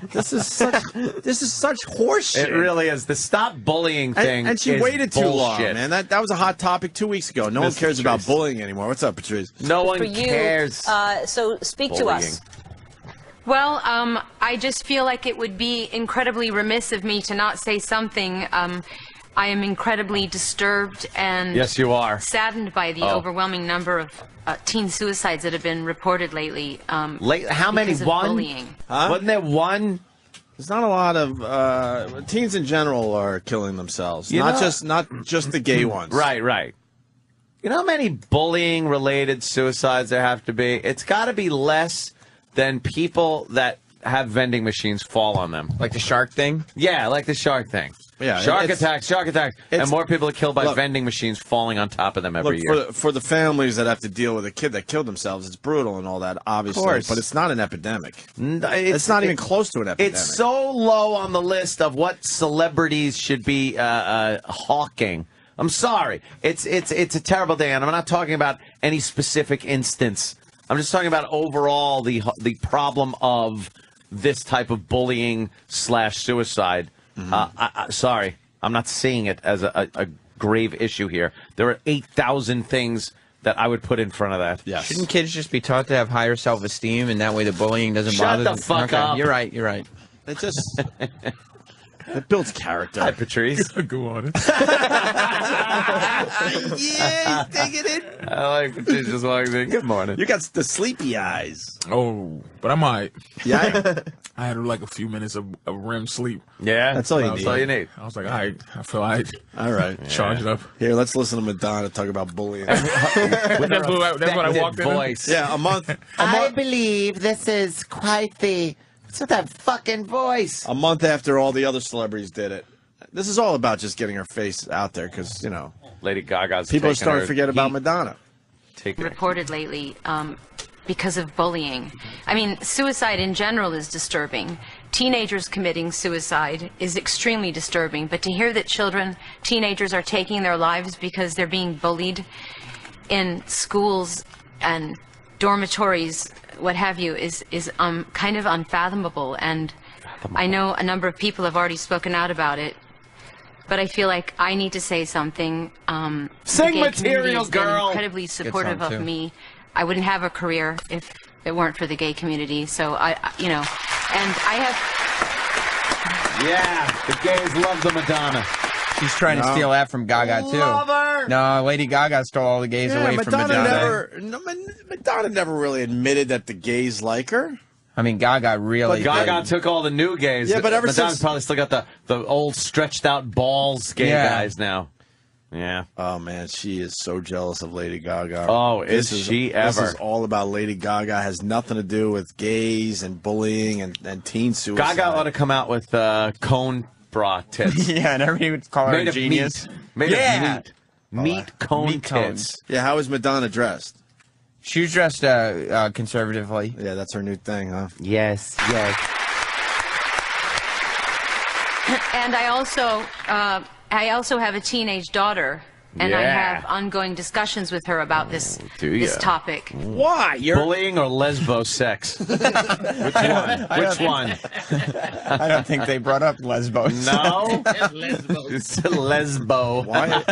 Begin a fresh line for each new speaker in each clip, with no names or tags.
This is such horseshit.
It really is. The stop bullying thing
and she
is
waited too long,
bullshit.
man. That was a hot topic 2 weeks ago. No one cares about bullying anymore. What's up, Patrice?
No one
For you,
cares.
So speak to us.
Well, I just feel like it would be incredibly remiss of me to not say something. I am incredibly disturbed and
Yes, you are.
saddened by the overwhelming number of teen suicides that have been reported lately.
How many?
Because of
One?
bullying.
Huh?
Wasn't there one?
There's not a lot of teens in general are killing themselves. Not just the gay ones.
Right. You know how many bullying-related suicides there have to be? It's got to be less than people that have vending machines fall on them.
Like the shark thing?
Yeah, like the shark thing.
Yeah,
shark attacks. And more people are killed by vending machines falling on top of them every year.
For the families that have to deal with a kid that killed themselves, it's brutal and all that, obviously. But it's not an epidemic. It's not even close to an epidemic.
It's so low on the list of what celebrities should be hawking. I'm sorry. It's a terrible day, and I'm not talking about any specific instance. I'm just talking about overall the problem of this type of bullying / suicide. Sorry, I'm not seeing it as a grave issue here. There are 8,000 things that I would put in front of that.
Yes.
Shouldn't kids just be taught to have higher self-esteem, and that way the bullying doesn't bother them?
Shut the fuck up.
You're right.
It just it builds character.
Hi, Patrice.
Go on.
Yeah, he's digging it.
I like Patrice just walking in. Good morning.
You got the sleepy eyes.
Oh, but I might.
Yeah.
I had like a few minutes of REM sleep.
Yeah,
That's all you need.
That's all you need.
I was like, all right, I feel like
All right.
charge it up.
Here, let's listen to Madonna talk about bullying.
That's what I walked in.
Voice.
Yeah, a month.
I believe this is quite the. What's with that fucking voice?
A month after all the other celebrities did it. This is all about just getting her face out there because,
Lady Gaga's
people are
taking
starting
her
to forget about
heat.
Madonna.
Reported lately because of bullying. I mean, suicide in general is disturbing. Teenagers committing suicide is extremely disturbing. But to hear that teenagers are taking their lives because they're being bullied in schools and dormitories, what have you, is kind of unfathomable. And I know a number of people have already spoken out about it. But I feel like I need to say something.
Sing
the gay community
material,
has been
girl.
incredibly supportive of
too.
me. I wouldn't have a career if it weren't for the gay community. So and I have.
Yeah, the gays love the Madonna.
She's trying to steal that from Gaga, too.
Love her.
No, Lady Gaga stole all the gays away from Madonna.
Madonna never really admitted that the gays like her.
I mean, Gaga really
Gaga took all the new gays.
Yeah, but ever
Madonna's
since-
probably still got the old stretched out balls gay guys now. Yeah.
Oh, man, she is so jealous of Lady Gaga.
Oh, is she ever?
This is all about Lady Gaga. Has nothing to do with gays and bullying and teen suicide.
Gaga ought to come out with cone bra tits.
Yeah, and everybody would call her
Made
a
of
genius.
Made
Yeah.
of meat. Meat cone
meat cones.
tits.
Yeah, how is Madonna dressed?
She was dressed conservatively.
Yeah, that's her new thing, huh?
Yes.
And I also have a teenage daughter, and I have ongoing discussions with her about this topic.
Why?
Bullying or lesbo sex? Which one? Which one?
I don't think they brought up lesbos.
No? It's a lesbo.
Why?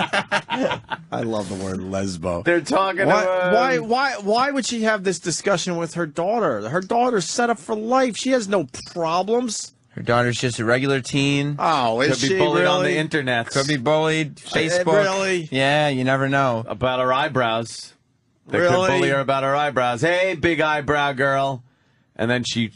I love the word lesbo.
They're talking about...
Why would she have this discussion with her daughter? Her daughter's set up for life. She has no problems.
Her daughter's just a regular teen.
Oh, is
Could be
she
bullied
really?
on the internet.
Could be bullied. Facebook.
Really?
Yeah, you never know.
About her eyebrows. They could
Really?
bully her about her eyebrows. Hey, big eyebrow girl. And then she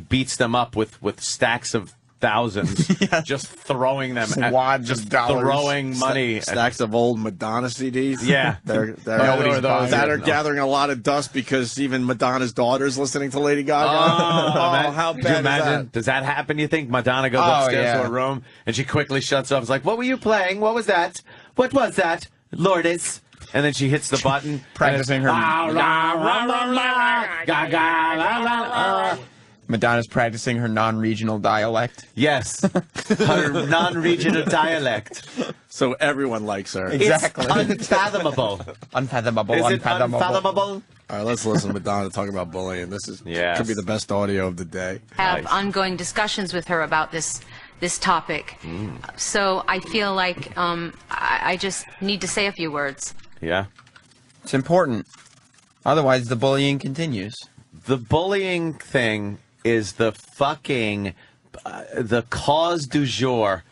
beats them up with stacks of thousands, just throwing them at,
Wads
just
of dollars.
throwing money.
Stacks of old Madonna CDs.
Yeah.
they're
Nobody's buying
that
them,
are
though.
gathering a lot of dust because even Madonna's daughter's listening to Lady Gaga.
Oh,
how
could
bad
you
is
imagine?
that?
Does that happen, you think? Madonna goes
Oh,
upstairs
yeah.
to her room, and she quickly shuts off. It's like, what were you playing? What was that? What was that? Lourdes. And then she hits the button.
Practicing her... Madonna's practicing her non-regional dialect.
Yes. Her non-regional dialect.
So everyone likes her.
Exactly.
It's unfathomable.
Unfathomable.
Is it
Unfathomable.
unfathomable?
All right, let's listen to Madonna talk about bullying. This is could be the best audio of the day.
Have ongoing discussions with her about this topic. So I feel like I just need to say a few words.
Yeah.
It's important. Otherwise, the bullying continues.
The bullying thing is the fucking the cause du jour.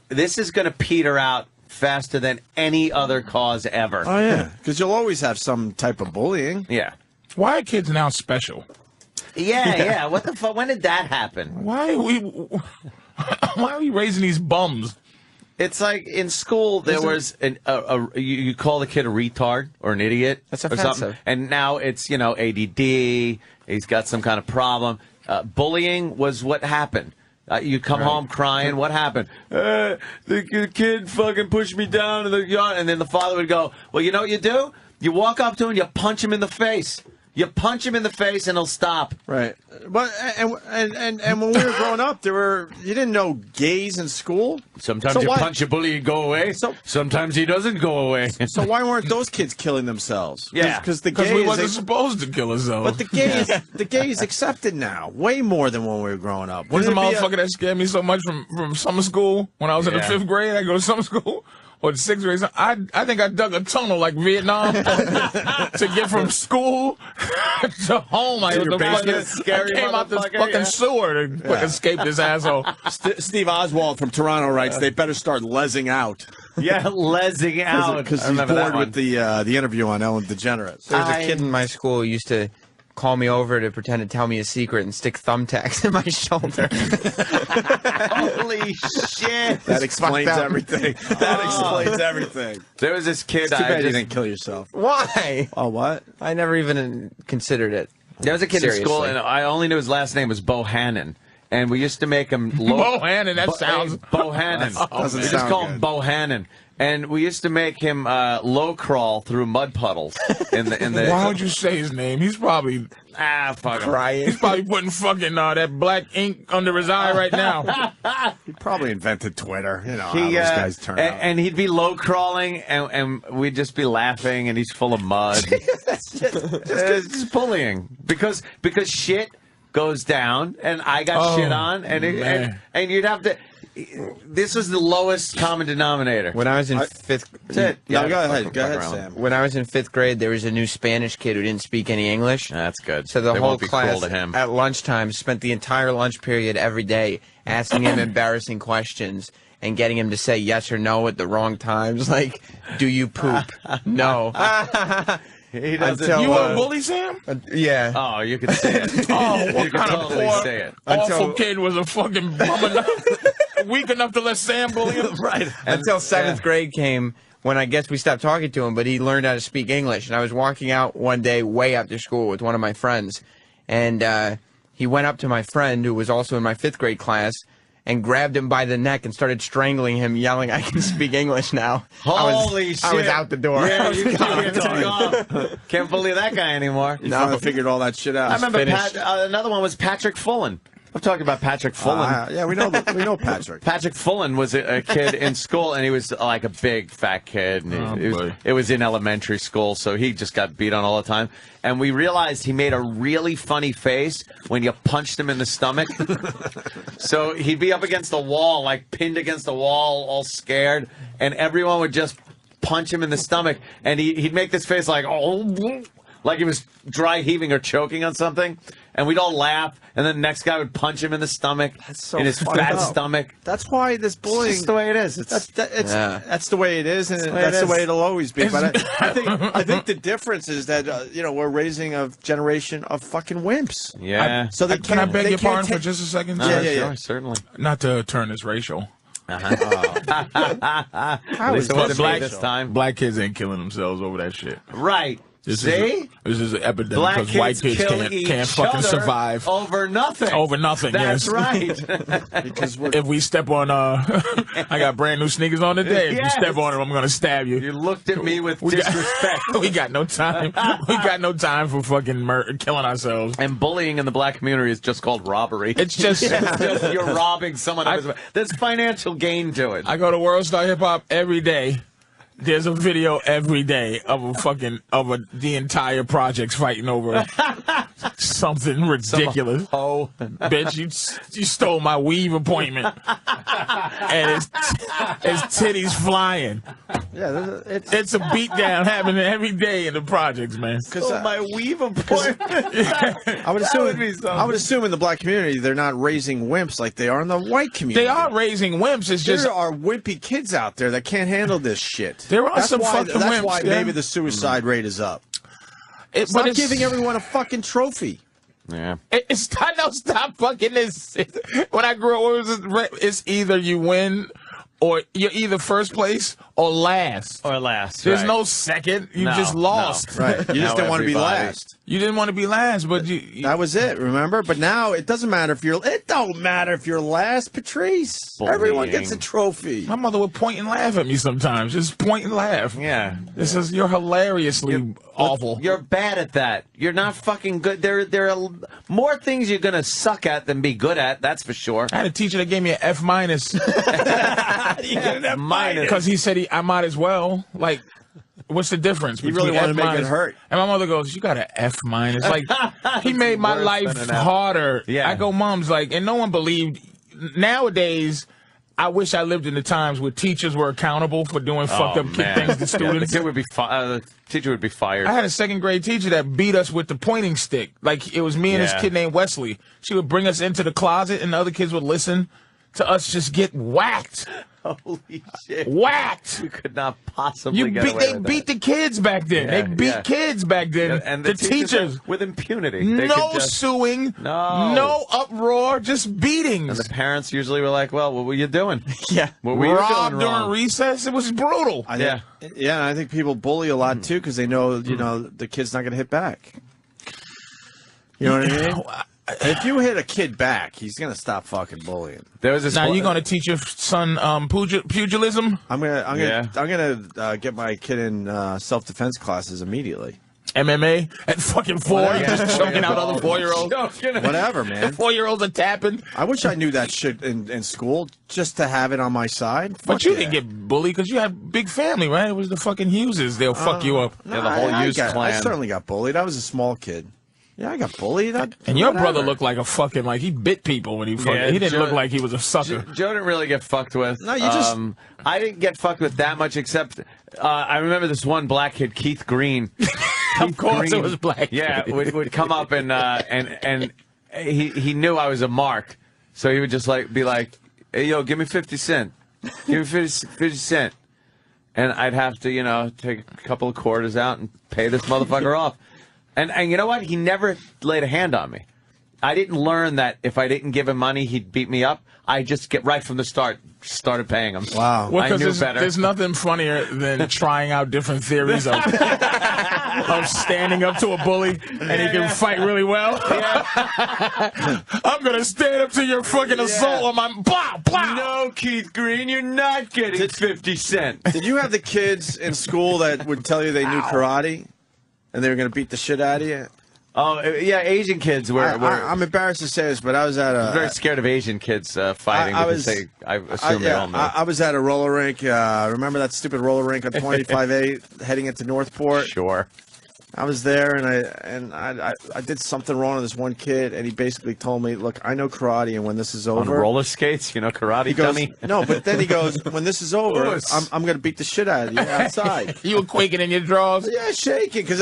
This is going to peter out faster than any other cause ever.
Oh, yeah. Because you'll always have some type of bullying.
Yeah.
Why are kids now special?
Yeah. What the fuck? When did that happen?
Why are we raising these bums?
It's like in school there was you call the kid a retard or an idiot.
That's
or
offensive.
something, and now it's ADD. He's got some kind of problem. Bullying was what happened. You come home crying. What happened? The kid fucking pushed me down in the yard, and then the father would go, "Well, you know what you do? You walk up to him, you punch him in the face." You punch him in the face and he'll stop.
Right. But and when we were growing up, you didn't know gays in school.
Sometimes you punch a bully and go away. Sometimes he doesn't go away.
So why weren't those kids killing themselves?
Yeah,
because
we wasn't supposed to kill ourselves.
But the gay is accepted now, way more than when we were growing up.
What's the motherfucker that scared me so much from summer school when I was in the 5th grade? I go to summer school. Or the 6th grade, I think I dug a tunnel like Vietnam to get from school to home. I came out this fucking sewer to escape this asshole.
Steve Oswald from Toronto writes, they better start lesing out.
Yeah, lesing out.
Because he's bored with the interview on Ellen DeGeneres.
There was a kid in my school who used to call me over to pretend to tell me a secret and stick thumbtacks in my shoulder.
Holy shit!
That explains everything. That explains everything.
There was this kid.
It's too bad you didn't kill yourself.
Why?
Oh, what?
I never even considered it.
There was a kid in school, and I only knew his last name was Bohannon. And we used to make him
Bohannon. That sounds
Bohannon.
Doesn't
We just
sound
call
good.
him Bohannon. And we used to make him low crawl through mud puddles in the.
Why would you say his name? He's probably
fuck him.
Crying.
He's probably putting fucking that black ink under his eye right now.
He probably invented Twitter. You know how those guys turn out.
And he'd be low crawling, and we'd just be laughing, and he's full of mud. It's just bullying because shit goes down, and I got shit on, and you'd have to. This was the lowest common denominator.
When I was in 5th grade.
No, go ahead, Sam.
When I was in 5th grade, there was a new Spanish kid who didn't speak any English.
That's good.
So the
They
whole
won't be
class
cruel to him.
at lunchtime spent the entire lunch period every day asking him embarrassing questions and getting him to say yes or no at the wrong times. Like, do you poop? No.
He doesn't.
You were a bully, Sam?
Yeah.
Oh, you can say it.
Oh, what
You can
kind of
totally
poor,
say it.
awful kid was a fucking bum enough, weak enough to let Sam bully him?
Right.
Until 7th grade came, when I guess we stopped talking to him, but he learned how to speak English. And I was walking out one day way after school with one of my friends, and he went up to my friend, who was also in my 5th grade class, and grabbed him by the neck and started strangling him, yelling, "I can speak English now."
Holy shit.
I was out the door.
Yeah, you can't take off. Can't bully that guy anymore.
You finally figured all that shit out.
I remember another one was Patrick Fullen. I'm talking about Patrick Fullen.
Yeah, we know Patrick.
Patrick Fullen was a kid in school, and he was like a big fat kid. And it was in elementary school, so he just got beat on all the time. And we realized he made a really funny face when you punched him in the stomach. So he'd be up against the wall, like pinned against the wall, all scared, and everyone would just punch him in the stomach, and he'd make this face like, oh, like he was dry heaving or choking on something. And we'd all laugh, and then the next guy would punch him in the stomach, in his fat stomach.
That's why this bullying.
It's just the way it is.
That's the way it is, and that's the way it'll always be. But I think the difference is that we're raising a generation of fucking wimps.
Yeah.
So they
Can I beg your pardon for just a second?
Sure, certainly.
Not to turn this racial.
At least it wasn't me this time.
Black kids ain't killing themselves over that shit.
Right.
This
See?
is an epidemic
Black
because white kids
kill
can't fucking
other
survive
over nothing.
over nothing.
That's
yes.
right.
Because
If we step on, I got brand new sneakers on today. If
Yes.
you step on them, I'm gonna stab you.
You looked at me with disrespect.
We got no time. We got no time for fucking killing ourselves.
And bullying in the black community is just called robbery.
It's just,
You're robbing someone of his. There's financial gain to it.
I go to World Star Hip Hop every day. There's a video every day of the entire project's fighting over something ridiculous.
Oh,
bitch, you stole my weave appointment, and his titties flying.
Yeah,
it's a beatdown happening every day in the projects, man.
Because my weave appointment.
I would assume in the black community they're not raising wimps like they are in the white community.
They are raising wimps. It's just
there are wimpy kids out there that can't handle this shit.
There are some fucking wimps.
That's why maybe the suicide rate is up. Stop giving everyone a fucking trophy.
Yeah.
Stop fucking this. When I grew up, it's either you win or you're either first place or last. There's no second. You just lost.
No. Right. You just didn't want to be last.
You didn't want to be last, but
that was it, remember? But now it doesn't matter if you're last, Patrice.
Bullying.
Everyone gets a trophy.
My mother would point and laugh at me sometimes. Just point and laugh.
Yeah.
This is you're hilariously awful.
You're bad at that. You're not fucking good. There are more things you're gonna suck at than be good at. That's for sure.
I had a teacher that gave me an F minus. Because he said I might as well. Like, what's the difference?
He really wanted to make it hurt.
And my mother goes, "You got an F minus." Like, he made my life harder.
Yeah.
I go, Mom's like, and no one believed. Nowadays, I wish I lived in the times where teachers were accountable for doing fucked up things to students.
The kid would be the teacher would be fired.
I had a second grade teacher that beat us with the pointing stick. Like, it was me and this kid named Wesley. She would bring us into the closet, and the other kids would listen to us just get whacked.
Holy shit.
Whacked.
You could not possibly get away with
They beat the kids back then.
Yeah,
they beat kids back then.
Yeah, and the teachers with impunity.
No suing. No uproar. Just beatings.
And the parents usually were like, well, what were you doing?
Yeah.
What were you doing
during
wrong?
recess? It was brutal.
Yeah, and I think people bully a lot, too, because they know, the kid's not going to hit back. You know what I mean? If you hit a kid back, he's gonna stop fucking bullying.
Now you gonna teach your son pugilism?
I'm gonna get my kid in self-defense classes immediately.
MMA at fucking 4, just choking out other 4-year-olds.
Whatever, man.
4-year-olds are tapping.
I wish I knew that shit in school just to have it on my side.
But you didn't get bullied because you had big family, right? It was the fucking Hugheses. They'll fuck you up.
The whole Hughes clan.
I certainly got bullied. I was a small kid. Yeah, I got bullied.
And your brother looked like a fucking, like, he bit people when he fucking, he didn't look like he was a sucker.
Joe didn't really get fucked with.
No, you just...
I didn't get fucked with that much, except I remember this one black kid, Keith Green.
Of course it was black.
Yeah, would come up and he knew I was a mark. So he would just be like, hey, yo, give me 50 cents. Give me 50 cents. And I'd have to, take a couple of quarters out and pay this motherfucker off. And you know what? He never laid a hand on me. I didn't learn that if I didn't give him money, he'd beat me up. I just right from the start started paying him.
Wow.
Well,
I knew
better. There's nothing funnier than trying out different theories of standing up to a bully and he can fight really well. I'm going to stand up to your fucking assault on my... Blah, blah.
No, Keith Green, you're not getting 50 cents.
Did you have the kids in school that would tell you they knew karate? And they were going to beat the shit out of you?
Oh, yeah, Asian kids were...
I'm embarrassed to say this, but I was at a...
I'm very scared of Asian kids fighting. I assume they all know.
I was at a roller rink. Remember that stupid roller rink on 25A heading into Northport?
Sure.
I was there, and I did something wrong to this one kid, and he basically told me, look, I know karate, and when this is over...
On roller skates? You know karate, dummy?
No, but then he goes, when this is over, I'm going to beat the shit out of you outside.
You were quaking in your drawers?
Yeah, shaking, because,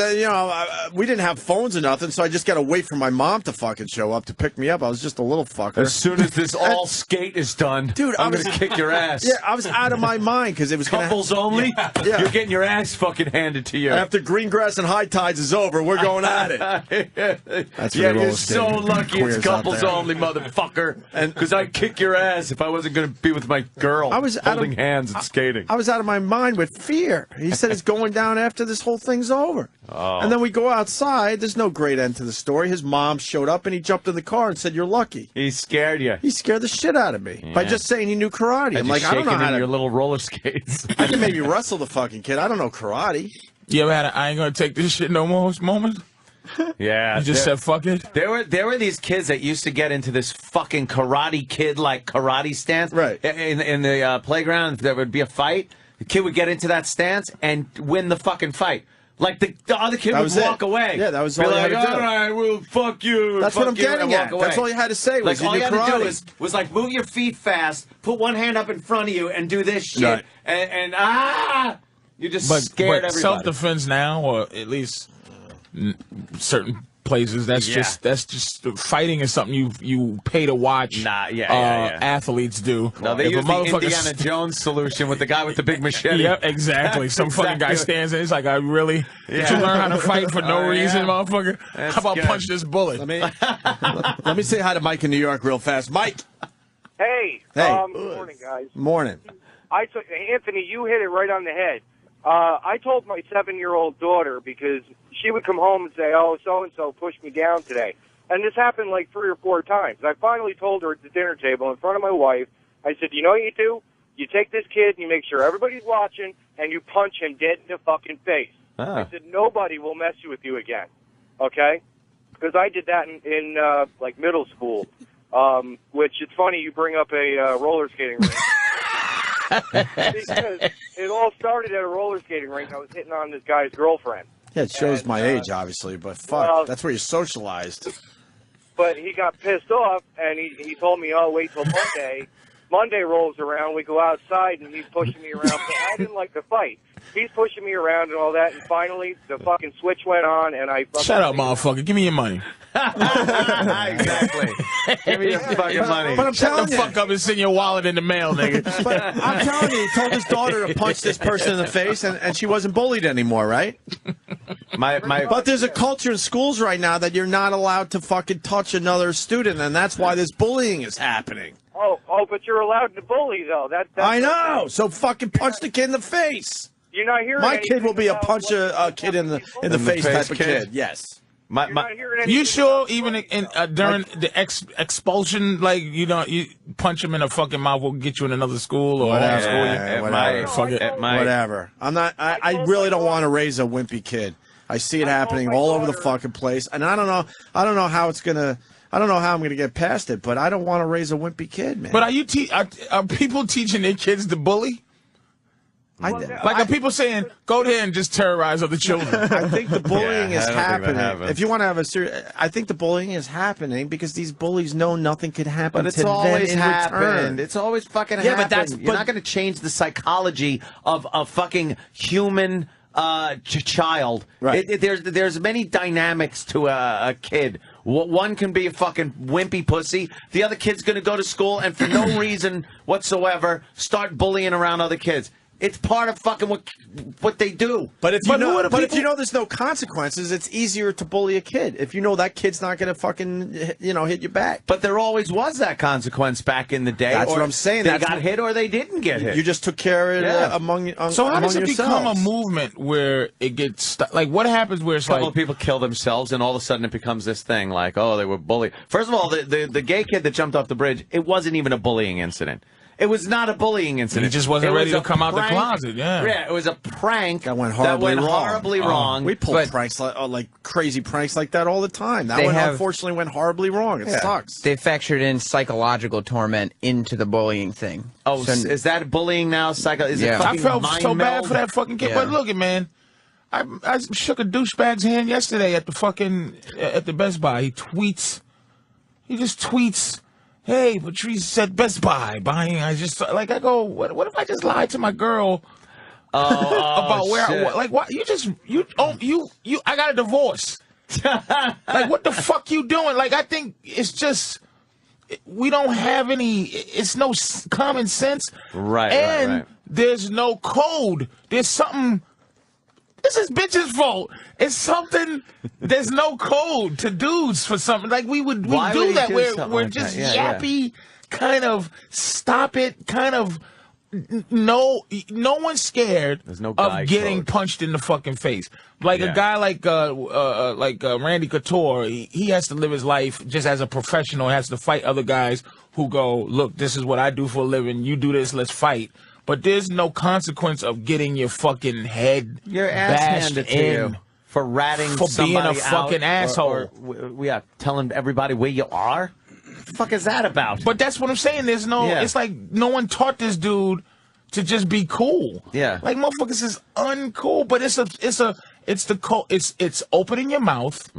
we didn't have phones or nothing, so I just got to wait for my mom to fucking show up to pick me up. I was just a little fucker.
As soon as this skate is done, dude, I'm going to kick your ass.
Yeah, I was out of my mind, because it was
Couples only? Yeah. You're getting your ass fucking handed to you.
After green grass and high tides is over, we're going at it. That's
you're so lucky it's couples only, motherfucker. Because I'd kick your ass if I wasn't going to be with my girl. I was holding hands and skating.
I was out of my mind with fear. He said it's going down after this whole thing's over.
Oh.
And then we go outside. There's no great end to the story. His mom showed up and he jumped in the car and said, "You're lucky."
He scared you.
He scared the shit out of me by just saying he knew karate. I'm like, I don't know how to...
your little roller skates.
I can maybe wrestle the fucking kid. I don't know karate.
You ever had I ain't gonna take this shit no more moment?
Yeah.
You just said fuck it?
There were these kids that used to get into this fucking Karate Kid like karate stance.
Right.
In the playground, there would be a fight. the kid would get into that stance and win the fucking fight. Like the other kid would walk away.
Yeah, that was all you had to do.
All right, well, fuck you.
That's what I'm getting at. That's all you had to say.
Like all you had to do was like move your feet fast, put one hand up in front of you, and do this shit.
Right.
And you just scared everybody.
Self-defense now, or at least certain places, that's just fighting is something you pay to watch. Athletes do.
No, they use the Indiana Jones solution with the guy with the big machete.
Yep, exactly. Some fucking guy stands there. He's like, I really did you learn how to fight for no reason, motherfucker? How about punch this bullet?
Let me say hi to Mike in New York real fast. Mike.
Hey. Good morning, guys.
Morning.
Anthony, you hit it right on the head. I told my 7-year-old daughter, because she would come home and say, oh, so-and-so pushed me down today. And this happened like 3 or 4 times. I finally told her at the dinner table in front of my wife, I said, you know what you do? You take this kid and you make sure everybody's watching and you punch him dead in the fucking face. I said, nobody will mess with you again. Okay? Because I did that in like middle school, which it's funny you bring up a roller skating rink. Because it all started at a roller skating rink. I was hitting on this guy's girlfriend.
Yeah, it shows my age, obviously, but fuck, that's where you socialized.
But he got pissed off, and he told me, oh, wait till Monday. Monday rolls around, we go outside, and he's pushing me around. But I didn't like the fight. He's pushing me around and all that, and finally the fucking switch went on, and I...
Shut up, motherfucker. Give me your money.
Exactly. Give me your fucking money.
But I'm telling you.
Shut the fuck up and send your wallet in the mail, nigga.
But I'm telling you, he told his daughter to punch this person in the face, and she wasn't bullied anymore, right? But there's a culture in schools right now that you're not allowed to fucking touch another student, and that's why this bullying is happening.
Oh, but you're allowed to bully, though. That's
I know. So fucking punch the kid in the face.
You're not hearing
my kid will be a punch a kid in the face type of kid. Yes.
You sure even during the expulsion, like you punch him in the fucking mouth will get you in another school or
whatever. I'm not. I really don't want to raise a wimpy kid. I see it happening all over the fucking place, and I don't know how it's gonna. I don't know how I'm gonna get past it, but I don't want to raise a wimpy kid, man.
But are people teaching their kids to bully? Are people saying, go there and just terrorize other children?
I think the bullying is happening. If you want to have a serious... I think the bullying is happening because these bullies know nothing could happen to them in return.
It's always fucking happened. You're not going to change the psychology of a fucking human child.
Right.
There's many dynamics to a kid. One can be a fucking wimpy pussy. The other kid's going to go to school and for no reason whatsoever start bullying around other kids. It's part of fucking what they do.
But if you know there's no consequences, it's easier to bully a kid. If you know that kid's not going to fucking hit you back.
But there always was that consequence back in the day.
That's what I'm saying.
They got hit or they didn't get hit.
You just took care of it among yourselves.
So how does it become a movement where it gets like what happens where it's
a couple of people kill themselves and all of a sudden it becomes this thing like, oh, they were bullied. First of all, the gay kid that jumped off the bridge, it wasn't even a bullying incident. It was not a bullying incident.
He just wasn't ready to come out the closet.
Yeah, it was a prank
that went horribly
wrong.
We pull pranks like crazy pranks like that all the time. That one unfortunately went horribly wrong. It sucks.
They factored in psychological torment into the bullying thing.
Oh, so, is that bullying now? Is it
I felt so bad for that fucking kid. But look, man, I shook a douchebag's hand yesterday at the Best Buy. He just tweets. Hey, Patrice said Best Buy buying. I go. What if I just lied to my girl about where? Like what? I got a divorce. Like what the fuck you doing? Like I think it's just we don't have any. It's no common sense.
Right.
And there's no code. There's something. This is bitch's fault. It's something. There's no code to dudes for something. Like we do that. We're just yappy. Kind of stop it. Kind of no one's scared of getting punched in the fucking face. Like a guy like Randy Couture. He has to live his life just as a professional. He has to fight other guys who go, look, this is what I do for a living. You do this. Let's fight. But there's no consequence of getting your fucking head bashed in
for ratting
for being a fucking asshole.
Or telling everybody where you are. What the fuck is that about?
But that's what I'm saying. There's no. It's like no one taught this dude to just be cool.
Yeah.
Like motherfuckers is uncool, but it's opening your mouth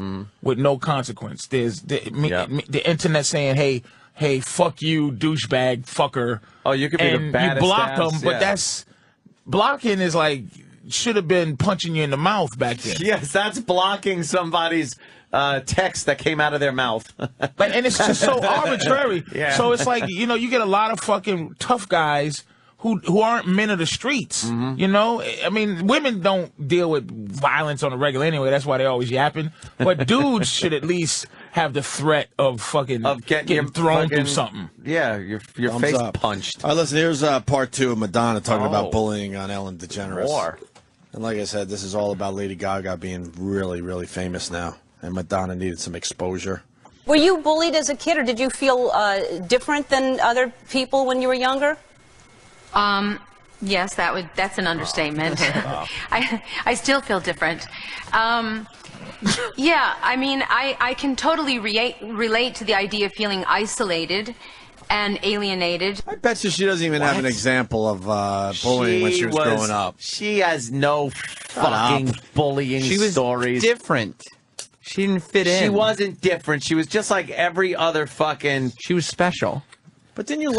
with no consequence. There's the internet saying, hey, fuck you, douchebag, fucker.
Oh, you could be the baddest
you block
ass,
them, but blocking is like should have been punching you in the mouth back then.
Yes, that's blocking somebody's text that came out of their mouth.
And it's just so arbitrary.
Yeah.
So it's like, you get a lot of fucking tough guys who aren't men of the streets. You know? I mean, women don't deal with violence on a regular anyway. That's why they're always yapping. But dudes should at least have the threat of getting thrown through something.
Yeah, your face punched.
All right, listen, here's part 2 of Madonna talking about bullying on Ellen DeGeneres.
More.
And like I said, this is all about Lady Gaga being really, really famous now. And Madonna needed some exposure.
Were you bullied as a kid, or did you feel different than other people when you were younger?
Yes, that's an understatement. I still feel different. Yeah, I mean, I can totally relate to the idea of feeling isolated and alienated.
I bet you she doesn't even have an example of bullying when she was growing up.
She has no fucking bullying stories.
She was different. She didn't fit in.
She wasn't different. She was just like every other fucking...
She was special.
But didn't you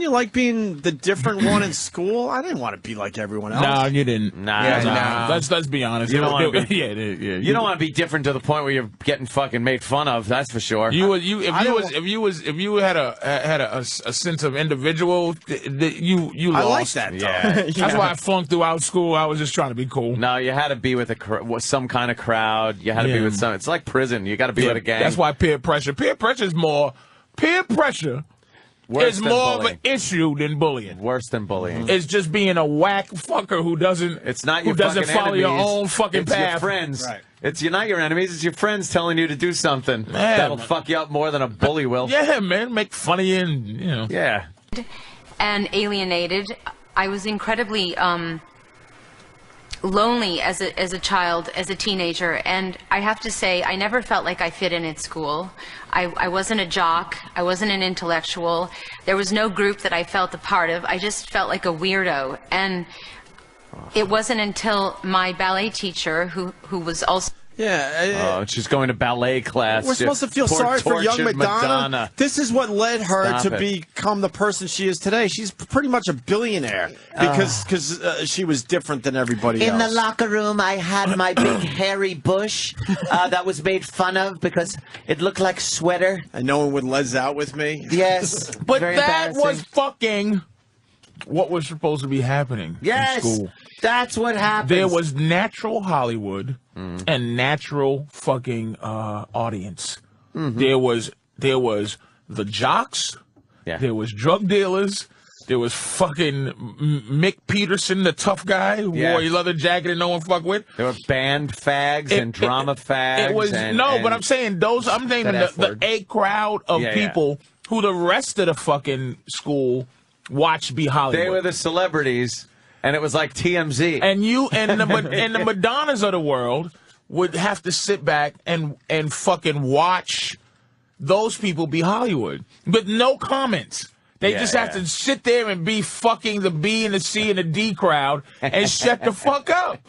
like being the different one in school? I didn't want to be like everyone else.
No, you didn't.
Nah.
Let's be honest.
You don't want to be.
You
don't want to be different to the point where you're getting fucking made fun of. That's for sure.
If you had a sense of individual, you lost.
I like that. Though.
Yeah.
That's why I flunked throughout school. I was just trying to be cool.
No, you had to be with some kind of crowd. You had to be with some. It's like prison. You got to be with a gang.
That's why peer pressure. Peer pressure is more. Peer pressure. It's more of an issue than bullying.
Worse than bullying.
It's just being a whack fucker who doesn't.
It's not your
who doesn't
fucking
follow
enemies.
your own fucking
it's
path.
Your friends.
Right.
It's not your enemies. It's your friends telling you to do something that'll fuck you up more than a bully will.
Yeah, man, make fun of you and
Yeah.
And alienated. I was incredibly lonely as a child, as a teenager, and I have to say I never felt like I fit in at school. I wasn't a jock. I wasn't an intellectual. There was no group that I felt a part of. I just felt like a weirdo. And it wasn't until my ballet teacher, who was also...
Yeah.
She's going to ballet class.
We're supposed to feel sorry for young Madonna. This is what led her to become the person she is today. She's pretty much a billionaire because she was different than everybody else.
In the locker room, I had my big hairy bush that was made fun of because it looked like sweater.
And no one would les out with me.
Yes.
But that was fucking what was supposed to be happening in school.
That's what happened.
There was natural Hollywood and natural fucking audience. There was the jocks.
Yeah.
There was drug dealers. There was fucking Mick Peterson, the tough guy who wore a leather jacket and no one fucked with.
There were band fags and drama fags.
It was but I'm saying those. I'm naming the A crowd of people who the rest of the fucking school watched be Hollywood.
They were the celebrities. And it was like TMZ.
And the Madonnas of the world would have to sit back and fucking watch those people be Hollywood. With no comments. They just have to sit there and be fucking the B and the C and the D crowd and shut the fuck up.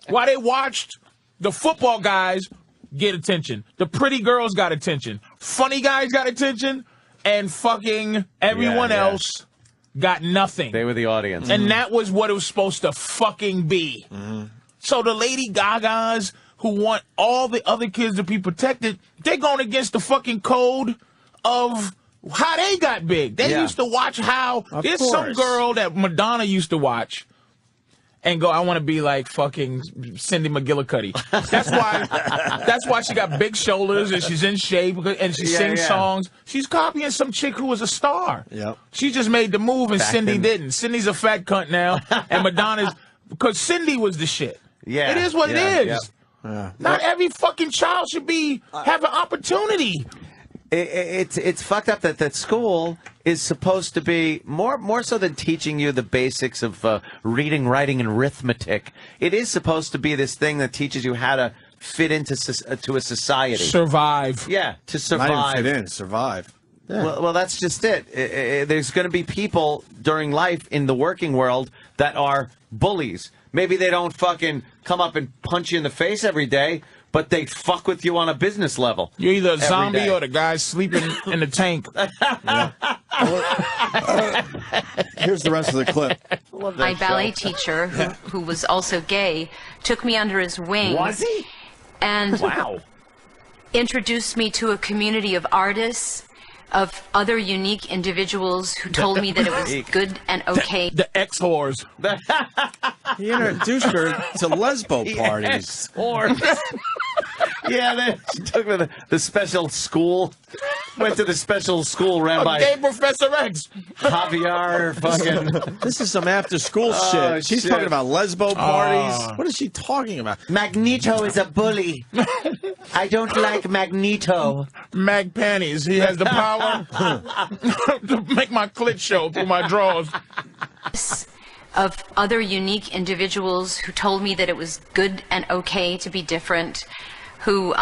While they watched the football guys get attention. The pretty girls got attention. Funny guys got attention. And fucking everyone else got nothing.
They were the audience.
And that was what it was supposed to fucking be. So the Lady Gagas who want all the other kids to be protected, they're going against the fucking code of how they got big. They used to watch how... There's some girl that Madonna used to watch and go, I want to be like fucking Cindy McGillicuddy. That's why she got big shoulders and she's in shape and she sings songs. She's copying some chick who was a star.
Yep.
She just made the move and Cindy didn't. Cindy's a fat cunt now and Madonna's... Because Cindy was the shit.
Yeah.
It is what it is.
Yep.
Not every fucking child should have an opportunity.
It's fucked up that school is supposed to be more so than teaching you the basics of reading, writing, and arithmetic. It is supposed to be this thing that teaches you how to fit into to a society.
Survive.
Yeah, to survive.
Not even fit in, survive. Yeah.
Well, that's just it. There's going to be people during life in the working world that are bullies. Maybe they don't fucking come up and punch you in the face every day, but they fuck with you on a business level.
You're either a zombie
day.
or the guy sleeping in the tank.
Here's the rest of the clip.
My ballet teacher, who was also gay, took me under his wing.
Was he?
And
Wow.
introduced me to a community of artists, of other unique individuals who told me that it was good and okay.
The ex-whores.
He introduced her to lesbo parties.
Yeah, she took me to the special school. Went to the special school ran by
Gay Professor X.
Javier. Fucking.
This is some after-school shit. She's
shit.
talking about lesbo parties. What is she talking about?
Magneto is a bully. I don't like Magneto.
Mag panties. He has the power to make my clit show through my drawers.
Of other unique individuals who told me that it was good and okay to be different, who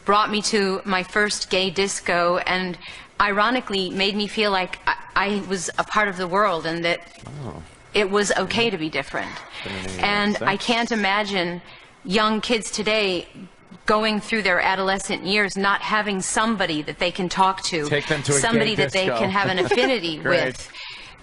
brought me to my first gay disco and ironically made me feel like I was a part of the world and that it was okay to be different. And I can't imagine young kids today going through their adolescent years not having somebody that they can talk to,
Take them to a
somebody
gay
that they
disco.
can have an affinity
Great.
with,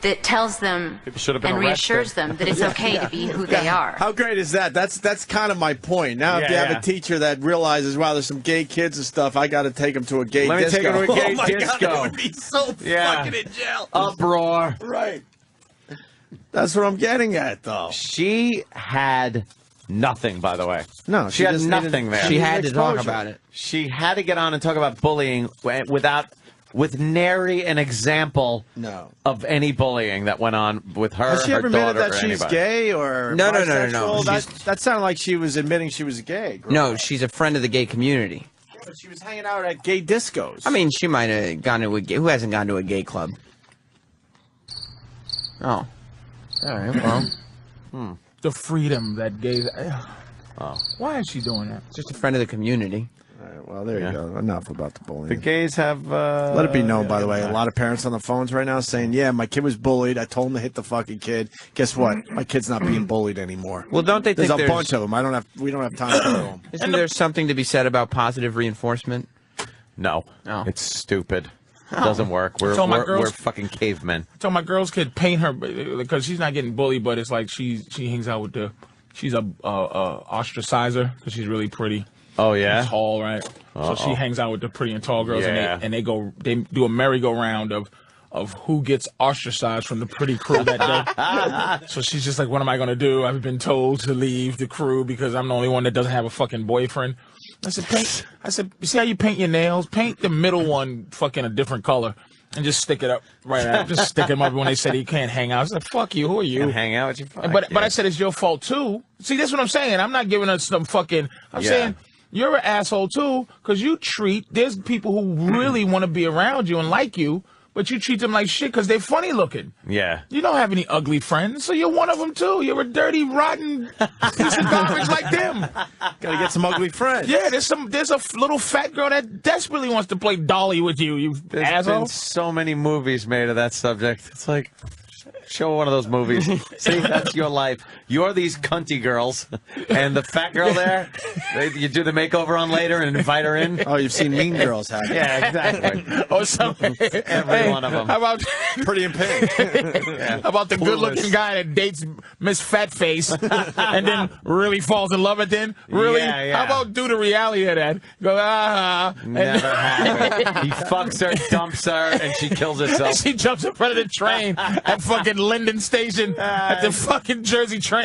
that tells them
should have been
and
arrested.
reassures them that it's okay to be who they are.
How great is that? That's kind of my point. Now, if you have a teacher that realizes, wow, there's some gay kids and stuff, I got to take them to a gay
Let me
disco.
take 'em to a gay
oh my
disco.
God, that would be so fucking in jail.
Uproar.
Right. That's what I'm getting at, though.
She had nothing, by the way.
No,
she had
just
nothing
needed-
there.
She had to talk
exposure.
about it.
She had to get on and talk about bullying with nary an example of any bullying that went on with her.
Has she
her
ever admitted
daughter,
that
or
she's
anybody.
gay or
No.
bisexual? That sounded like she was admitting she was gay.
No, she's a friend of the gay community.
But she was hanging out at gay discos.
I mean, she might have gone to a gay... Who hasn't gone to a gay club? Oh. All right, well.
The freedom that gays... Why is she doing that?
Just a friend of the community.
All right, well, there you go. Enough about the bullying.
The gays have...
Let it be known, by the way, a lot of parents on the phones right now saying, yeah, my kid was bullied. I told him to hit the fucking kid. Guess what? My kid's not being bullied anymore.
Well, don't they think
There's a bunch of them. We don't have time to go them.
Isn't there something to be said about positive reinforcement?
No.
Oh.
It's stupid. It doesn't work. We're fucking cavemen.
I told my girls could paint her because she's not getting bullied, but it's like she hangs out with the... She's a ostracizer because she's really pretty.
Oh, yeah?
Tall, right? So she hangs out with the pretty and tall girls, and they do a merry-go-round of who gets ostracized from the pretty crew that day. So she's just like, what am I going to do? I've been told to leave the crew because I'm the only one that doesn't have a fucking boyfriend. I said, see how you paint your nails? Paint the middle one fucking a different color. And just stick it up right at him. Just stick him up when they said he can't hang out. I said, fuck you, who are you?
Can't hang out with you?
But I said it's your fault too. See, that's what I'm saying. I'm not giving us some fucking... I'm saying you're an asshole too because there's people who really want to be around you and like you, but you treat them like shit because they're funny looking.
Yeah.
You don't have any ugly friends, so you're one of them too. You're a dirty, rotten piece of garbage like them.
Gotta get some ugly friends.
Yeah, there's a little fat girl that desperately wants to play dolly with you,
There's
asshole.
been so many movies made of that subject. It's like, show one of those movies. See, that's your life. You're these cunty girls, and the fat girl there, you do the makeover on later and invite her in.
Oh, you've seen Mean Girls, haven't you?
Yeah, exactly.
Or something.
Every one of them.
How about
Pretty in Pink.
How about the good-looking guy that dates Miss Fatface and then really falls in love at then? Really?
Yeah.
How about do the reality of that? Go,
Never happened. He fucks her, dumps her, and she kills herself.
She jumps in front of the train at fucking Linden Station at the fucking Jersey Transit.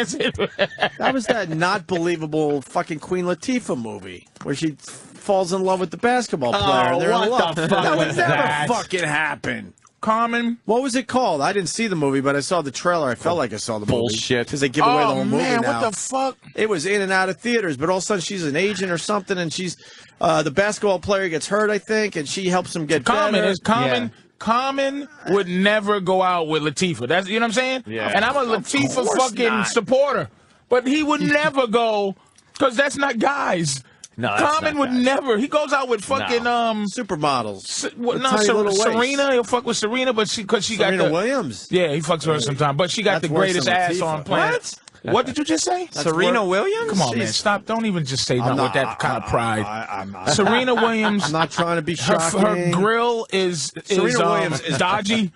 That was that not believable fucking Queen Latifah movie where she falls in love with the basketball player. and they're in
what
love.
the fuck
That would
was
never
that?
fucking happen.
Carmen.
What was it called? I didn't see the movie, but I saw the trailer. I felt like I saw the
Bullshit.
movie. Because they give away the
Oh,
whole movie
man,
now.
what the fuck?
It was in and out of theaters, but all of a sudden she's an agent or something, and she's the basketball player gets hurt, I think, and she helps him get
Carmen
better.
is Carmen. Carmen would never go out with Latifah. That's, you know what I'm saying?
Yeah.
And I'm a Latifah
course
fucking
not.
supporter. But he would never go, because that's not guys.
No, that's
Common
not
would
Gaga.
never. He goes out with fucking
Supermodels.
no,
little waist.
Serena. He'll fuck with Serena, but she got
Serena
the
Williams.
Yeah, he fucks with her sometimes, but she got
That's
the
worse
greatest
than
ass
Latifah.
on planet. What did you just say?
Serena Williams?
Come on, man. Stop. Don't even just say nothing with that kind of pride.
I'm not.
Serena Williams.
I'm not trying to be
Her
shocking.
grill is
Serena Williams is
dodgy.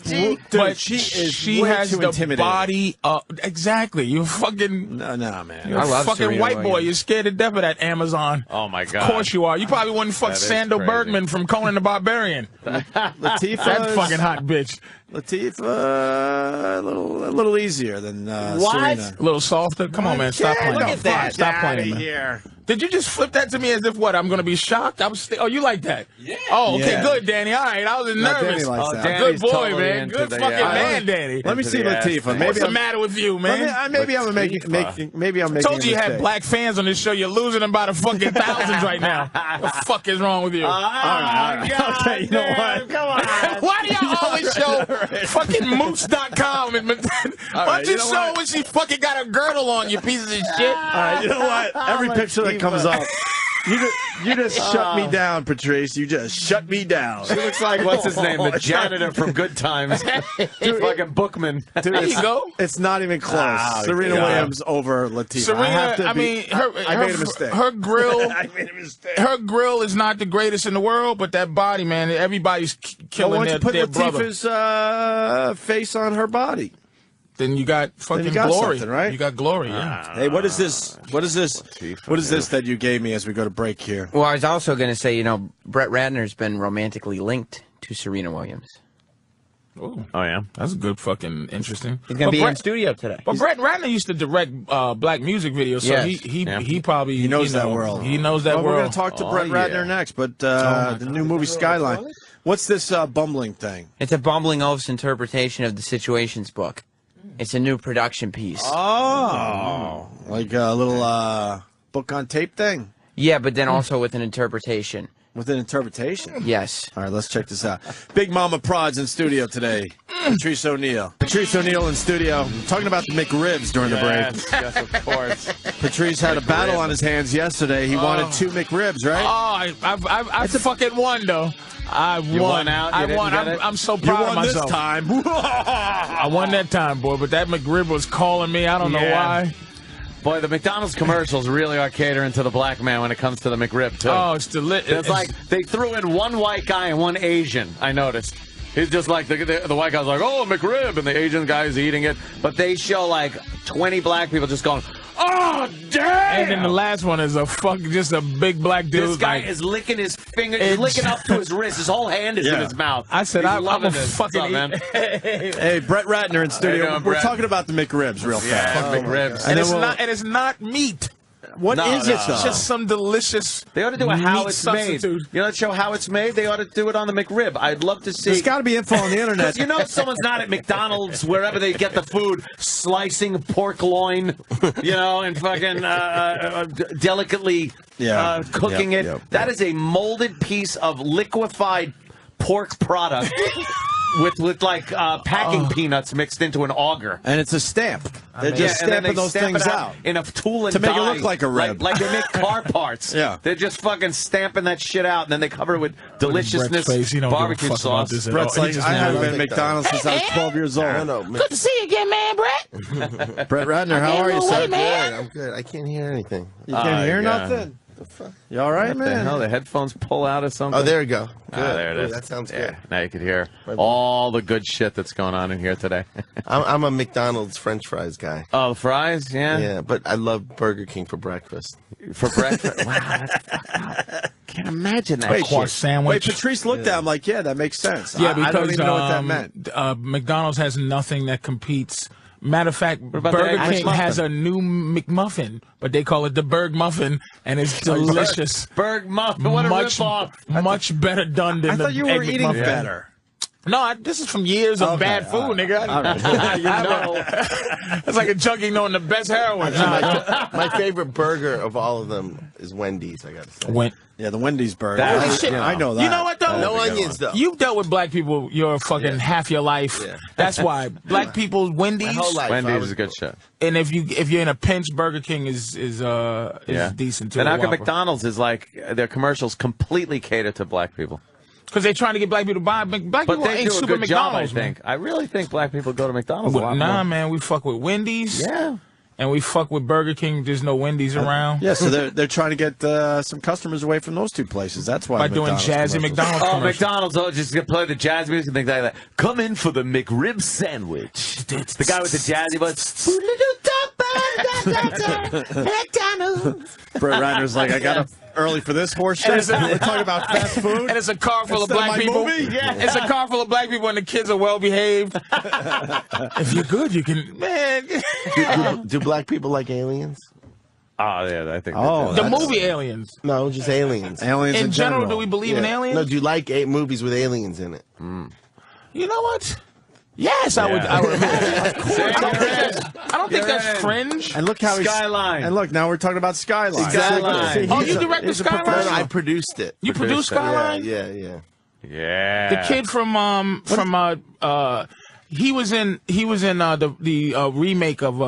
Dude,
but
she
she has
too
the
intimidating.
body. Exactly. You fucking.
No, man.
You're
I
a
love
fucking
Serena
white boy.
Williams.
You're scared to death of that Amazon.
Oh my God.
Of course you are. You probably wouldn't fuck
That is
Sandal
crazy.
Bergman from Conan the Barbarian.
Latifah.
That fucking hot bitch.
Latifah, a little easier than Serena.
A little softer. Come on, man. Stop playing.
Look at that.
Stop playing, man.
Here.
Did you just flip that to me as if what? I'm going to be shocked? Oh, you like that? Yeah. Oh, okay,
Yeah.
good, Danny. All right, I was
No,
nervous.
Danny likes that.
Danny's
Good boy,
totally
man.
into
Good
the,
fucking man, Danny.
Let me see
Into the ass
Latifah.
thing.
Maybe
What's the
I'm,
matter with you, man?
maybe I'm making. Maybe I'm making.
Told you
a
you had
mistake.
black fans on this show. You're losing them by the fucking thousands right now. What the fuck is wrong with you?
All right. Okay, you know what?
Come on.
Why do y'all always show fucking moose.com? And why don't you
you know
show
what?
when she fucking got a girdle on, you pieces of shit?
All right, you know what? Every picture that comes up, you just shut me down, Patrice. You just shut me down.
She looks like, what's his name? The janitor from Good Times. Fucking Bookman.
Dude,
There you go.
It's not even close.
Oh,
Serena
God.
Williams over Latifah.
Serena,
I have to
I
be,
mean,
I made a mistake.
Her grill,
I made a mistake.
her grill is not the greatest in the world, but that body, man, everybody's
Well,
killing
why don't you put
their brother.
Latifah's face on her body?
Then you got fucking
you got
glory,
something, right?
You got glory, yeah.
Hey, what is this? What is this? What is this that you gave me as we go to break here?
Well, I was also going to say, Brett Ratner's been romantically linked to Serena Williams.
Ooh,
Oh, yeah?
that's good fucking interesting.
He's going to be
Brett,
in studio today.
But Brett Ratner used to direct black music videos, so
Yes.
he probably
He knows that world.
He knows that
Well,
world.
we're going to talk to Brett Ratner next, but the new movie Skyline. What's this bumbling thing?
It's a Bumbling Oaf's interpretation of the Situations book. It's a new production piece.
Oh, like a little book on tape thing
Yeah, but then also with an interpretation.
with an interpretation.
Yes.
All right, let's check this out. Big Mama Prod's in studio today. Patrice O'Neill. Patrice O'Neill in studio. Talking about the McRibs during the break.
Yes, of course.
Patrice had a battle on his hands yesterday. He wanted 2 McRibs, right?
I fucking won though. I won.
won out? You
I
didn't
won.
get it?
I'm so
You
proud of
won
myself.
this time.
I won that time, boy. But that McRib was calling me. I don't know
Yeah.
why.
Boy, the McDonald's commercials really are catering to the black man when it comes to the McRib, too.
Oh, it's delicious.
It's like they threw in one white guy and one Asian, I noticed. He's just like, the white guy's like, oh, McRib, and the Asian guy's eating it. But they show like 20 black people just going, oh, damn!
And then the last one is just a big black dude.
This guy
like,
is licking his finger, he's licking up to his wrist. His whole hand is in his mouth.
I said,
He's
I'm
loving
a
this.
fucking
What's up, man?
Hey, Brett Ratner in studio.
How you doing,
We're
Brett?
talking about the McRibs real fast.
Yeah, McRibs.
and
then
it's not meat.
What is it, though?
It's just some delicious.
They ought to do a how
meat
it's made.
substitute.
You know that show How It's Made? They ought to do it on the McRib. I'd love to see.
There's got to be info on the internet.
Because you know if someone's not at McDonald's, wherever they get the food, slicing pork loin, and fucking delicately cooking it. That is a molded piece of liquefied pork product with like packing peanuts mixed into an auger.
And it's a stamp. They're just
and then
stamping
they
those
stamp
things
it
out.
in a tool and
To make it
die,
look like a rib.
like they make car parts.
Yeah.
They're just fucking stamping that shit out, and then they cover it with deliciousness,
Brett's face, he don't give a
barbecue
fuck about
sauce.
this at
Brett's
all.
like,
He just
I
never-
haven't been at McDonald's since I was 12 years old.
Good to see you again, man, Brett.
Brett Ratner, how are you, sir?
man.
I'm good. I can't hear anything.
You can't hear
God.
nothing? You all right,
What the
man?
hell? The headphones pull out or something?
Oh, there we go. Good.
There it
Ooh,
is.
that sounds
Yeah,
good.
now you can hear all the good shit that's going on in here today.
I'm a McDonald's French fries guy.
Oh, the fries? Yeah.
Yeah, but I love Burger King for breakfast.
For breakfast? Wow, that's fucked up. Can't imagine that
Wait,
shit.
Quark sandwich.
Wait, Patrice looked at him like, yeah, that makes sense.
Yeah,
I
because
don't even know what that meant.
McDonald's has nothing that competes. Matter of fact,
about the
Burger
Egg
King
McMuffin?
has a new McMuffin, but they call it the Berg Muffin, and it's delicious.
Berg Muffin, what a
much,
ripoff.
much better done than
I
the
thought you were
Egg
eating
McMuffin.
better.
No, this is from years of bad food, nigga. You know. It's like a junkie knowing the best heroin.
My favorite burger of all of them is Wendy's, I gotta say.
Yeah, the Wendy's burger.
I
know that.
You know what, though?
No onions, though.
You've dealt with black people your fucking half your life. Yeah. That's why. Black people, Wendy's.
My whole life,
Wendy's is a good shit.
And if you're in a pinch, Burger King is decent, too.
And how come McDonald's is like, their commercials completely cater to black people?
Because they're trying to get black people to buy. Black people ain't super McDonald's,
I think. I really think black people go to McDonald's a lot more.
Man, we fuck with Wendy's.
Yeah.
And we fuck with Burger King. There's no Wendy's around.
Yeah, so they're trying to get some customers away from those two places. That's why
by doing jazzy McDonald's.
Oh, McDonald's! Oh, just play the jazz music and things like that. Come in for the McRib sandwich. The guy with the jazzy voice. McDonald's.
Brett Reiner's like, I got up early for this horse shit. We're talking about fast food.
And it's a car full of black people. Yeah, it's a car full of black people, and the kids are well behaved. If you're good, you can. Man.
Do black people like aliens?
Oh yeah, I think.
The movie Aliens.
No, just aliens.
Aliens
in general. Do we believe in aliens?
No, do you like movies with aliens in it?
You know what? Yes, I would imagine. I don't think that's fringe.
And look how
Skyline.
And look, now we're talking about Skyline.
Skyline.
Oh, you directed Skyline?
No, I produced it.
You produced Skyline?
Yeah.
Yeah.
The kid from he was in the remake of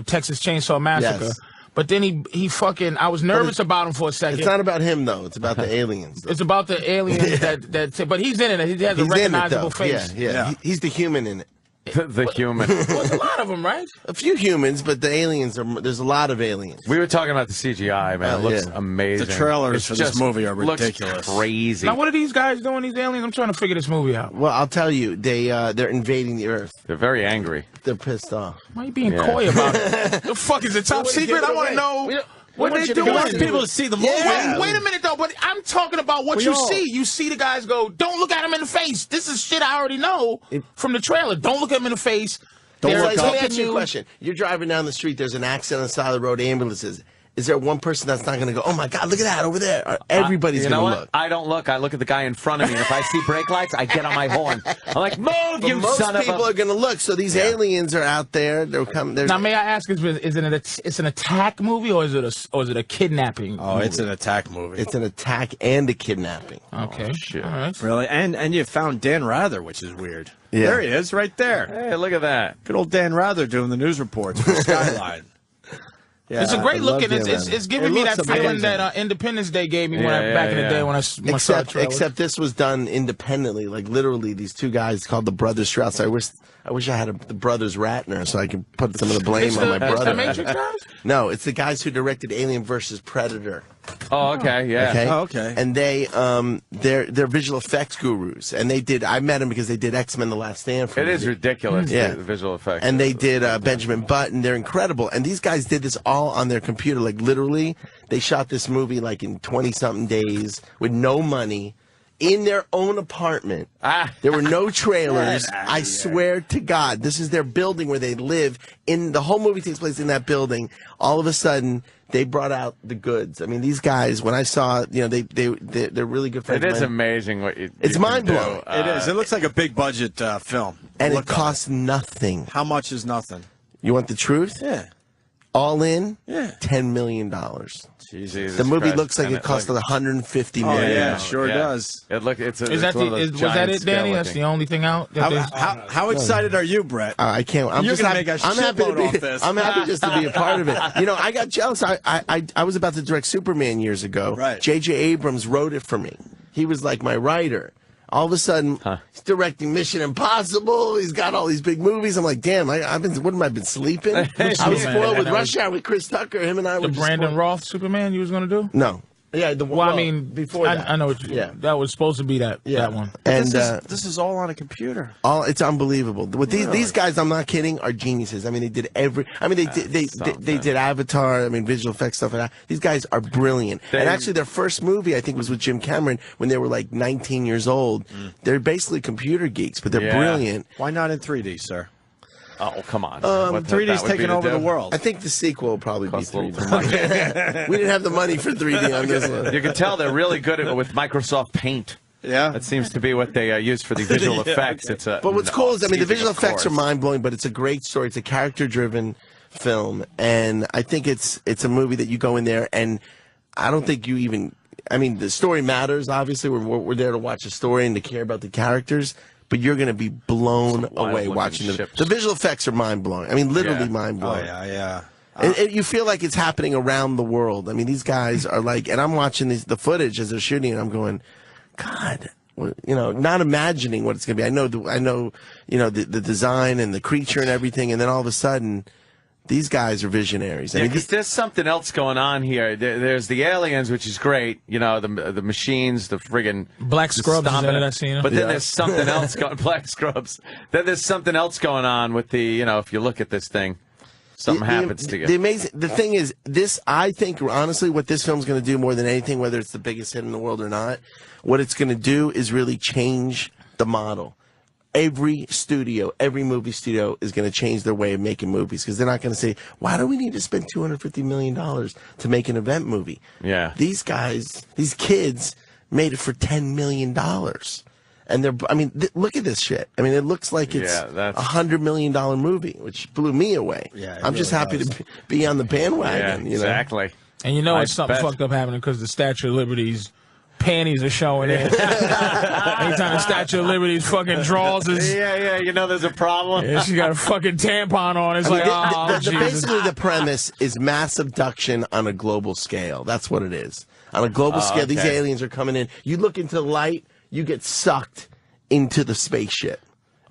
Texas Chainsaw Massacre.
Yes.
But then he fucking, I was nervous about him for a second.
It's not about him, though. It's about the aliens.
It's about the aliens but he's in it. He has a recognizable face.
Yeah. He's the human in it.
The human.
Well, there's a lot of them, right?
A few humans, but the aliens there's a lot of aliens.
We were talking about the CGI, man. It looks amazing.
The trailers for this movie are ridiculous.
Looks crazy.
Now, what are these guys doing, these aliens? I'm trying to figure this movie out.
Well, I'll tell you, they're invading the Earth.
They're very angry.
They're pissed off.
Why are you being coy about it? The fuck is it top secret? I want to know. What they doing?
You want people to see the movie.
Wait a minute, though. But I'm talking about what you see. You see the guys go, don't look at him in the face. This is shit I already know from the trailer. Don't look at him in the face.
Let me ask you a question. You're driving down the street. There's an accident on the side of the road. Ambulances. Is there one person that's not going to go, oh, my God, look at that over there? Everybody's going to look.
I don't look. I look at the guy in front of me. And if I see brake lights, I get on my horn. I'm like, move, you son of a...
Most people are going to look. So these aliens are out there. They're coming.
Now, may I ask, is it an attack movie or is it a kidnapping movie?
It's an attack movie.
It's an attack and a kidnapping.
Okay.
Oh, shit.
All right.
Really? And you found Dan Rather, which is weird.
Yeah.
There he is, right there.
Hey, look at that.
Good old Dan Rather doing the news reports for Skyline.
Yeah,
it's a great look, and it's giving me that feeling that Independence Day gave me back in the day when I saw the trailer.
Except this was done independently, like literally these two guys called the Brothers Strauss. I wish I had the Brothers Ratner so I could put some of the blame on my brother.
The Matrix guys?
No, it's the guys who directed Alien vs. Predator.
Oh, okay, yeah.
Okay?
Oh, okay.
And they're visual effects gurus, and I met them because they did X-Men: The Last Stand.
It is ridiculous, the visual effects.
And they did Benjamin Button. They're incredible. And these guys did this all on their computer, like literally. They shot this movie like in 20-something days with no money. In their own apartment. There were no trailers. I swear to God, this is their building where they live. The whole movie takes place in that building. All of a sudden, they brought out the goods. I mean, these guys, when I saw, they're really good friends.
It is amazing what you
It's mind-blowing.
It is. It looks like a big budget film.
And it costs nothing.
How much is nothing?
You want the truth?
Yeah.
All in?
Yeah.
$10 million.
Jesus
the movie
Christ.
looks like it cost $150 million.
Oh, yeah, sure does.
Was
that it, Danny? That's the only thing out?
How excited are you, Brett?
I can't. I'm
You're
just
gonna
happy.
make a
I'm happy to
shitload
be.
off this.
I'm happy just to be a part of it. I got jealous. I was about to direct Superman years ago.
Right.
J.J. Abrams wrote it for me. He was like my writer. All of a sudden, he's directing Mission Impossible. He's got all these big movies. I'm like, damn, I've been sleeping? I was spoiled with Rush Hour with Chris Tucker. Him and I were
the Brandon Roth Superman you was going to do?
No. Yeah,
before that. I know what that was supposed to be that one.
And
this is all on a computer.
It's unbelievable. With these guys, I'm not kidding, are geniuses. I mean, they did they did Avatar. I mean, visual effects stuff like that. These guys are brilliant. And actually, their first movie I think was with Jim Cameron when they were like 19 years old. They're basically computer geeks, but they're brilliant.
Why not in 3D, sir?
Oh, come on.
3D's taking over the world.
I think the sequel will probably be 3D. We didn't have the money for 3D on this one.
You can tell they're really good at it with Microsoft Paint.
Yeah.
That seems to be what they use for the visual effects. It's a.
But what's cool is, I mean, the visual effects are
course.
mind-blowing, but it's a great story. It's a character-driven film, and I think it's a movie that you go in there, and I don't think you even. I mean, the story matters. Obviously, we're there to watch a story and to care about the characters. But you're going to be blown away watching the visual effects are mind-blowing. I mean, literally mind-blowing.
Oh, yeah.
And you feel like it's happening around the world. I mean, these guys are like, and I'm watching the footage as they're shooting, and I'm going, God, not imagining what it's going to be. I know, the design and the creature and everything, and then all of a sudden, these guys are visionaries.
Yeah, because there's something else going on here. There's the aliens, which is great. The machines, the friggin'
black scrubs. That scene.
But then there's something else going. Black scrubs. Then there's something else going on with the. If you look at this thing, something happens to you.
The thing is, I think honestly, what this film's going to do more than anything, whether it's the biggest hit in the world or not, what it's going to do is really change the model. Every movie studio is going to change their way of making movies because they're not going to say, why do we need to spend $250 million to make an event movie?
Yeah.
These kids made it for $10 million. And look at this shit. I mean, it looks like it's a $100 million movie, which blew me away. Yeah, I'm just happy to be on the bandwagon.
Yeah, exactly.
And it's something fucked up happening because the Statue of Liberty's panties are showing in. Anytime the Statue of Liberty's fucking drawers is...
Yeah, there's a problem.
Yeah, she got a fucking tampon on. It's
basically the premise is mass abduction on a global scale. That's what it is. On a global scale, these aliens are coming in. You look into the light, you get sucked into the spaceship.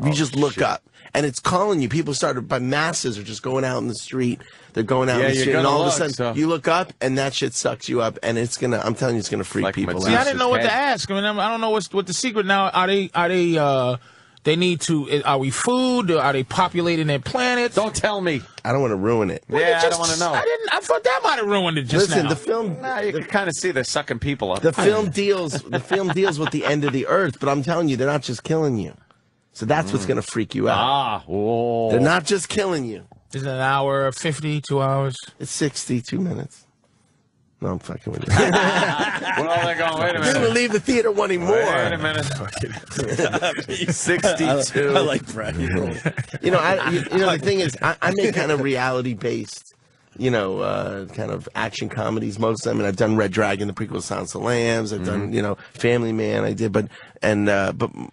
You just look up. And it's calling you. People by masses are just going out in the street. They're going out in the street, and all of a sudden you look up, and that shit sucks you up, and I'm telling you, it's gonna freak people out.
See, I didn't know what to ask. I mean, I don't know what the secret now. Are we food? Are they populating their planet?
Don't tell me.
I don't want to ruin it.
I don't want to know.
I thought that might have ruined it just now.
The film.
You can kind of see they're sucking people up.
The film deals with the end of the earth, but I'm telling you, they're not just killing you. So that's what's going to freak you out. They're not just killing you.
Is it an hour, 50, 2 hours?
It's 62 minutes. No, I'm fucking with you.
Well, they're going, wait a minute.
You're going to leave the theater wanting more.
Wait a minute. 62.
I like Brad.
The thing is, I make kind of reality-based, kind of action comedies most of them. And I've done Red Dragon, the prequel to Silence of the Lambs. I've done, Family Man. I did, but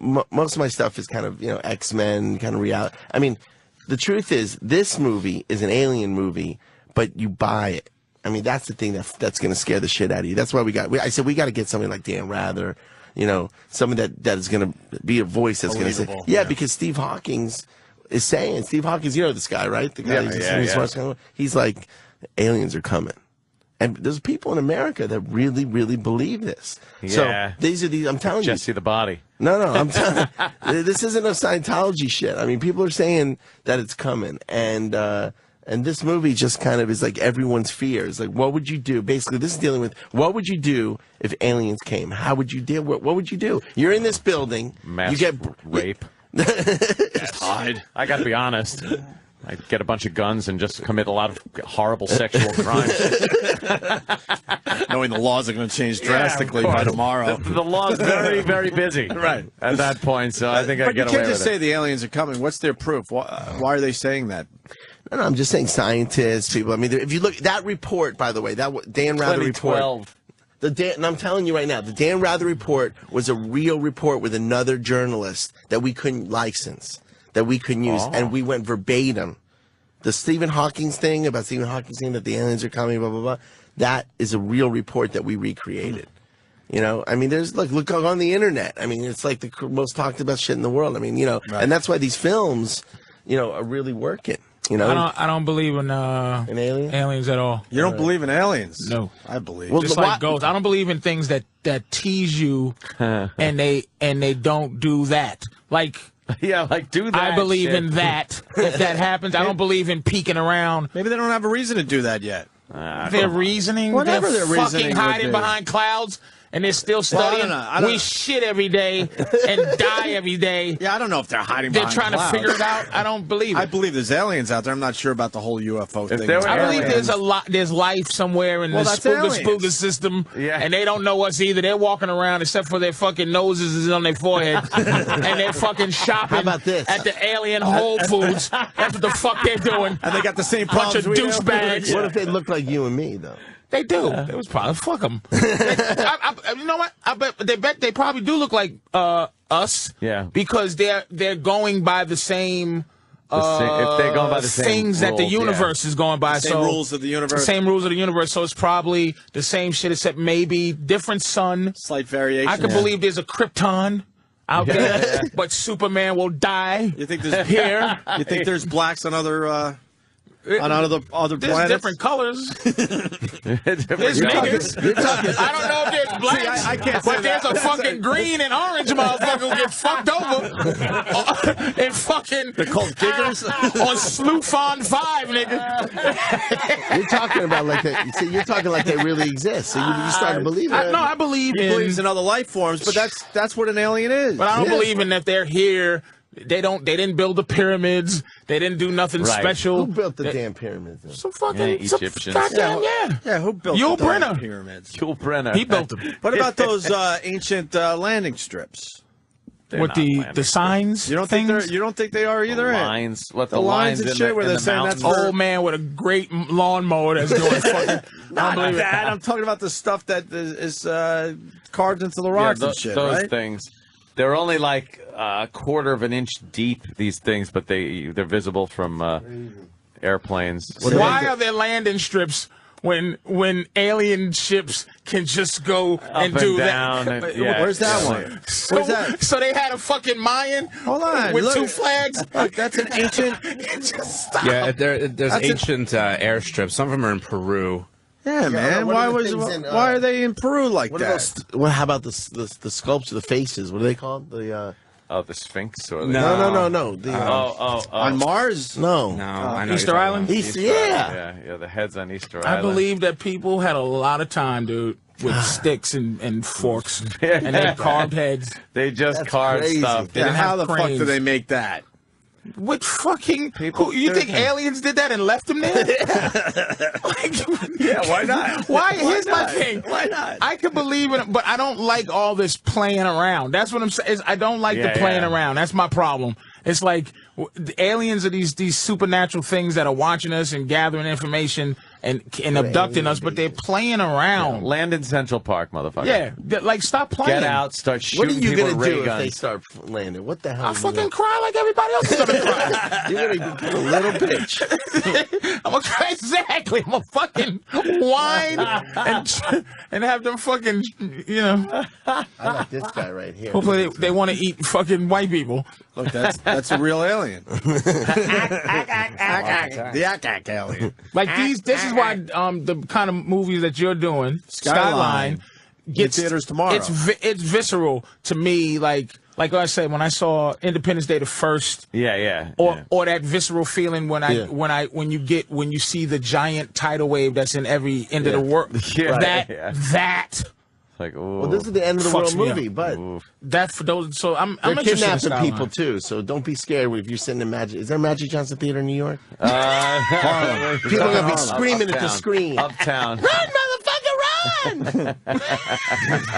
most of my stuff is kind of, X-Men, kind of reality. I mean, the truth is, this movie is an alien movie, but you buy it. I mean, that's the thing that's going to scare the shit out of you. That's why I said we got to get somebody like Dan Rather, someone that is going to be a voice that's going to say, because Steve Hawking is saying, this guy, right? The guy he's like, aliens are coming. And there's people in America that really, really believe this.
Yeah.
So I'm telling you.
Jesse the Body.
No, I'm telling you. This isn't a Scientology shit. I mean, people are saying that it's coming. And this movie just kind of is like everyone's fears. Like, what would you do? Basically, this is dealing with what would you do if aliens came? How would you deal with what would you do? You're in this building.
You get rape.
Just hide.
I got to be honest. I'd get a bunch of guns and just commit a lot of horrible sexual crimes.
Knowing the laws are going to change drastically by tomorrow.
The law's very, very busy
right
at that point, so I think I get away with it.
But you can't just say the aliens are coming. What's their proof? Why are they saying that?
No, I'm just saying scientists, people. I mean, if you look, that report, by the way, that Dan Rather report. And I'm telling you right now, the Dan Rather report was a real report with another journalist that we couldn't license, that we couldn't use, and we went verbatim. The Stephen Hawking thing about Stephen Hawking saying that the aliens are coming, blah, blah, blah, that is a real report that we recreated. I mean, there's look on the internet. I mean, it's like the most talked about shit in the world. I mean, and that's why these films, are really working.
I don't believe in aliens at all.
You don't believe in aliens?
No,
I believe.
Well, just like ghosts. I don't believe in things that tease you, and they don't do that. Like.
Yeah, do that.
I believe in that. If that happens, I don't believe in peeking around.
Maybe they don't have a reason to do that yet.
Their reasoning,
whatever
they're
their reasoning,
fucking hiding behind clouds. and they're still studying.
I don't
we shit every day and die every day.
Yeah, I don't know if they're hiding
They're
behind
trying
clouds.
to figure it out. I don't believe it.
I believe there's aliens out there. I'm not sure about the whole UFO thing.
I believe there's life somewhere in the spooga system, and they don't know us either. They're walking around except for their fucking noses is on their forehead, and they're fucking shopping at the alien Whole Foods. That's what the fuck they're doing.
And they got the same
bunch of
problems we do.
douchebags.
What if they look like you and me, though?
They do. It was probably fuck them. You know what? I bet they probably do look like us.
Yeah.
Because they're going by the same.
If they're going by the same
things that the
rules,
universe is going by,
The same rules of the universe.
The same rules of the universe. So it's probably the same shit, except maybe different sun.
Slight variation.
I can believe there's a Krypton out there, but Superman will die.
You think there's
here?
You think there's blacks on other
There's
planets?
different colors. There's niggas. I don't know if there's blacks,
See, I can't
but
say
there's
that.
a fucking green and orange motherfucker who get fucked over and fucking.
They're called giggers?
On Sloufon 5, nigga.
You're talking about like that. See, you're talking like they really exist. So you start to believe it.
No, I believe
He believes in other life forms, but that's what an alien is.
But I don't believe in that they're here. They didn't build the pyramids. They didn't do nothing special.
Who built the damn pyramids?
Some fucking
Egyptians.
Goddamn,
Yeah, who built
Yul
the
Brynner.
pyramids?
Yul Brynner.
He built them.
What about those ancient landing strips?
With the signs?
You don't think they are either?
Lines. What
the lines and shit where they're saying that's for
old man with a great lawnmower that's doing fucking.
Not that. I'm talking about the stuff that is carved into the rocks and shit.
Those
right?
things. They're only like a quarter of an inch deep, theyese things, but they're visible from airplanes.
Why are there landing strips when alien ships can just go and do
down
that?
Where's that one? Where's that?
So they had a fucking Mayan
Hold on,
with
look.
2 flags?
Look, that's an ancient.
Just stop.
Yeah, there's ancient airstrips. Some of them are in Peru.
Yeah, man.
what
Why
are the things in,
why are they in Peru like
What
that?
about how about the sculpture, the faces? What are they called? The
the Sphinx or
no. The
on Mars?
no.
No, I know
Easter
you're talking
Island?
about.
Easter, yeah.
yeah, the heads on Easter
I
Island.
believe that people had a lot of time, dude, with sticks and forks, and they carved heads.
They just
That's
carved
crazy.
stuff.
They
Yeah,
didn't
how
have
the fuck
cranes.
do they make that?
With fucking people, you think aliens did that and left them there?
Yeah, why not?
Why? Here's my thing.
Why not?
I could believe in it, but I don't like all this playing around. That's what I'm saying. I don't like the playing around. That's my problem. It's like the aliens are these supernatural things that are watching us and gathering information and abducting us, but they're playing around.
Land in Central Park, motherfucker.
Yeah, like stop playing.
Get out, start
What are
shooting
you
people
gonna
with ray
do if
guns.
they start landing? What the hell?
I fucking cry like everybody else is gonna cry.
You're gonna become a little bitch.
I'm gonna cry exactly. I'm gonna fucking whine and have them fucking, you know.
I like this guy right here.
Hopefully they want to eat fucking white people.
Look, that's a real alien. The Ack alien.
Like this is why the kind of movies that you're doing, Skyline gets
theaters tomorrow.
It's visceral to me. Like I said, when I saw Independence Day the first, or that visceral feeling when you see the giant tidal wave that's in every end of the world. That.
Like, ooh.
Well, this is the end of the world
Fucks me up.
movie, but
that for those. So I'm
they're
interested in
kidnapping
Skyline.
people too. So don't be scared if you're sitting in Magic. Is there a Magic Johnson Theater in New York? People are gonna be screaming at the screen.
Uptown.
Run, motherfucker, run!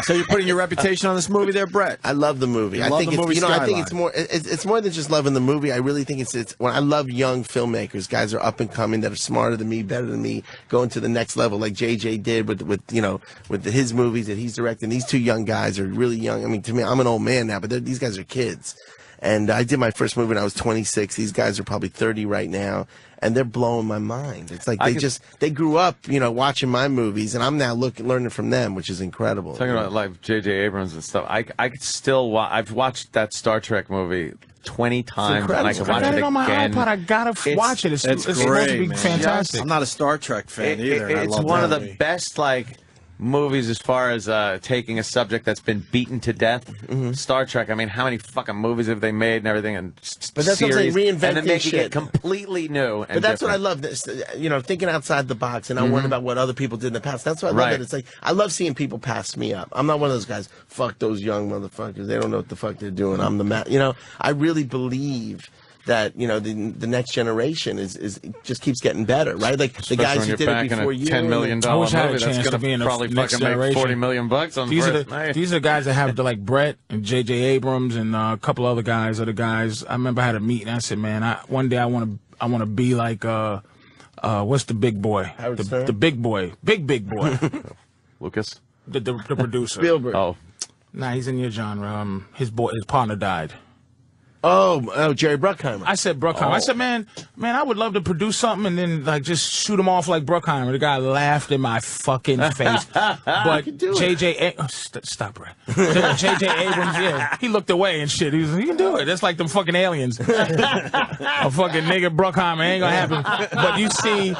So you're putting your reputation on this movie there, Brett?
I love the movie. I
love
think
the movie
I think
Skyline.
it's more. It's more than just loving the movie. I really think it's when I love young filmmakers. Guys are up and coming that are smarter than me, better than me, going to the next level, like JJ did with his movies that he's directing. These two young guys are really young. I mean, to me, I'm an old man now, but these guys are kids. And I did my first movie when I was 26. These guys are probably 30 right now, and they're blowing my mind. It's like they grew up, watching my movies, and I'm now learning from them, which is incredible.
Talking about like J.J. Abrams and stuff, I could still I've watched that Star Trek movie 20 times, and I can watch
I got
it
it on my
again.
iPod. I gotta watch it. It's supposed to
great,
be
man.
fantastic.
I'm not a Star Trek fan either. and I
It's
love
one of
that
the
movie.
best, like, movies as far as taking a subject that's been beaten to death. Star Trek, I mean, how many fucking movies have they made and everything? And
But that's what I'm saying,
series, and then
reinventing
making
shit.
it completely new. And
But that's what I
different.
love. This, thinking outside the box and not worrying about what other people did in the past. That's what I love.
Right.
It. It's like I love seeing people pass me up. I'm not one of those guys. Fuck those young motherfuckers. They don't know what the fuck they're doing. I'm the man. I really believe that the next generation is just keeps getting better, right? Like the guys who did it before you.
$10 million
I wish I had a
movie
chance
that's
to be in
gonna
the
probably
next
fucking make
generation.
$40 million on
These
the
are
first
the
night.
these are the guys that have like Brett and J.J. Abrams and a couple other guys are the guys. I remember I had a meeting. I said, man, one day I want to be like what's the big boy?
Howard Stern?
The big boy, big boy,
Lucas.
the producer.
Spielberg.
Oh,
Nah, he's in your genre. His partner died.
Oh, Jerry Bruckheimer.
I said Bruckheimer. I said, man, I would love to produce something and then like just shoot him off like Bruckheimer. The guy laughed in my fucking face. But JJ, stop, Brad. JJ Abrams, yeah, he looked away and shit. He was, you can do it. That's like them fucking aliens. A fucking nigga Bruckheimer ain't gonna happen. But you see,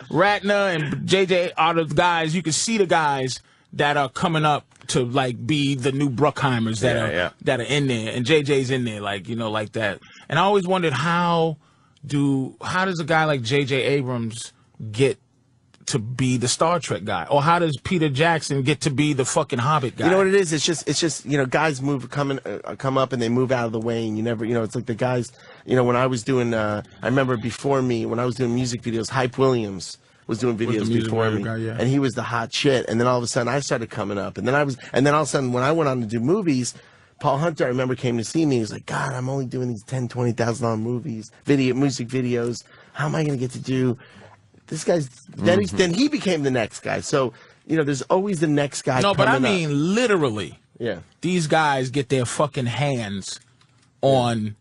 Ratner and JJ are the guys. You can see the guys that are coming up to like be the new Bruckheimers that are in there, and JJ's in there, like like that. And I always wondered how does a guy like JJ Abrams get to be the Star Trek guy, or how does Peter Jackson get to be the fucking Hobbit guy?
You know what it is? It's just guys come up and they move out of the way, and you never it's like the guys when I was doing I remember before me when I was doing music videos, Hype Williams was doing videos before me,
guy,
and he was the hot shit. And then all of a sudden, I started coming up, and then all of a sudden, when I went on to do movies, Paul Hunter, I remember, came to see me. He was like, "God, I'm only doing these $10,000-$20,000 music videos. How am I going to get to do this?" Guy's then he became the next guy. So there's always the next guy.
No, but I
coming up.
mean literally.
Yeah,
these guys get their fucking hands on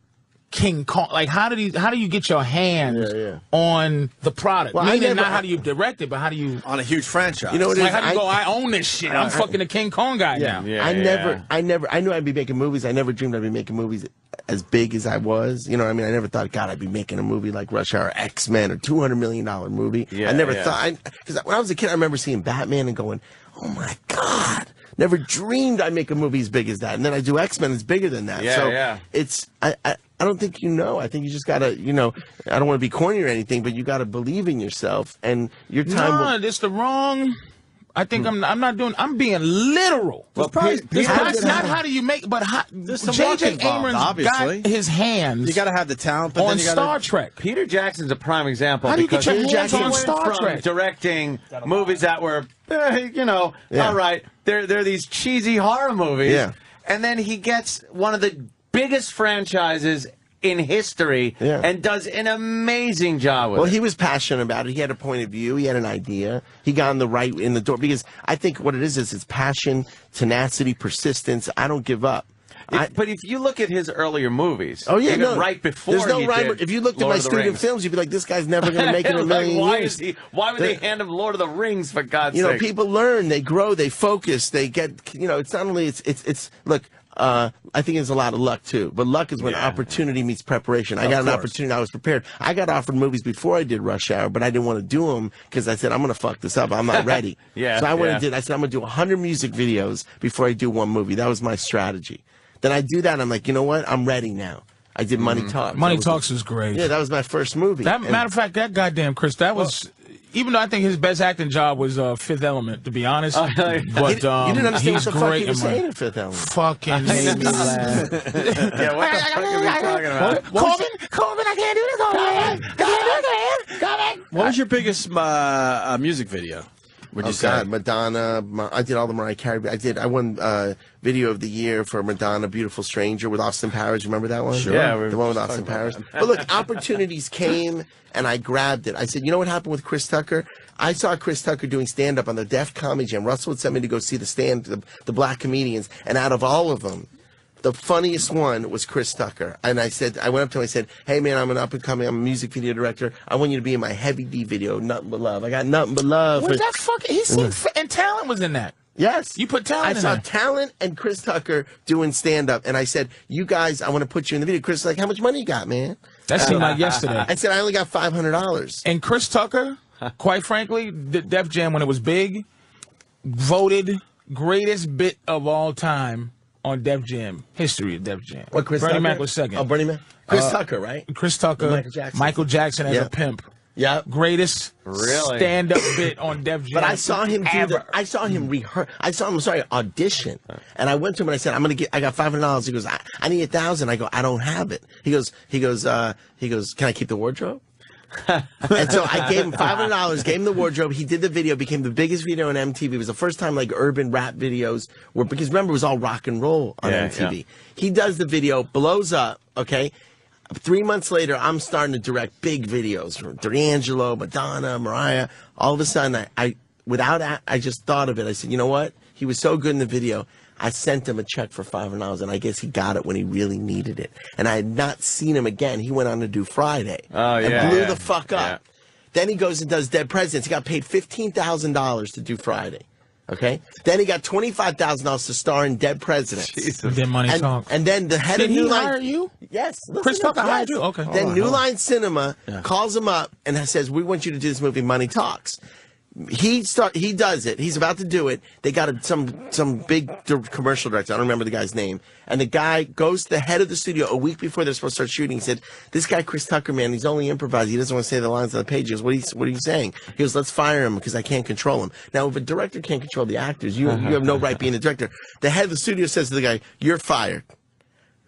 King Kong. Like, how do you get your hands on the product?
Well,
Meaning not how do you direct it, but how do you
on a huge franchise?
What like, how do you go? I own this shit. I'm fucking the King Kong guy now.
I knew I'd be making movies. I never dreamed I'd be making movies as big as I was. I never thought, God, I'd be making a movie like Rush Hour, X-Men, or $200 million movie. I never thought, because when I was a kid, I remember seeing Batman and going, oh my God. Never dreamed I'd make a movie as big as that. And then I do X-Men, it's bigger than that. It's, I don't think I think you just gotta, I don't want to be corny or anything, but you gotta believe in yourself and your time.
No, it's the wrong. I think I'm being literal.
Well,
it's not how do you make, but J.J. Abrams got his hands.
You got to have the talent, but
on
then you
Star Trek.
Peter Jackson's a prime example.
How do you
because
get your
Peter
hands
Jackson
on
went
Star
from
Trek?
directing movies that were, all right, they're these cheesy horror movies, and then he gets one of the biggest franchises in history and does an amazing job with it.
Well, he was passionate about it. He had a point of view. He had an idea. He got in the door because I think what it is it's passion, tenacity, persistence. I don't give up.
But if you look at his earlier movies,
even
right before
there's no
he
rhyme.
did
If you looked at
Lord
my
of the
student
Rings.
films, you'd be like, this guy's never going to make it in a million years.
Why would they hand him Lord of the Rings, for God's sake?
People learn, they grow, they focus, they get, it's not only, it's look, I think it's a lot of luck too, but luck is when opportunity meets preparation. I got an opportunity. I was prepared. I got offered movies before I did Rush Hour, but I didn't want to do them because I said, I'm going to fuck this up. I'm not ready. So I went and did, I said, I'm going to do 100 music videos before I do one movie. That was my strategy. Then I do that and I'm like, you know what? I'm ready now. I did Money Talks.
Money Talks is great.
Yeah, that was my first movie.
Matter of fact, that goddamn Chris, that was... Even though I think his best acting job was Fifth Element, to be honest. But
you didn't understand
he's
what the fuck
great
he was saying in Fifth Element.
Fucking made me laugh.
What the fuck are we talking about?
Corbin, I can't do this all man. I can't do this, man.
What was your biggest music video? Would you say?
God, Madonna. I did all the Mariah Carey. I won Video of the Year for Madonna, Beautiful Stranger with Austin Powers. Remember that one?
Sure.
Yeah,
the one with Austin Powers. But look, opportunities came, and I grabbed it. I said, you know what happened with Chris Tucker? I saw Chris Tucker doing stand-up on the Def Comedy Jam. Russell would send me to go see the black comedians, and out of all of them, the funniest one was Chris Tucker. And I went up to him, I said, hey man, I'm an up-and-coming, I'm a music video director. I want you to be in my Heavy D video, Nothing But Love. I got Nothing But Love.
Was that fucking... He seemed... And Talent was in that.
Yes.
You put Talent in
I saw
there.
Talent and Chris Tucker doing stand-up, and I said, you guys, I want to put you in the video. Chris was like, how much money you got, man?
That seemed like yesterday.
I said, I only got $500.
And Chris Tucker, quite frankly, the Def Jam, when it was big, voted greatest bit of all time on Def Jam, history of Def Jam.
What, Chris
Bernie
Tucker?
Mac was second.
Oh, Bernie Mac? Chris Tucker, right?
Chris Tucker, Michael Jackson as a pimp.
Yeah,
greatest stand-up bit on Def Jam.
But I saw him I saw him rehearse. I saw him, audition. And I went to him and I said, I got $500. He goes, I need 1,000. I go, I don't have it. He goes, can I keep the wardrobe? And so I gave him $500, gave him the wardrobe. He did the video, became the biggest video on MTV. It was the first time like urban rap videos were, because remember it was all rock and roll on MTV. Yeah. He does the video, blows up, okay? 3 months later, I'm starting to direct big videos from D'Angelo, Madonna, Mariah. All of a sudden, I just thought of it. I said, you know what? He was so good in the video. I sent him a check for $500, and I guess he got it when he really needed it. And I had not seen him again. He went on to do Friday.
Oh, yeah.
And blew the fuck up. Yeah. Then he goes and does Dead Presidents. He got paid $15,000 to do Friday. Okay? Then he got $25,000 to star in Dead Presidents.
Jesus. Then money talks.
And then the head
Did
of New
he
Line...
hire you?
Yes.
Chris Tucker hired you? Okay.
Then New Line Cinema calls him up and says, we want you to do this movie, Money Talks. He does it. He's about to do it. They got some big commercial director. I don't remember the guy's name. And the guy goes to the head of the studio a week before they're supposed to start shooting. He said, "This guy Chris Tucker, man, he's only improvising. He doesn't want to say the lines on the page." He goes, "What are you saying?" He goes, "Let's fire him because I can't control him." Now, if a director can't control the actors, you have no right being the director. The head of the studio says to the guy, "You're fired."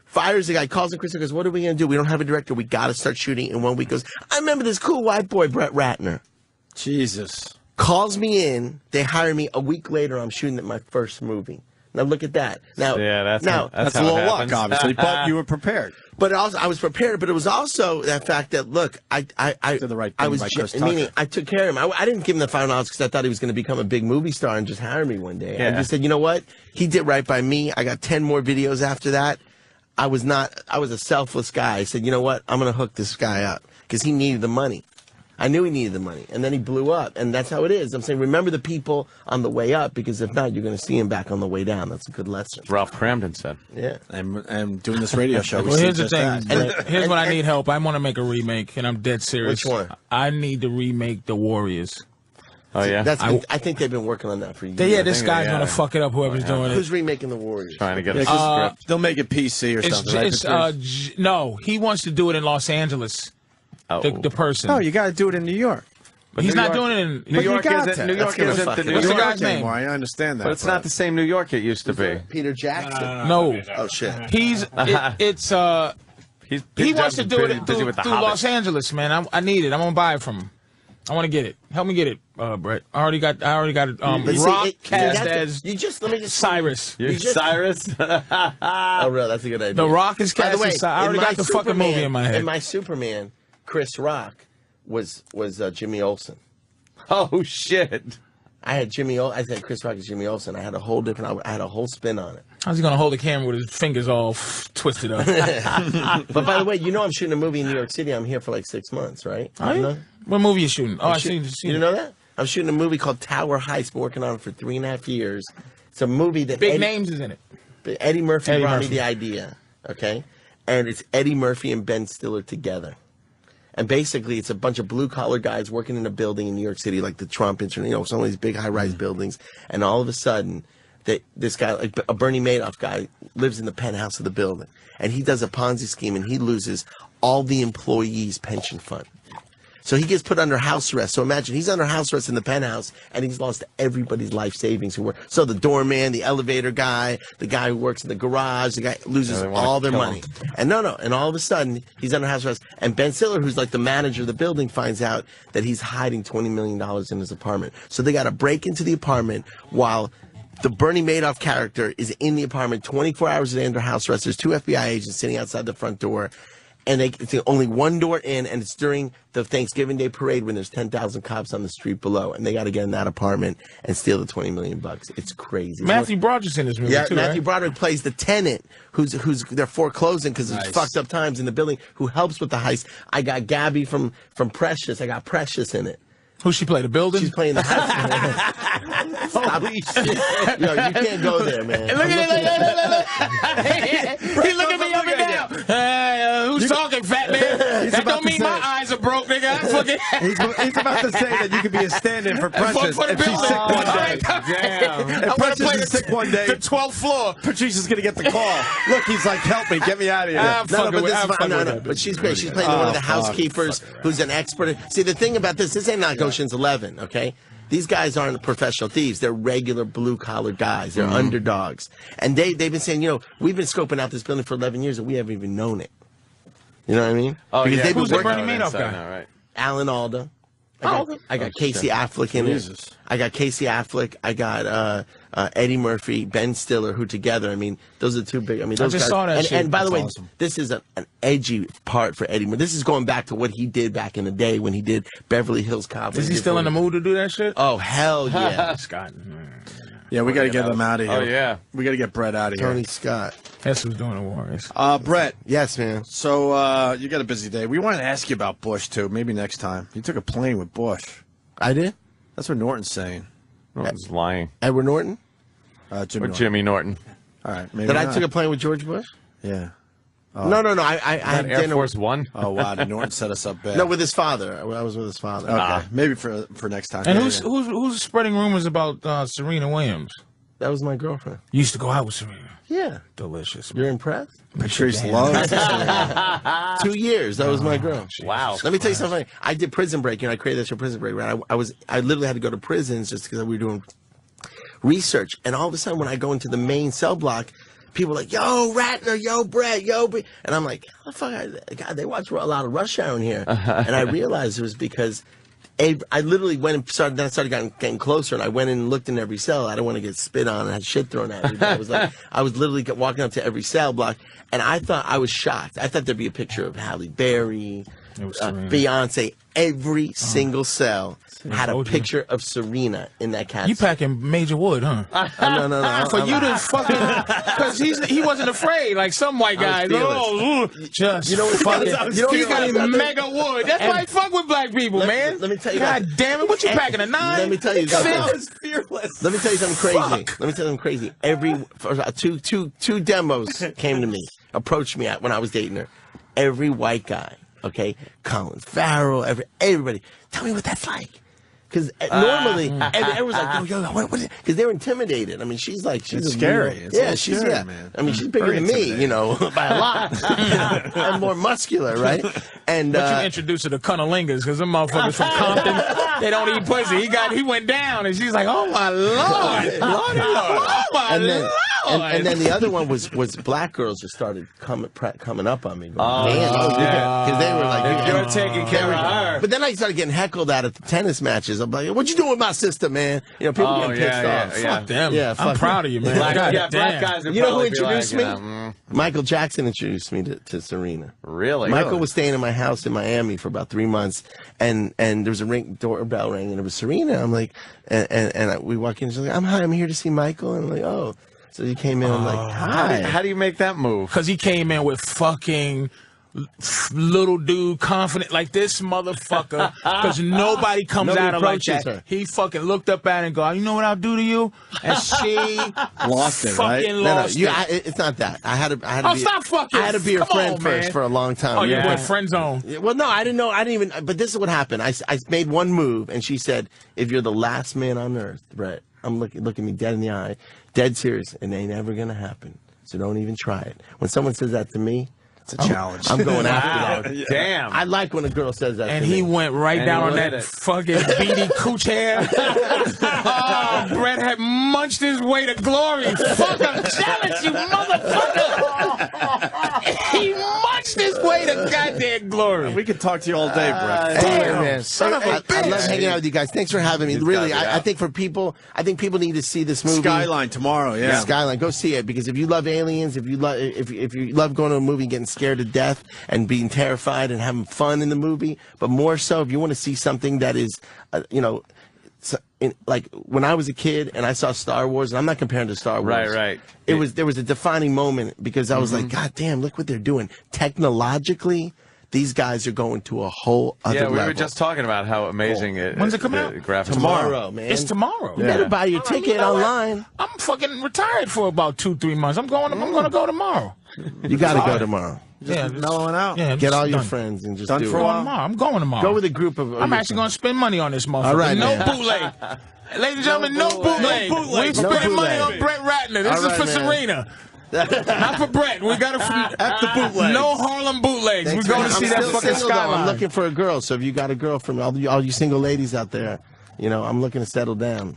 Fires the guy, calls him. Chris Tucker goes, "What are we going to do? We don't have a director. We got to start shooting." In 1 week, goes, "I remember this cool white boy, Brett Ratner."
Jesus.
Calls me in. They hire me. A week later, I'm shooting my first movie. Now look at that. Now,
that's
a little luck, obviously. But you were prepared.
But also, I was prepared. But it was also that fact that look, I
did the right thing by Chris Tucker.
Meaning, I took care of him. I didn't give him the $5 because I thought he was going to become a big movie star and just hire me one day. I just said, you know what? He did right by me. I got 10 more videos after that. I was a selfless guy. I said, you know what? I'm going to hook this guy up because he needed the money. I knew he needed the money, and then he blew up, and that's how it is. I'm saying, remember the people on the way up, because if not, you're going to see him back on the way down. That's a good lesson.
Ralph Cramden said.
Yeah.
And doing this radio show.
Well, here's the thing. Here's what I need help. I want to make a remake, and I'm dead serious.
Which one?
I need to remake The Warriors.
Oh, yeah?
I think they've been working on that for years.
Yeah, this guy's going to fuck it up, whoever's doing it.
Who's remaking The Warriors?
Trying to get a script.
They'll make it PC or something.
No, he wants to do it in Los Angeles. The person.
No, you got to do it in New York.
But he's not doing it in
New York. New York isn't the New York.
What's the guy's name?
I understand that.
But it's not the same New York it used to be.
Peter Jackson.
No.
Oh shit.
He wants to do it through Los Angeles, man. I need it. I'm gonna buy it from him. I want to get it. Help me get it, Brett. I already got it. Rock cast as Cyrus.
Cyrus?
Oh, really? That's a good idea.
The Rock is cast as Cyrus. I already got the fucking movie in my head.
In my Superman, Chris Rock was Jimmy Olsen.
Oh shit!
I had I said Chris Rock is Jimmy Olsen. I had a whole spin on it.
How's he gonna hold the camera with his fingers all twisted up?
But by the way, I'm shooting a movie in New York City. I'm here for like 6 months, right?
What movie are you shooting? Oh, I see.
You didn't know that? I'm shooting a movie called Tower Heist. Been working on it for 3.5 years. It's a movie that
big names is in it.
Eddie Murphy brought me the idea. Okay, and it's Eddie Murphy and Ben Stiller together. And basically, it's a bunch of blue-collar guys working in a building in New York City, like the Trump Internet, some of these big high-rise buildings. And all of a sudden, this guy, like a Bernie Madoff guy, lives in the penthouse of the building. And he does a Ponzi scheme, and he loses all the employees' pension fund. So he gets put under house arrest. So imagine he's under house arrest in the penthouse, and he's lost everybody's life savings. So the doorman, the elevator guy, the guy who works in the garage, the guy loses all their money. And and all of a sudden he's under house arrest. And Ben Stiller, who's like the manager of the building, finds out that he's hiding $20 million in his apartment. So they got to break into the apartment while the Bernie Madoff character is in the apartment 24 hours a day under house arrest. There's 2 FBI agents sitting outside the front door. And it's only one door in, and it's during the Thanksgiving Day parade when there's 10,000 cops on the street below, and they got to get in that apartment and steal the $20 million. It's crazy.
Matthew Broderick's in this movie too,
Matthew
right?
Broderick plays the tenant who's they're foreclosing because it's fucked up times in the building. Who helps with the heist? I got Gabby from Precious. I got Precious in it.
Who's she play? The building?
She's playing the house. Holy shit! Yo, you can't go there, man.
Look at it! He look at me up and down. who's talking, fat man. That don't mean my
say-
eyes are broke, nigga. I fucking...
He's about to say that you could be a stand-in for Precious
For the
if she's
building.
sick one
All
day.
right,
Damn.
If
I wanna
Precious
play
is sick one day,
the 12th floor.
Patrice is going to get the call. Look, he's like, help me, get me out of here.
I'm
No,
fucking
but
with-
this
I'm
is
fucking
no,
with
no.
that
But
bitch.
she's great. She's playing one of the
fuck.
housekeepers who's an expert. See, the thing about this ain't like Ocean's 11, okay? These guys aren't professional thieves. They're regular blue-collar guys. They're underdogs. And they've been saying, we've been scoping out this building for 11 years and we haven't even known it. You know what I mean?
Oh,
Because
yeah.
they've been
Who's the
working.
Bernie Madoff guy?
No, right.
Alan Alda. I got Casey Affleck in
Jesus.
it. I got Casey Affleck. I got Eddie Murphy, Ben Stiller, who together, I mean, those are the two big. I mean, those
just
guys.
saw that
and,
shit.
and by the
That's
way,
awesome.
this is an edgy part for Eddie Murphy. This is going back to what he did back in the day when he did Beverly Hills Cop.
Is he still in the mood to do that shit?
Oh, hell yeah.
Scott.
Yeah, we got to get him out of here.
Oh, yeah.
We got to get Brett out of here.
Tony Scott.
That's who's doing the Warriors.
Brett,
Yes, man.
so you got a busy day. We wanted to ask you about Bush, too. Maybe next time. You took a plane with Bush.
I did?
That's what Norton's saying.
Norton's lying.
Edward Norton?
Jimmy
Or
Norton.
Jimmy Norton.
All right. Maybe
That I
not.
took a plane with George Bush?
Yeah.
No. I had
Air
dinner.
Force One.
Oh, wow. Did Norton set us up bad?
No, with his father. I was with his father.
Okay. Maybe for next time.
And
Yeah,
who's
yeah.
who's spreading rumors about Serena Williams?
That was my girlfriend.
You used to go out with Serena.
Yeah.
Delicious.
You're impressed?
Patrice loves
2 years. That was my girl.
Wow.
Let me tell you something. I did Prison Break. I created that show, Prison Break. Right? I literally had to go to prisons just because we were doing research. And all of a sudden, when I go into the main cell block, people are like, "Yo, Ratner, yo, Brett, yo," and I'm like, "How the fuck? God, they watch a lot of Rush Hour in here." And I realized it was because I literally went and started. Then I started getting closer, and I went in and looked in every cell. I don't want to get spit on and had shit thrown at me. But I was literally walking up to every cell block, and I thought I was shocked. I thought there'd be a picture of Halle Berry, Beyonce. Every single cell had a picture of Serena in that cat.
You packing major wood, huh?
No.
For you to fucking, because he wasn't afraid like some white guys. Oh, just
You know what's funny?
fucking-
You know
he
what's
got
funny?
mega wood. That's why he fuck with black people, man.
Let me tell you.
God damn it! What you packing, a 9?
Let me tell you something.
That was fearless.
Let me tell you something crazy. Let me tell you something crazy. Two demos came to me, approached me when I was dating her. Every white guy, okay, Colin Farrell, everybody. Tell me what that's like. Because normally, everyone's like, yo, what is it? Because they're intimidated. I mean, she's like, she's
It's
a
scary.
real-
It's
yeah,
all
she's
scary,
yeah.
man.
I mean, she's bigger
Very
than me,
intimidating.
by a lot. I'm more muscular, right? And
But you introduced her to cunnilingus because them motherfuckers from Compton, they don't eat pussy. He went down, and she's like, oh my lord, Lord, oh my
and then,
lord.
and then the other one was black girls just started coming up on me. Going,
Oh,
because they were like,
You're taking care of her.
But then I started getting heckled at the tennis matches. I'm like, what you doing with my sister, man? You know, people getting pissed off.
Fuck them.
Yeah,
I'm
fuck
proud
them.
of you, man.
Black,
God
yeah,
damn.
black guys.
You know who
would probably be
introduced
like,
me? Michael Jackson introduced me to Serena.
Really?
Michael was staying in my house in Miami for about 3 months, and there was a doorbell ring, and it was Serena. I'm like, and we walk in, she's like, I'm here to see Michael, and I'm like, oh. So he came in, I'm like, hi.
How do you make that move?
Because he came in with fucking little dude confident like this motherfucker. Because nobody comes
Nobody
at her like
approaches
that.
her.
He fucking looked up at her and go, you know what I'll do to you? And she
Lost it, right?
fucking
No,
lost it.
it's not that. I had to
Oh,
be.
stop fucking.
I had to be her
Come
friend
on,
first
man.
for a long time.
Oh, you
Yeah.
went friend zone.
Yeah, well, no, I didn't know. I didn't even. But this is what happened. I made one move, and she said, "If you're the last man on earth, Brett, I'm looking me dead in the eye, dead serious, and it ain't ever gonna happen. So don't even try it." When someone says that to me,
It's a challenge.
I'm going
Wow.
after that.
Damn.
I like when a girl says that.
And
to
he
me.
went right
And
down
he
on
lit
that
it.
fucking beady cooch hair. Oh, Brett had munched his way to glory. Fuck, I'm jealous, you motherfucker. He munched his way to goddamn glory.
We could talk to you all day, Brett.
Damn, man.
son of a
I
bitch.
love hanging out with you guys. Thanks for having me. Really,
gotta be
I
out.
think people need to see this movie.
Skyline tomorrow, yeah.
Skyline, go see it, because if you love aliens, if you love going to a movie and getting scared to death and being terrified and having fun in the movie, but more so if you want to see something that is, like when I was a kid and I saw Star Wars, and I'm not comparing to Star Wars.
Right.
There was a defining moment because I was like, God damn, look what they're doing technologically. these guys are going to a whole other level.
Yeah, we were just talking about how amazing it.
When's it coming out?
Tomorrow, man.
It's tomorrow.
You better buy your ticket online.
I'm fucking retired for about 2-3 months. I'm going to go tomorrow.
You got to go tomorrow.
Just mellowing out.
Yeah,
get all your friends and just
done
do
for
it.
a while.
I'm going tomorrow.
Go with a group of.
I'm actually going to spend money on this motherfucker.
All right,
no
man.
bootleg. Ladies and gentlemen, no bootleg. We're spending money on Brett Ratner. This is for Serena. Not for Brett. We got to
F the bootlegs.
No Harlem bootlegs. We're going to see that fucking skyline.
I'm looking for a girl. So if you got a girlfriend, all you single ladies out there, you know, I'm looking to settle down.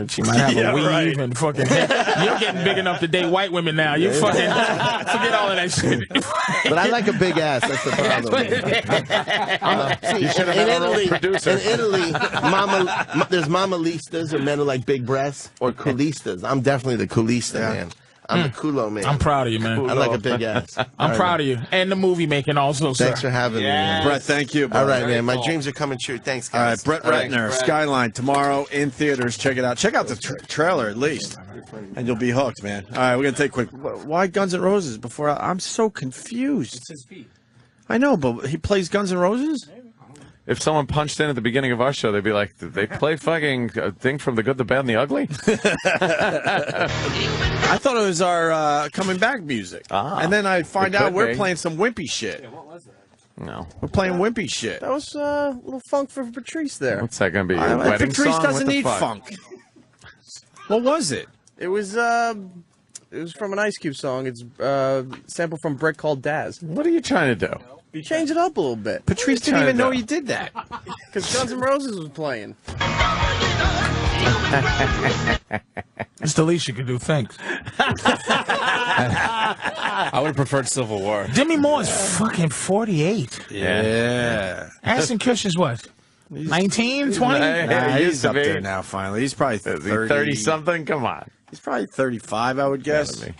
She might have a weave
and fucking. You're getting big enough to date white women now. You fucking forget all of that shit.
But I like a big ass. That's the problem.
You should have been a real producer.
In Italy, there's mamalistas, or men who like big breasts, or culistas. I'm definitely the culista, man. I'm the culo man.
I'm proud of you, man.
I like a big ass.
I'm proud of you. And the movie making also, sir.
Thanks for having me, man.
Brett, thank you.
All right, man. My dreams are coming true. Thanks, guys.
All right, Brett Ratner, Skyline, tomorrow in theaters. Check it out. Check out the trailer at least, and you'll be hooked, man. All right, we're going to take quick. Why Guns N' Roses? I'm so confused. It's his feet. I know, but he plays Guns N' Roses?
If someone punched in at the beginning of our show, they'd be like, "Did they play fucking thing from The Good, the Bad, and the Ugly?"
I thought it was our coming back music. And then I find out we're playing some wimpy shit.
Yeah, what was that? No.
We're playing wimpy shit.
That was a little funk for Patrice there.
What's that going to be? A wedding
Patrice
song?
doesn't
What the
need
fuck?
funk. What was it?
It was from an Ice Cube song. It's sample from Brick called Daz.
What are you trying to do?
You change it up a little bit.
Patrice didn't even know you did that.
Because Guns N' Roses was playing.
It's the least you could do. Thanks.
I would have preferred Civil War.
Demi Moore is fucking 48.
Yeah.
Ashton Kutcher is what? 19, 20?
Nah, he's up there now, finally. He's probably
30-something? Come on.
He's probably 35, I would guess.
Gotta be.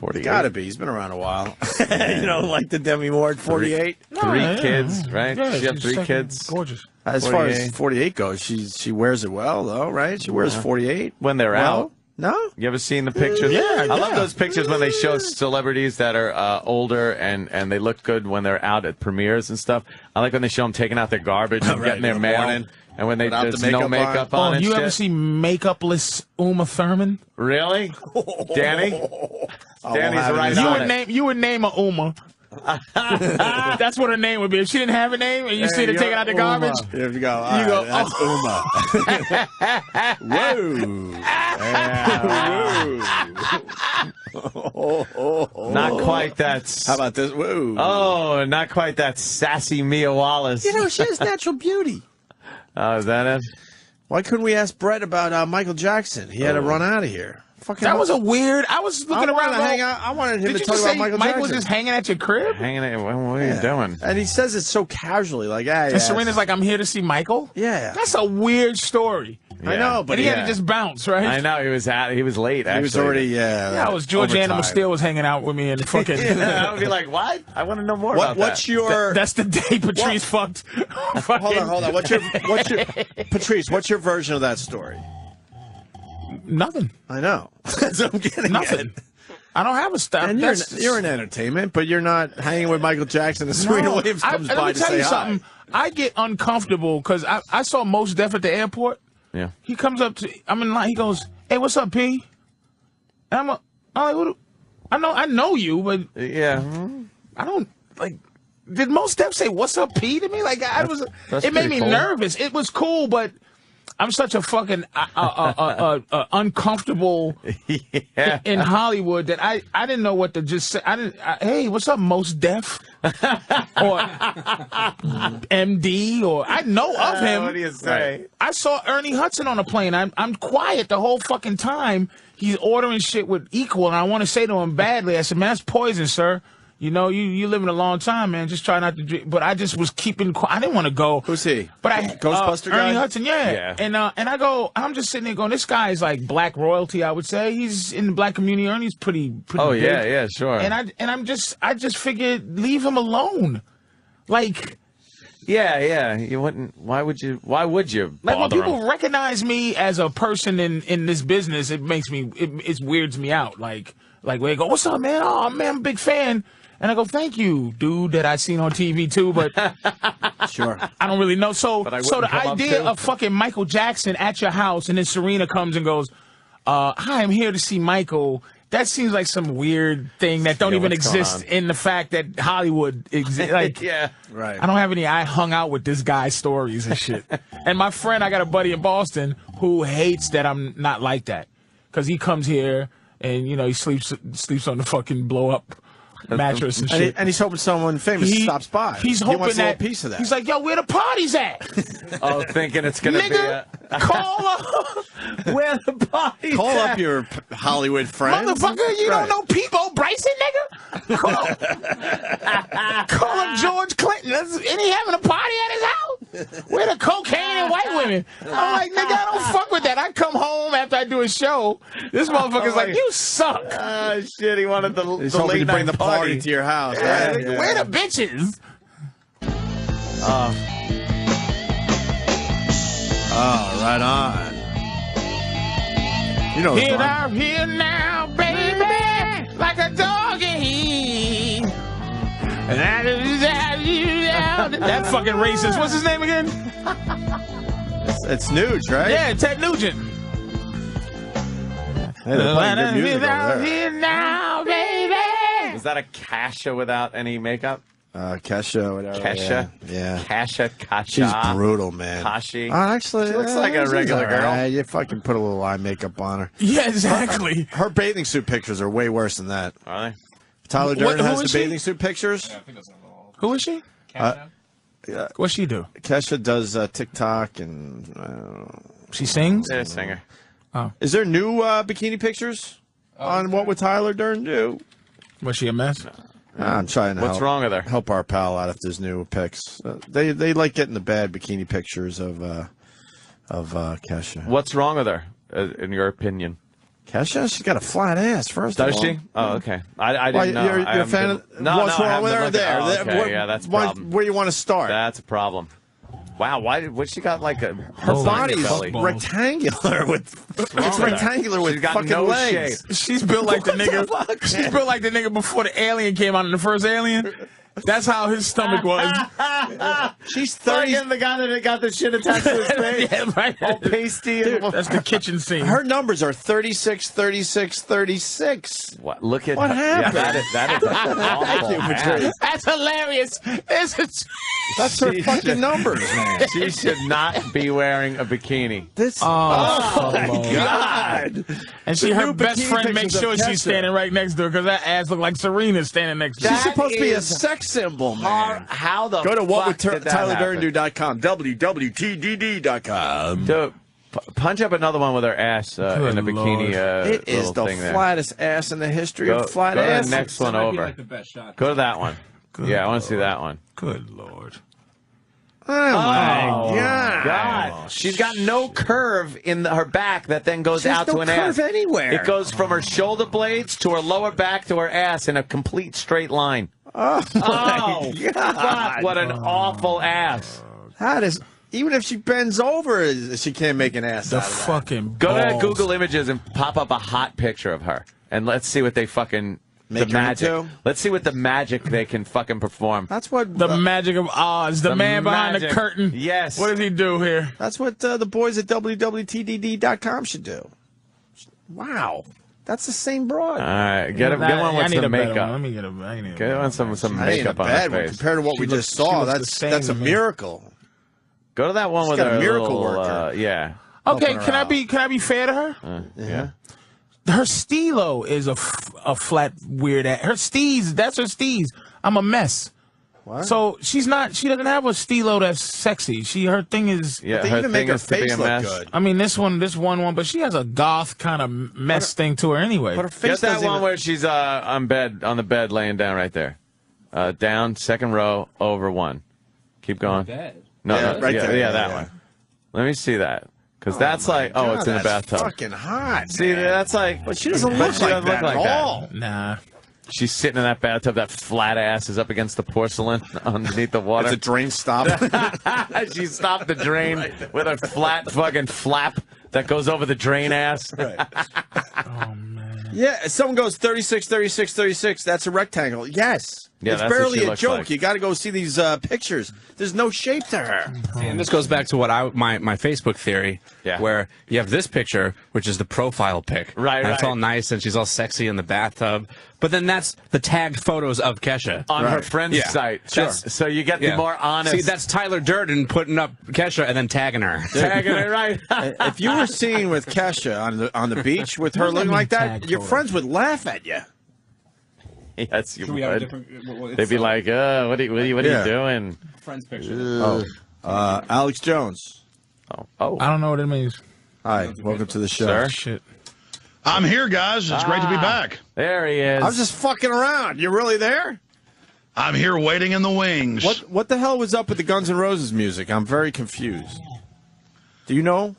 48.
Gotta be. He's been around a while. You know, like the Demi Moore at 48.
Three kids, right?
Yeah,
she had
she's
3
fucking
kids.
Gorgeous.
As far as 48 goes, she wears it well, though, right? She wears 48.
When they're out.
No?
You ever seen the pictures?
Yeah,
I love those pictures when they show celebrities that are older and they look good when they're out at premieres and stuff. I like when they show them taking out their garbage and getting their mail.
morning.
And when there's
the
no makeup on and
you
shit.
ever see makeupless Uma Thurman?
Really? Danny? Danny's right
You
on
would
it.
you would name a Uma. That's what her name would be. If she didn't have a name and you see her taking out the garbage,
Here you go.
You go,
That's Uma. Whoa.
Not quite that.
How about this? Whoa.
Oh, not quite that sassy Mia Wallace.
You know, she has natural beauty.
Oh, is that it?
Why couldn't we ask Brett about Michael Jackson? He had to run out of here. Fucking
that was a weird. I was looking around.
I wanted him
Did
to
you
talk
just
about
say
Michael
Mike
Jackson.
was just hanging at your crib?
Hanging in. What are you doing?
And he says it so casually, like, hey.
And Serena's like, I'm here to see Michael?
Yeah.
That's a weird story.
Yeah.
I know, but
And he had to just bounce, right?
I know he was late. Actually,
He was already,
Yeah, I was George
overtime.
Animal Steel was hanging out with me and fucking.
I would be like, what? I want to know more about
What's
that.
your?
That's the day Patrice fucked.
Hold on. What's your Patrice? What's your version of that story?
Nothing.
I know. That's what I'm getting.
Nothing. I don't have a style.
And you're in entertainment, but you're not hanging with Michael Jackson and Serena Williams comes by
let me
to
tell
say
you
hi.
something. I get uncomfortable because I saw Mos Def at the airport.
Yeah.
He comes up to, I'm in line. He goes, "Hey, what's up, P?" And I'm like, what I know you, but
Yeah.
I don't like. Did Mos Def say "What's up, P" to me? Like
that's
it made
pretty
me
cool.
nervous. It was cool, but I'm such a fucking uncomfortable in Hollywood that I didn't know what to just say. Hey, what's up, Mos Def? Or MD? Or I know of him.
What do you say?
I saw Ernie Hudson on a plane. I'm quiet the whole fucking time. He's ordering shit with Equal, and I want to say to him badly. I said, "Man, that's poison, sir. You know, you living a long time, man. Just try not to drink." But I just was keeping quiet. I didn't want to go.
Who's he?
But
Ghostbuster guy?
Ernie Hudson,
Yeah.
And I go, I'm just sitting there going, this guy's like black royalty, I would say. He's in the black community. Ernie's pretty
Oh
big.
yeah, sure.
And I just figured, leave him alone. Like,
yeah. You wouldn't. Why would you?
like when
bother
people
him?
recognize me as a person in this business, it makes me, it weirds me out. Like where they go, "What's up, man? Oh man, I'm a big fan." And I go, thank you, dude, that I seen on TV too, but
Sure.
I don't really know. So
But I
the
wouldn't come up
idea
to.
of fucking Michael Jackson at your house, and then Serena comes and goes, hi, I'm here to see Michael. That seems like some weird thing that don't even
what's going
exist
on?
in the fact that Hollywood exists. Like,
Yeah.
Right.
I don't have any I hung out with this guy stories and shit. And my friend, I got a buddy in Boston who hates that I'm not like that. Because he comes here and, you know, he sleeps on the fucking blow up mattress and shit.
And he's hoping someone famous stops by.
He's
He
hoping
wants a little
that
piece of that.
He's like, yo, where the party's at?
Oh, thinking it's gonna
Nigga,
be
call up.
where the party's
Call
at.
up your Hollywood friends.
Motherfucker, you
Right.
don't know Peebo Bryson, nigga? Call up George Clinton. Ain't he having a party at his house? Where the cocaine and white women? I'm like, nigga, I don't fuck with that. I come home after I do a show. This motherfucker's like, you suck.
Oh shit! He wanted the
He's
the
hoping
late
to bring
night
the party to your house.
Yeah,
Right?
nigga, where the bitches?
Oh, right on. You know this
Here
one.
now, here now, baby, like a dog in heat. That fucking racist. What's his name again?
It's Nuge, right?
Yeah, Ted Nugent.
Hey, they're playing good music over there.
Here now, baby.
Is that a Kasha without any makeup?
Kesha, whatever.
Kesha?
Yeah.
Kasha, Kasha.
She's brutal, man.
Kashi.
Actually,
She looks like a
she's
regular
all
girl.
right. You fucking put a little eye makeup on her.
Yeah, exactly.
Her bathing suit pictures are way worse than that.
Are they?
Tyler Durden
who
has
is
the
she?
bathing suit pictures.
Who is she? What's she do?
Kesha does TikTok and.
She sings?
They're a singer.
Is there new bikini pictures on What Would Tyler Durden Do?
Was she a mess?
I'm trying to
What's wrong with her?
help our pal out if there's new pics. They like getting the bad bikini pictures of Kesha.
What's wrong with her, in your opinion?
Kesha, she's got a flat ass. First
Does
of all,
she? Oh, okay. I
Why,
didn't know.
you're a fan of what's wrong with her? There,
Oh, okay.
Where-
Yeah, that's a problem.
Where you want to start?
That's a problem. Wow, what's she got like a
Her body's
belly.
rectangular with
wrong with her?
with
got
fucking
no
legs.
shape.
She's built like the nigga. She's built like the nigga before the alien came out in the first Alien. That's how his stomach was.
She's 30.
The guy that got the shit attached to his face.
Yeah, right.
All pasty.
That's the kitchen scene.
Her numbers are 36, 36, 36.
What? Look at
What
her.
happened?
Yeah, that is awful.
Patrice.
That's hilarious.
That's her fucking numbers, man.
She should not be wearing a bikini.
This.
Oh,
God.
And she,
The
her
new
best
bikini
friend makes
pictures
sure
of
she's
Kesha.
standing right next to her because that ass look like Serena's standing next to her.
She's supposed to be a
is
sex symbol, man.
How the
Go to
fuck did that happen?
whatwouldTylerDurden.com. www.tdd.com.
Dude, punch up another one with her ass in a
Good
bikini.
It is
little
the
thing there.
flattest ass in the history
Go,
of flat
go to
ass.
the next one over. Go to that one. Yeah, I want to see that one.
Good Lord.
Oh my God.
God, she's got no curve in her back that then goes
There's
out
no
to an
curve
ass.
anywhere.
It goes from her shoulder blades to her lower back to her ass in a complete straight line.
Oh,
Oh,
God.
fuck, what an awful ass.
That is, even if she bends over, she can't make an ass
The
out of that.
fucking
Go to
balls.
Google Images and pop up a hot picture of her, and let's see what they fucking
Make
the
her
magic.
into?
Let's see what the magic they can fucking perform.
That's what
The magic of Oz. The man behind
magic.
the curtain.
Yes.
What does he do here?
That's what the boys at www.tdd.com should do. Wow, that's the same broad.
All right, get one
I
with
need a
some
better one. Let
makeup.
me get a. I need a
Get one some
That ain't a
makeup on her
bad one
face.
compared to what
She
we
looks-
just saw.
she looks the
That's
same
a
to me.
miracle.
Go to that one
She's
with
got a
her
miracle
little,
worker.
yeah.
Okay,
her
can I
out.
be fair to her?
Yeah.
Her stilo is a flat weird ass. Her steez, that's her steez. I'm a mess.
What?
So she doesn't have a stilo that's sexy. Her thing is,
Yeah,
They
her
even
thing
make her
is to be
face
a
look
mess.
good.
I mean, this one, but she has a goth kind of mess thing to her anyway.
But her face
Get that
doesn't
one
even-
where she's on the bed, laying down right there. Down, second row, over one. Keep going. No,
Yeah,
no,
right
yeah,
there.
yeah, that
Yeah.
one. Let me see that. Because that's like,
God,
it's in the
that's
bathtub.
fucking hot.
See,
man.
that's like,
But she doesn't look
she
like
doesn't
that
look like
at
that.
all.
Nah.
She's sitting in that bathtub. That flat ass is up against the porcelain underneath the water.
It's a drain stop.
She stopped the drain with a flat fucking flap that goes over the drain ass.
Oh man.
Yeah, if someone goes 36, 36, 36, that's a rectangle. Yes.
Yeah,
it's
that's what
barely
she
a
looks
joke.
like.
You got to go see these pictures. There's no shape to her.
And this goes back to what my Facebook theory, where you have this picture, which is the profile pic.
Right,
and it's
right.
all nice, and she's all sexy in the bathtub. But then that's the tagged photos of Kesha.
On her friend's site.
Sure.
So you get the more honest.
See, that's Tyler Durden putting up Kesha and then tagging her.
tagging it right.
If you were seen with Kesha on the beach with her looking like that, your friends would laugh at you.
Yes, you
we have a
would.
different?
They'd be like, what are you doing?
Friends picture.
Alex Jones.
Oh.
I don't know what it means.
Hi, welcome to the show.
Sir?
Shit.
I'm here, guys. It's great to be back.
There he is.
I was just fucking around. You really there?
I'm here waiting in the wings.
What the hell was up with the Guns N' Roses music? I'm very confused. Do you know?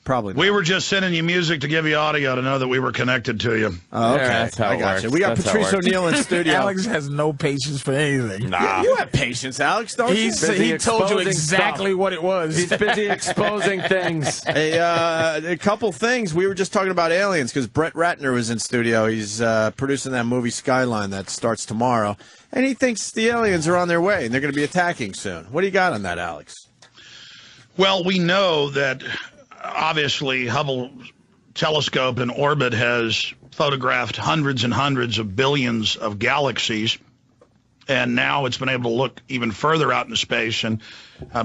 Probably not.
We were just sending you music to give you audio to know that we were connected to you.
Oh, okay.
That's how
I
it
got
works.
you. We got
That's how it
Patrice
works.
O'Neill in studio.
Alex has no patience for anything.
Nah.
You have patience, Alex, don't you?
He told you
exposing
exactly
stuff.
what it was.
He's busy exposing things.
A couple things. We were just talking about aliens because Brett Ratner was in studio. He's producing that movie Skyline that starts tomorrow. And he thinks the aliens are on their way and they're going to be attacking soon. What do you got on that, Alex?
Well, we know that obviously Hubble telescope in orbit has photographed hundreds and hundreds of billions of galaxies. And now it's been able to look even further out into space and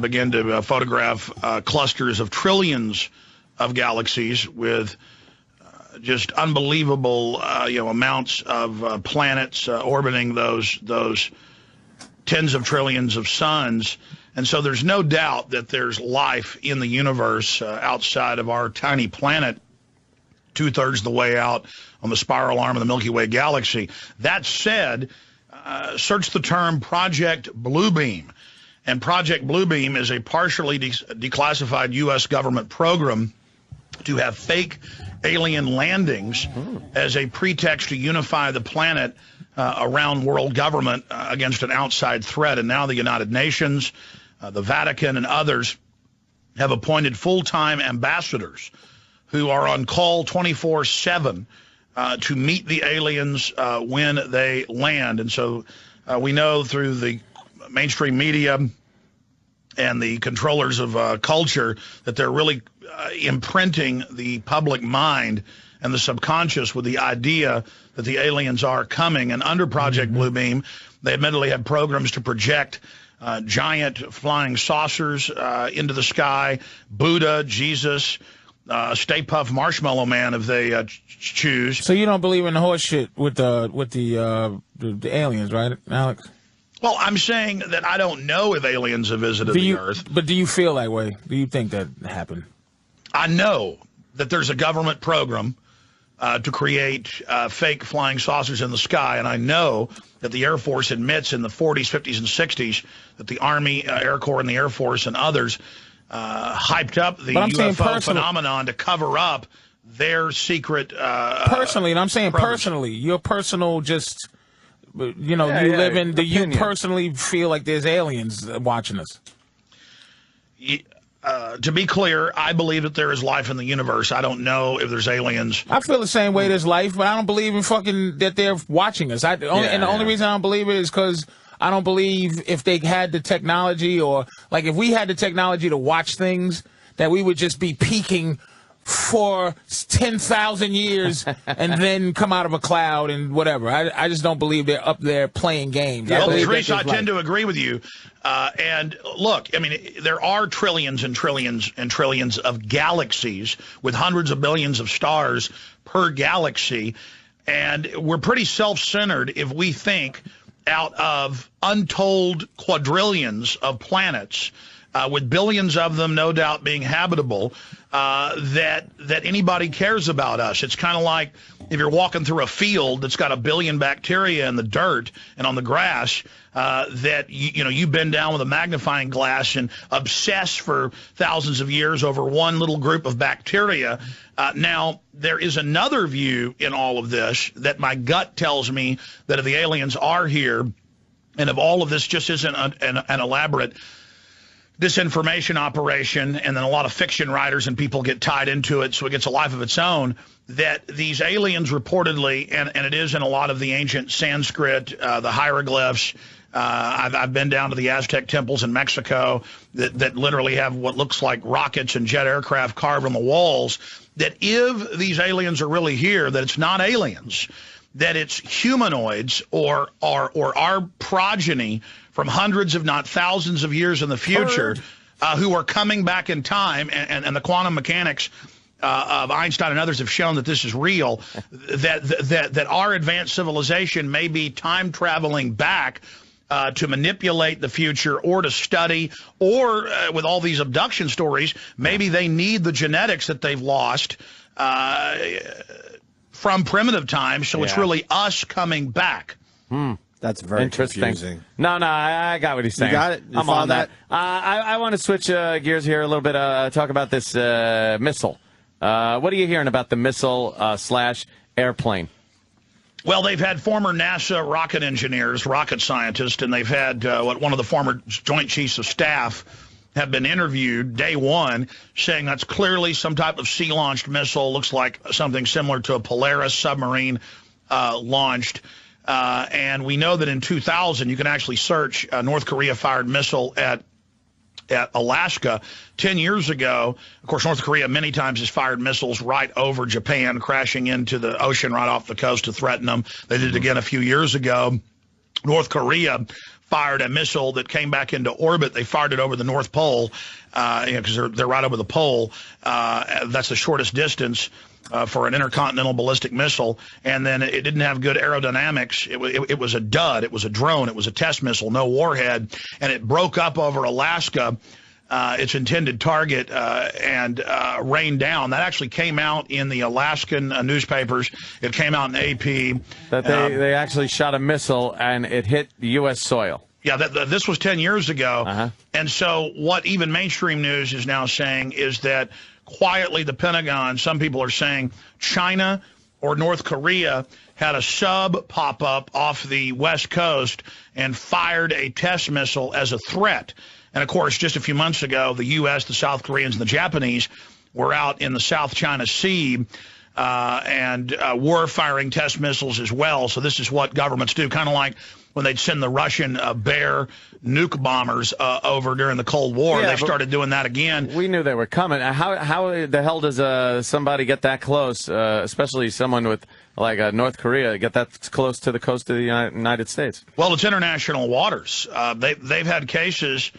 begin to photograph clusters of trillions of galaxies with just unbelievable amounts of planets orbiting those tens of trillions of suns. And so there's no doubt that there's life in the universe outside of our tiny planet, 2/3 of the way out on the spiral arm of the Milky Way galaxy. That said, search the term Project Bluebeam. And Project Bluebeam is a partially declassified U.S. government program to have fake alien landings as a pretext to unify the planet around world government against an outside threat. And now the United Nations, the Vatican, and others have appointed full-time ambassadors who are on call 24/7 to meet the aliens when they land. And so we know through the mainstream media and the controllers of culture that they're really imprinting the public mind and the subconscious with the idea that the aliens are coming. And under Project Bluebeam, they admittedly have programs to project giant flying saucers into the sky, Buddha, Jesus, Stay Puft Marshmallow Man if they choose.
So you don't believe in the horse shit with the aliens, right, Alex?
Well, I'm saying that I don't know if aliens have visited the Earth.
But do you feel that way? Do you think that happened?
I know that there's a government program to create fake flying saucers in the sky, and I know that the Air Force admits in the 40s, 50s, and 60s that the Army, Air Corps, and the Air Force and others hyped up the UFO phenomenon to cover up their secret
personally, and I'm saying personally, your personal just, you live in, do you personally feel like there's aliens watching us?
To be clear, I believe that there is life in the universe. I don't know if there's aliens.
I feel the same way there's life, but I don't believe in fucking that they're watching us. And the only reason I don't believe it is because I don't believe if they had the technology, or like if we had the technology to watch things, that we would just be peeking for 10,000 years and then come out of a cloud and whatever. I just don't believe they're up there playing games.
Well, Patrice, I tend to agree with you. And look, I mean, there are trillions and trillions and trillions of galaxies with hundreds of billions of stars per galaxy. And we're pretty self-centered if we think out of untold quadrillions of planets, with billions of them no doubt being habitable, that anybody cares about us. It's kind of like if you're walking through a field that's got a billion bacteria in the dirt and on the grass, that you bend down with a magnifying glass and obsess for thousands of years over one little group of bacteria. Now, there is another view in all of this that my gut tells me that if the aliens are here, and if all of this just isn't an elaborate disinformation operation, and then a lot of fiction writers and people get tied into it, so it gets a life of its own, that these aliens reportedly, and it is in a lot of the ancient Sanskrit, the hieroglyphs, I've been down to the Aztec temples in Mexico that literally have what looks like rockets and jet aircraft carved on the walls, that if these aliens are really here, that it's not aliens, that it's humanoids or our progeny from hundreds, if not thousands of years in the future, who are coming back in time, and the quantum mechanics of Einstein and others have shown that this is real, that our advanced civilization may be time traveling back to manipulate the future or to study, or with all these abduction stories, maybe they need the genetics that they've lost from primitive times, so it's really us coming back.
That's very
interesting.
confusing.
No, I got what he's saying.
You got it? You
I'm on
that?
I want to switch gears here a little bit, talk about this missile. What are you hearing about the missile slash airplane?
Well, they've had former NASA rocket engineers, rocket scientists, and they've had one of the former Joint Chiefs of Staff have been interviewed day one, saying that's clearly some type of sea-launched missile. Looks like something similar to a Polaris submarine launched. And we know that in 2000, you can actually search a North Korea-fired missile at Alaska 10 years ago. Of course, North Korea many times has fired missiles right over Japan, crashing into the ocean right off the coast to threaten them. They did it again a few years ago. North Korea fired a missile that came back into orbit. They fired it over the North Pole because they're right over the pole. That's the shortest distance for an intercontinental ballistic missile, and then it didn't have good aerodynamics. It was a dud. It was a drone. It was a test missile, no warhead, and it broke up over Alaska, its intended target, and rained down. That actually came out in the Alaskan newspapers. It came out in AP.
That they actually shot a missile, and it hit U.S. soil.
Yeah, this was 10 years ago. And so what even mainstream news is now saying is that quietly the Pentagon, some people are saying China or North Korea had a sub pop up off the West Coast and fired a test missile as a threat. And of course, just a few months ago, the U.S., the South Koreans, and the Japanese were out in the South China Sea and were firing test missiles as well. So this is what governments do, kind of like when they'd send the Russian Bear nuke bombers over during the Cold War. They started doing that again.
We knew they were coming. How the hell does somebody get that close, especially someone with like North Korea, get that close to the coast of the United States?
Well, it's international waters. They've had cases.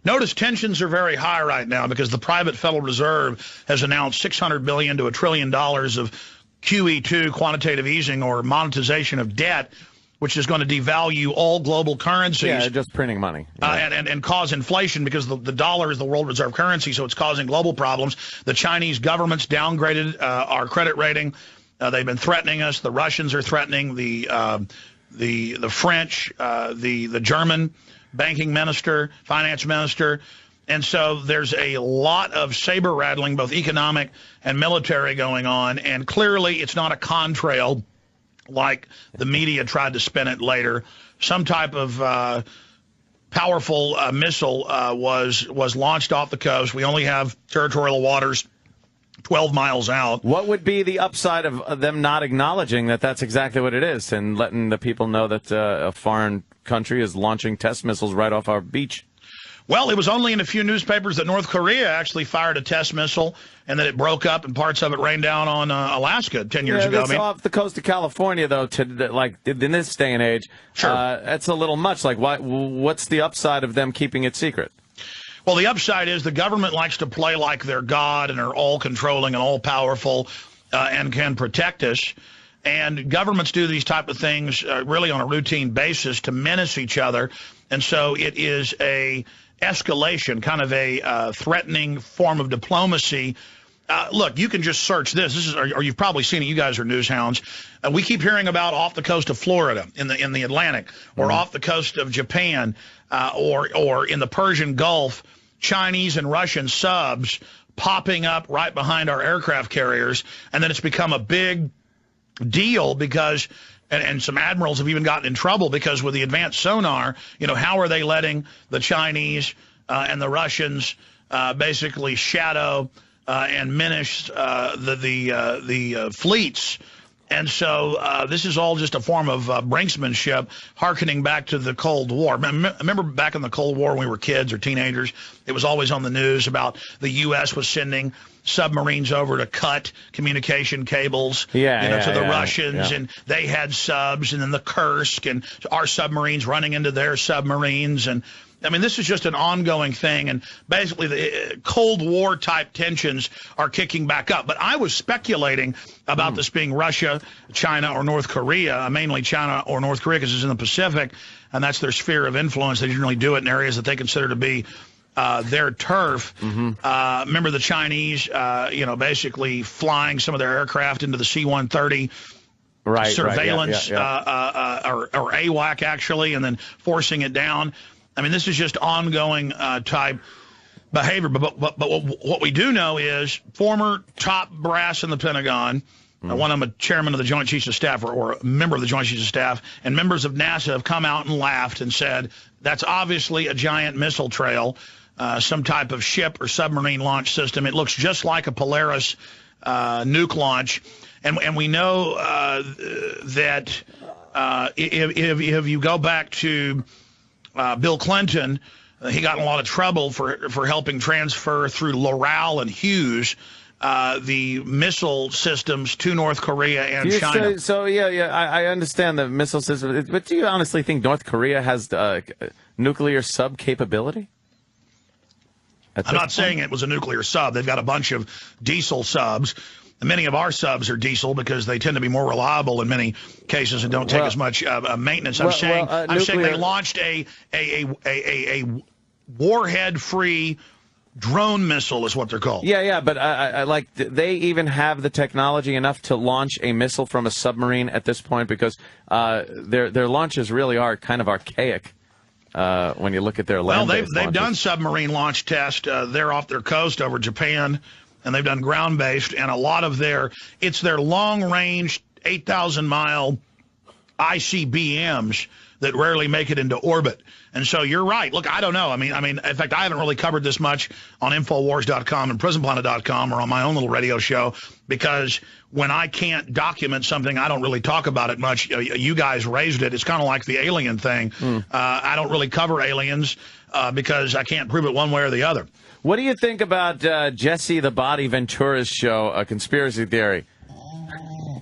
Notice tensions are very high right now because the private Federal Reserve has announced $600 billion to $1 trillion of QE2, quantitative easing, or monetization of debt, which is going to devalue all global currencies.
Yeah, just printing money.
And cause inflation because the dollar is the world reserve currency, so it's causing global problems. The Chinese government's downgraded our credit rating. They've been threatening us. The Russians are threatening the French, the German banking minister, finance minister. And so there's a lot of saber rattling, both economic and military, going on. And clearly it's not a contrail like the media tried to spin it later. Some type of powerful missile was launched off the coast. We only have territorial waters 12 miles out.
What would be the upside of them not acknowledging that that's exactly what it is and letting the people know that a foreign country is launching test missiles right off our beach?
Well, it was only in a few newspapers that North Korea actually fired a test missile and that it broke up and parts of it rained down on Alaska 10 years ago.
That's off the coast of California, though, like in this day and age.
Sure.
That's a little much. Like, what's the upside of them keeping it secret?
Well, the upside is the government likes to play like they're God and are all-controlling and all-powerful and can protect us. And governments do these type of things really on a routine basis to menace each other. And so it is a escalation, kind of a threatening form of diplomacy. Look, you can just search this. Or you've probably seen it. You guys are news hounds. We keep hearing about off the coast of Florida in the Atlantic, or off the coast of Japan, or in the Persian Gulf, Chinese and Russian subs popping up right behind our aircraft carriers. And then it's become a big deal because, and some admirals have even gotten in trouble because with the advanced sonar, how are they letting the Chinese and the Russians basically shadow and menace the fleets. And so this is all just a form of brinksmanship, hearkening back to the Cold War. Remember back in the Cold War when we were kids or teenagers, it was always on the news about the U.S. was sending submarines over to cut communication cables to the Russians, and they had subs, and then the Kursk, and our submarines running into their submarines. And I mean, this is just an ongoing thing, and basically the Cold War type tensions are kicking back up. But I was speculating about this being Russia, China, or North Korea, mainly China or North Korea because it's in the Pacific, and that's their sphere of influence. They generally do it in areas that they consider to be their turf. Remember the Chinese, basically flying some of their aircraft into the C-130 surveillance, or AWAC actually, and then forcing it down. I mean, this is just ongoing type behavior. But what we do know is former top brass in the Pentagon, one of them a chairman of the Joint Chiefs of Staff or a member of the Joint Chiefs of Staff, and members of NASA have come out and laughed and said, that's obviously a giant missile trail, some type of ship or submarine launch system. It looks just like a Polaris nuke launch. And we know that if you go back to Bill Clinton, he got in a lot of trouble for helping transfer through Loral and Hughes the missile systems to North Korea and China.
I understand the missile system, but do you honestly think North Korea has nuclear sub capability?
I'm not saying it was a nuclear sub. They've got a bunch of diesel subs. Many of our subs are diesel because they tend to be more reliable in many cases and don't take as much maintenance. I'm saying they launched a warhead-free drone missile is what they're called.
Yeah, but like they even have the technology enough to launch a missile from a submarine at this point because their launches really are kind of archaic. When you look at their land-based
they've done submarine launch tests. They're off their coast over Japan. And they've done ground-based, and a lot of it's their long-range, 8,000-mile ICBMs that rarely make it into orbit. And so you're right. Look, I don't know. I mean, in fact, I haven't really covered this much on Infowars.com and PrisonPlanet.com or on my own little radio show because when I can't document something, I don't really talk about it much. You guys raised it. It's kind of like the alien thing. I don't really cover aliens because I can't prove it one way or the other.
What do you think about Jesse the Body Ventura's show, A Conspiracy Theory?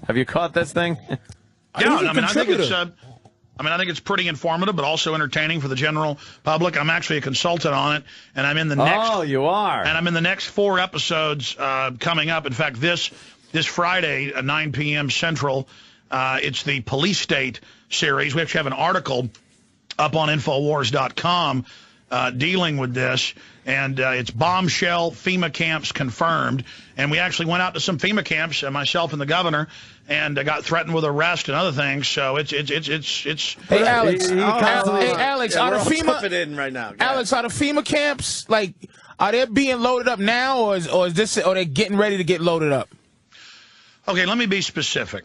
Have you caught this thing?
Yeah, I think it's pretty informative, but also entertaining for the general public. I'm actually a consultant on it, and I'm in the next.
Oh, you are.
And I'm in the next 4 episodes coming up. In fact, this Friday at 9 p.m. Central, it's the Police State series. We actually have an article up on Infowars.com dealing with this. And it's bombshell FEMA camps confirmed. And we actually went out to some FEMA camps, myself and the governor, and got threatened with arrest and other things. So it's.
Hey, Alex. Alex, out of FEMA
right now.
Alex, out of FEMA camps, like, are they being loaded up now, or is this? Or are they getting ready to get loaded up?
Okay, let me be specific.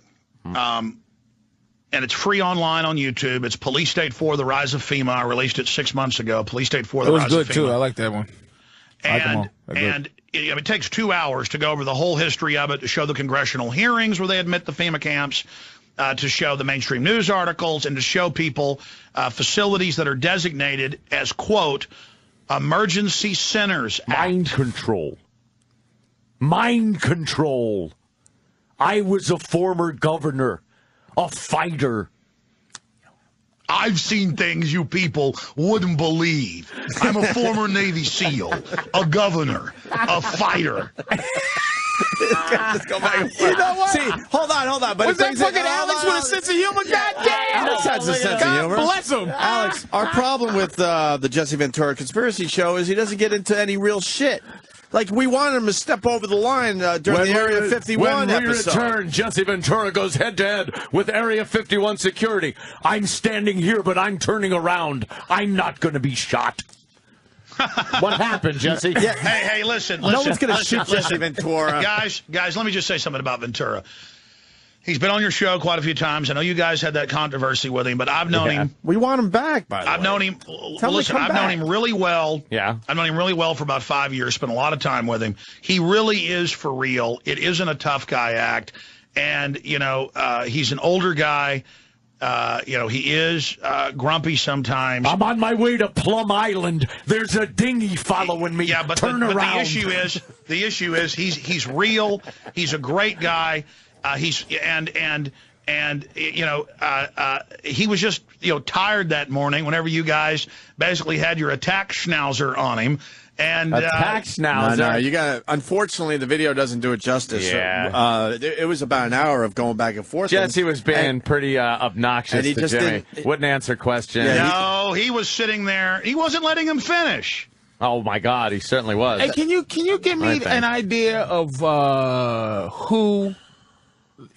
And it's free online on YouTube. It's Police State 4, The Rise of FEMA. I released it 6 months ago. Police State 4, The Rise of FEMA.
It was good, too. I like that one.
And it takes 2 hours to go over the whole history of it, to show the congressional hearings where they admit the FEMA camps, to show the mainstream news articles, and to show people facilities that are designated as, quote, emergency centers.
Mind control. Mind control. I was a former governor. A fighter.
I've seen things you people wouldn't believe. I'm a former Navy SEAL, a governor, a fighter.
Just go back and forth.
You know what?
See, hold on. But
was that fucking Alex with a sense of humor? God damn!
Alex has a sense of humor.
God bless him.
Alex, our problem with the Jesse Ventura Conspiracy Show is he doesn't get into any real shit. Like, we wanted him to step over the line during the Area 51 episode.
When we return, Jesse Ventura goes head-to-head with Area 51 security. I'm standing here, but I'm turning around. I'm not going to be shot. What happened, Jesse?
Yeah. Hey, listen.
No one's going to shoot Jesse Ventura.
Guys, let me just say something about Ventura. He's been on your show quite a few times. I know you guys had that controversy with him, but I've known him.
We want him back, by the way.
I've known him. Listen, I've known him really well. Yeah. I've known him really well for about 5 years, spent a lot of time with him. He really is for real. It isn't a tough guy act. And, you know, he's an older guy. You know, he is grumpy sometimes.
I'm on my way to Plum Island. There's a dinghy following me.
Yeah, but
Turn around.
The issue is he's real. He's a great guy. He was just, you know, tired that morning whenever you guys basically had your attack schnauzer on him. And
attack schnauzer. No, you got. Unfortunately, the video doesn't do it justice.
Yeah.
It was about an hour of going back and forth.
Jesse was being pretty obnoxious to Jimmy. Wouldn't answer questions.
No, he was sitting there. He wasn't letting him finish.
Oh my God, he certainly was.
Hey, can you give me an idea of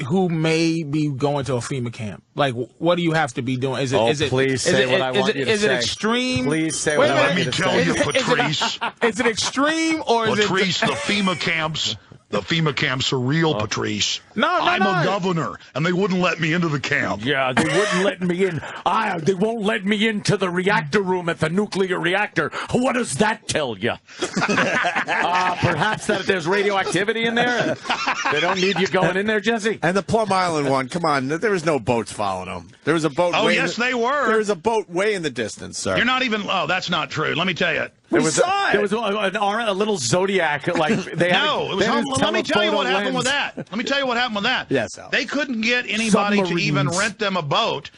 who may be going to a FEMA camp? Like, what do you have to be doing? Is it?
Please say what I want you to say.
Is it extreme?
Please say what I want you to say.
Let me tell you, Patrice.
Is it extreme or is
Patrice, the FEMA camps? The FEMA camps are real, Patrice. I'm a governor, and they wouldn't let me into the camp.
Yeah, they wouldn't let me in. They won't let me into the reactor room at the nuclear reactor. What does that tell you?
Perhaps that there's radioactivity in there. They don't need you going in there, Jesse.
And the Plum Island one, come on, there was no boats following them. There was a boat.
Oh, yes, they were.
There was a boat way in the distance, sir.
You're not even. Oh, that's not true. Let me tell you.
There was a little Zodiac. Like
let me tell you what happened with that. Let me tell you what happened with that.
Yes, Al.
They couldn't get anybody to even rent them a boat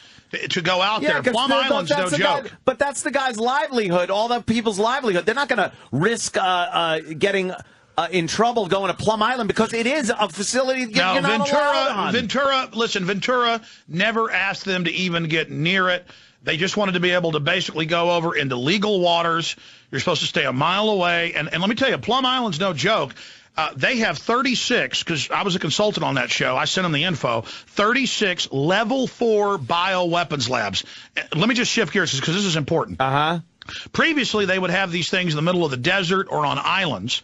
to go out there. Plum Island's no joke.
But that's the guy's livelihood, all the people's livelihood. They're not going to risk getting in trouble going to Plum Island because it is a facility that you're not allowed on.
Ventura never asked them to even get near it. They just wanted to be able to basically go over into legal waters. You're supposed to stay a mile away. And let me tell you, Plum Island's no joke. They have 36, because I was a consultant on that show. I sent them the info. 36 level 4 bioweapons labs. Let me just shift gears because this is important. Previously, they would have these things in the middle of the desert or on islands.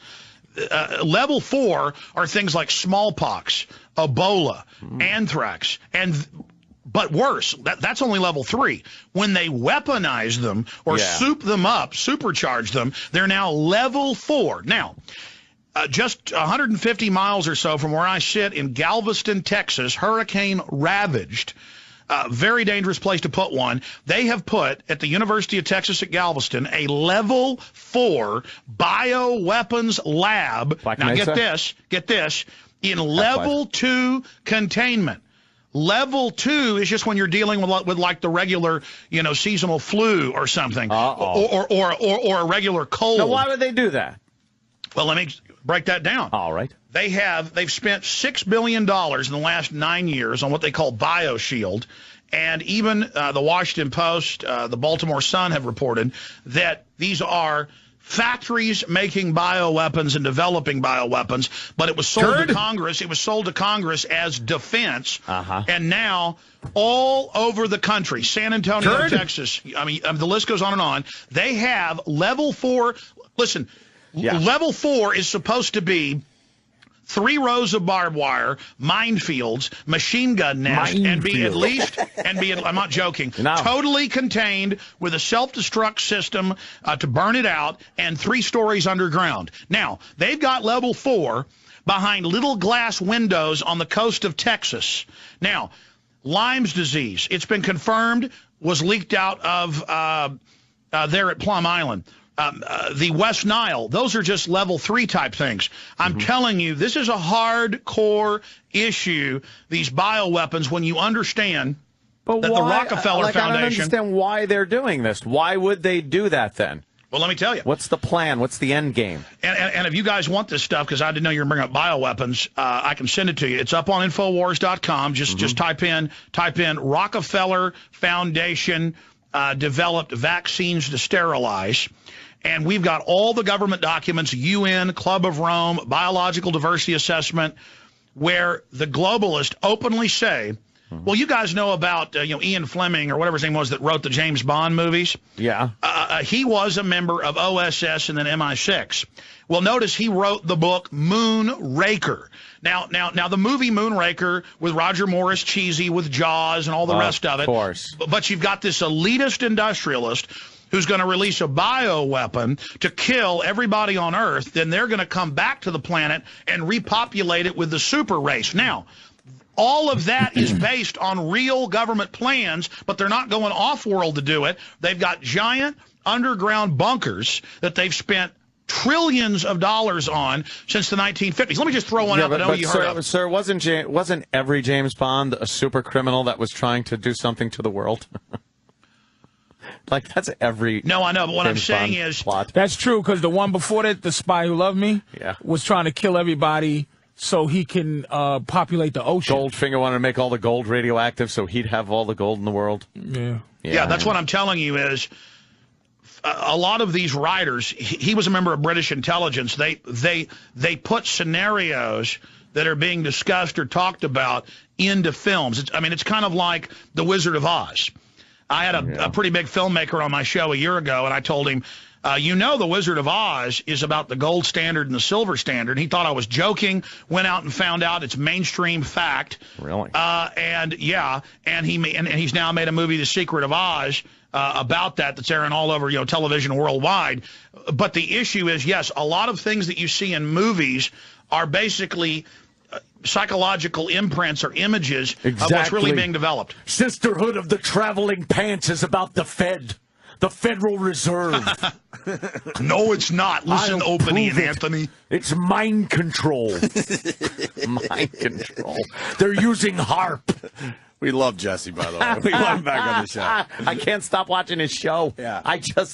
Level 4 are things like smallpox, Ebola, anthrax, but worse, that's only level 3. When they weaponize them or soup them up, supercharge them, they're now level 4. Now, just 150 miles or so from where I sit in Galveston, Texas, hurricane-ravaged, very dangerous place to put one. They have put, at the University of Texas at Galveston, a level 4 bioweapons lab. Now, get this, in level 2 containment. Level 2 is just when you're dealing with like the regular, you know, seasonal flu or something, or a regular cold.
Now, why would they do that?
Well, let me break that down.
All right.
They've spent $6 billion in the last 9 years on what they call BioShield, and even the Washington Post, the Baltimore Sun have reported that these are factories making bioweapons and developing bioweapons, but it was sold to Congress. It was sold to Congress as defense, and now all over the country, San Antonio, Texas, I mean, the list goes on and on. They have level 4. Listen, level 4 is supposed to be 3 rows of barbed wire, minefields, machine gun nests, and be at least, I'm not joking, totally contained with a self-destruct system to burn it out, and 3 stories underground. Now, they've got level 4 behind little glass windows on the coast of Texas. Now, Lyme's disease, it's been confirmed, was leaked out of there at Plum Island. The West Nile, those are just level 3 type things. I'm telling you, this is a hardcore issue, these bioweapons, when you understand that the Rockefeller Foundation...
I don't understand why they're doing this. Why would they do that then?
Well, let me tell you.
What's the plan? What's the end game?
And if you guys want this stuff, because I didn't know you were bringing up bioweapons, I can send it to you. It's up on Infowars.com. Just type in Rockefeller Foundation developed vaccines to sterilize. And we've got all the government documents, UN, Club of Rome, Biological Diversity Assessment, where the globalists openly say Well, you guys know about Ian Fleming or whatever his name was that wrote the James Bond movies.
Yeah.
He was a member of OSS and then MI6. Well, notice he wrote the book Moonraker. Now, the movie Moonraker with Roger Morris, cheesy with Jaws and all the rest of it. Of
course.
But you've got this elitist industrialist who's going to release a bioweapon to kill everybody on Earth. Then they're going to come back to the planet and repopulate it with the super race. Now, all of that is based on real government plans, but they're not going off-world to do it. They've got giant underground bunkers that they've spent trillions of dollars on since the 1950s. Let me just throw one out that I know you heard of.
Sir, wasn't every James Bond a super criminal that was trying to do something to the world? Like, that's every...
No, I know, but what
James
I'm saying
Bond
is...
plot.
That's true, because the one before that, The Spy Who Loved Me, was trying to kill everybody so he can populate the ocean.
Goldfinger wanted to make all the gold radioactive so he'd have all the gold in the world.
Yeah, that's what I'm telling you is a lot of these writers, he was a member of British intelligence. They put scenarios that are being discussed or talked about into films. It's kind of like The Wizard of Oz. I had a pretty big filmmaker on my show a year ago, and I told him, The Wizard of Oz is about the gold standard and the silver standard. He thought I was joking, went out and found out it's mainstream fact.
Really?
And he's now made a movie, The Secret of Oz, about that's airing all over television worldwide. But the issue is, yes, a lot of things that you see in movies are basically psychological imprints or images of what's really being developed.
Sisterhood of the Traveling Pants is about the Fed. The Federal Reserve.
No, it's not. Listen, Opie and Anthony.
It's mind control.
Mind control.
They're using HARP.
We love Jesse, by the way. We want him back on the show.
I can't stop watching his show.
Yeah.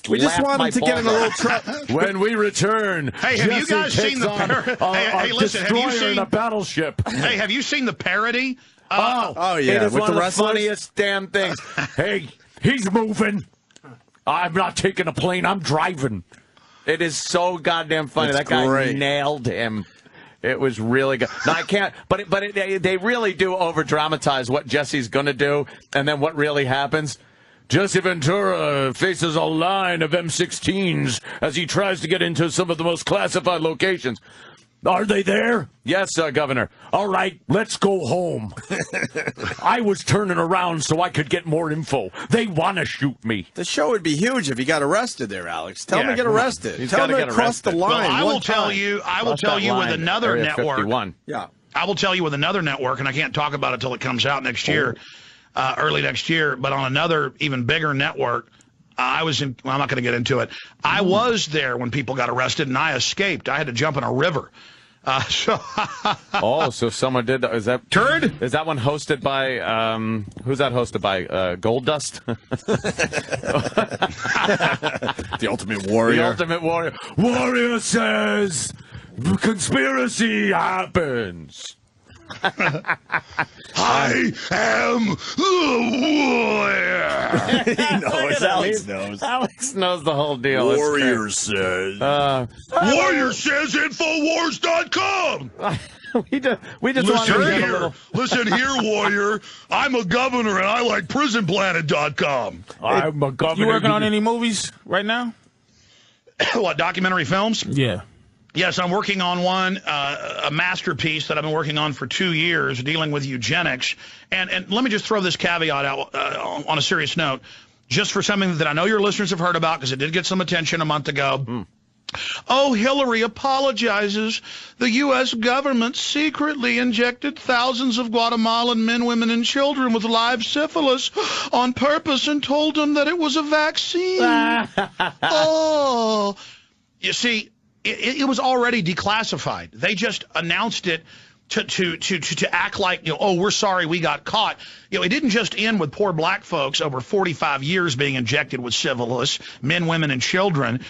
We just
want him to get in a little trouble.
When we return,
hey, have you guys seen the
hey, listen, have you seen a battleship?
Hey, have you seen the parody?
Yeah,
it is
with
one
the
of
wrestlers?
the funniest damn things.
Hey, he's moving. I'm not taking a plane. I'm driving.
It is so goddamn funny.
It's
that guy
great.
nailed him. It was really good. No, I can't. But they really do over dramatize what Jesse's going to do, and then what really happens.
Jesse Ventura faces a line of M16s as he tries to get into some of the most classified locations. Are they there?
Yes, Governor.
All right, let's go home. I was turning around so I could get more info. They want to shoot me.
The show would be huge if he got arrested there, Alex. Tell him to get arrested.
He's
Tell him
gotta
to
get
cross the
arrested.
line.
Well, I will tell
time.
you. I will
Cross
tell
that
you with
line,
another
Area
network.
51.
Yeah.
I will tell you with another network, and I can't talk about it until it comes out next year, early next year. But on another, even bigger network, I was in. Well, I'm not going to get into it. I was there when people got arrested, and I escaped. I had to jump in a river.
So someone did. Is that
Turd?
Is that one hosted by? Who's that hosted by? Gold Dust.
The Ultimate Warrior.
The Ultimate Warrior.
Warrior says the conspiracy happens.
I am the warrior.
He knows. Alex knows.
Alex knows the whole deal. It's
Warrior says.
Warrior says Infowars.com.
we just wanted to get a little.
Listen here, Warrior. I'm a governor, and I like PrisonPlanet.com.
I'm a governor.
You working on any movies right now?
What, documentary films?
Yeah.
Yes, I'm working on one, a masterpiece that I've been working on for 2 years, dealing with eugenics. And let me just throw this caveat out on a serious note, just for something that I know your listeners have heard about, because it did get some attention a month ago. Oh, Hillary apologizes. The U.S. government secretly injected thousands of Guatemalan men, women, and children with live syphilis on purpose and told them that it was a vaccine. Oh. You see, it was already declassified. They just announced it to act like, oh, we're sorry we got caught. It didn't just end with poor black folks over 45 years being injected with syphilis, men, women, and children.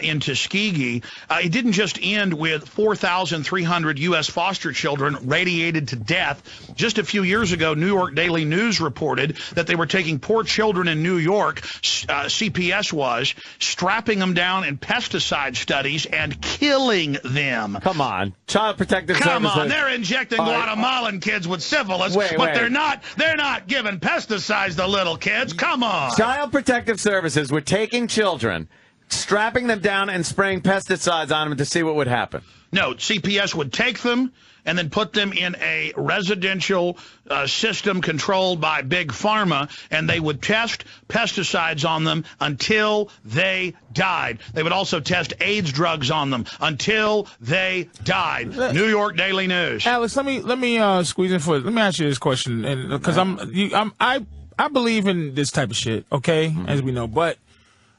in Tuskegee. It didn't just end with 4,300 U.S. foster children radiated to death. Just a few years ago, New York Daily News reported that they were taking poor children in New York, CPS was, strapping them down in pesticide studies and killing them.
Come on. Child Protective Services.
Come on, they're injecting Guatemalan kids with syphilis, but they're not giving pesticides to little kids. Come on.
Child Protective Services were taking children, strapping them down and spraying pesticides on them to see what would happen.
No, CPS would take them and then put them in a residential system controlled by Big Pharma, and they would test pesticides on them until they died. They would also test AIDS drugs on them until they died. New York Daily News.
Alex, let me squeeze in for. Let me ask you this question, and because I believe in this type of shit. Okay, as we know, but.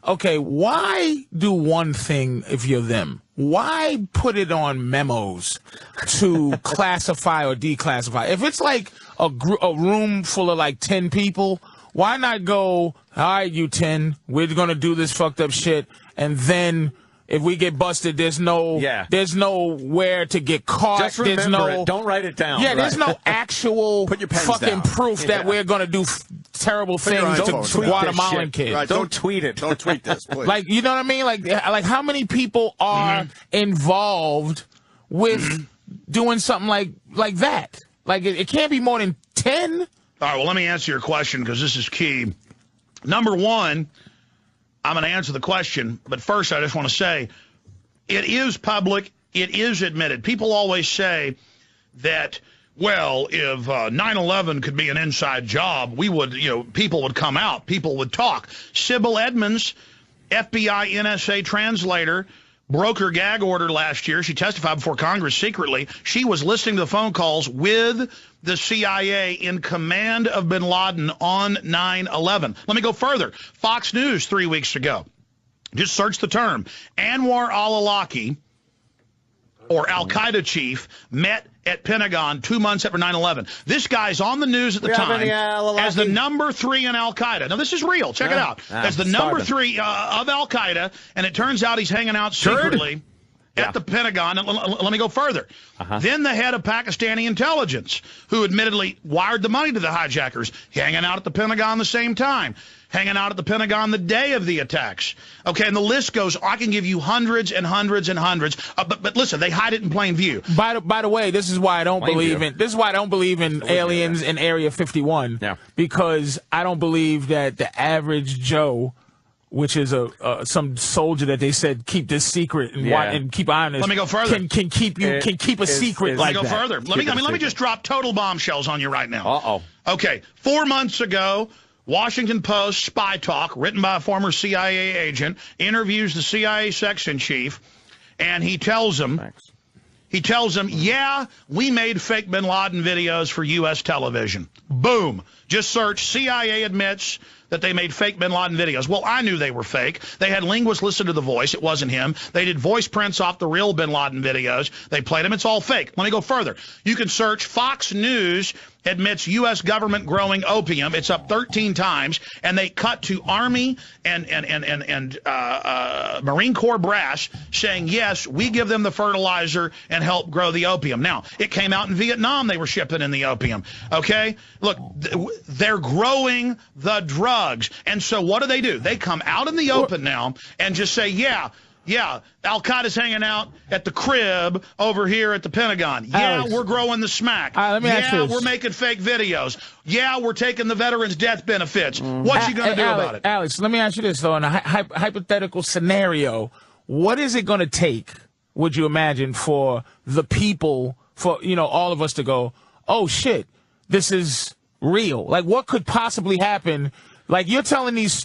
Okay, why do one thing if you're them? Why put it on memos to classify or declassify? If it's like a room full of like 10 people, why not go, all right, you 10, we're going to do this fucked up shit, and then if we get busted, there's nowhere to get caught.
Just remember it. Don't write it down.
Yeah, there's no actual fucking proof that we're going to do terrible things to Guatemalan kids.
Right, don't tweet it. Don't tweet this, please.
Like, you know what I mean? Like how many people are involved with doing something like that? Like, it can't be more than 10?
All right, well, let me answer your question because this is key. Number one, I'm going to answer the question, but first I just want to say it is public. It is admitted. People always say that, well, if 9/11 could be an inside job, we would, people would come out. People would talk. Sybil Edmonds, FBI NSA translator, broke her gag order last year. She testified before Congress secretly. She was listening to the phone calls with the CIA in command of bin Laden on 9/11. Let me go further. Fox News 3 weeks ago. Just search the term. Anwar al-Awlaki, or al-Qaeda chief, met at Pentagon 2 months after 9/11. This guy's on the news at the time as the number 3 in al-Qaeda. Now, this is real. Check it out. As the number 3 of al-Qaeda, and it turns out he's hanging out secretly at the Pentagon. Let me go further. Then the head of Pakistani intelligence, who admittedly wired the money to the hijackers, hanging out at the Pentagon the same time, hanging out at the Pentagon the day of the attacks. Okay, and the list goes. I can give you hundreds and hundreds and hundreds. But listen, they hide it in plain view.
By the way, this is why I don't believe in. This is why I don't believe in aliens in Area 51. Yeah. Because I don't believe that the average Joe, which is some soldier that they said keep this secret and keep honest.
Let me go further.
Can keep a secret like that.
Let me go further. Let me just drop total bombshells on you right now. Okay, 4 months ago, Washington Post spy talk written by a former CIA agent interviews the CIA section chief, and he tells him, yeah, we made fake bin Laden videos for U.S. television. Boom. Just search CIA admits that they made fake bin Laden videos. Well, I knew they were fake. They had linguists listen to the voice. It wasn't him. They did voice prints off the real bin Laden videos. They played them. It's all fake. Let me go further. You can search Fox News admits U.S. government growing opium. It's up 13 times, and they cut to Army and Marine Corps brass saying, yes, we give them the fertilizer and help grow the opium. Now, it came out in Vietnam they were shipping in the opium, okay? Look, they're growing the drugs, and so what do? They come out in the open now and just say, yeah, Al-Qaeda's hanging out at the crib over here at the Pentagon. Yeah, Alex, we're growing the smack.
Let me ask you this.
We're making fake videos. Yeah, we're taking the veterans' death benefits. What you going to do about it?
Alex, let me ask you this, though. In a hypothetical scenario, what is it going to take, would you imagine, for the people, for all of us to go, oh, shit, this is real? Like, what could possibly happen? Like, you're telling these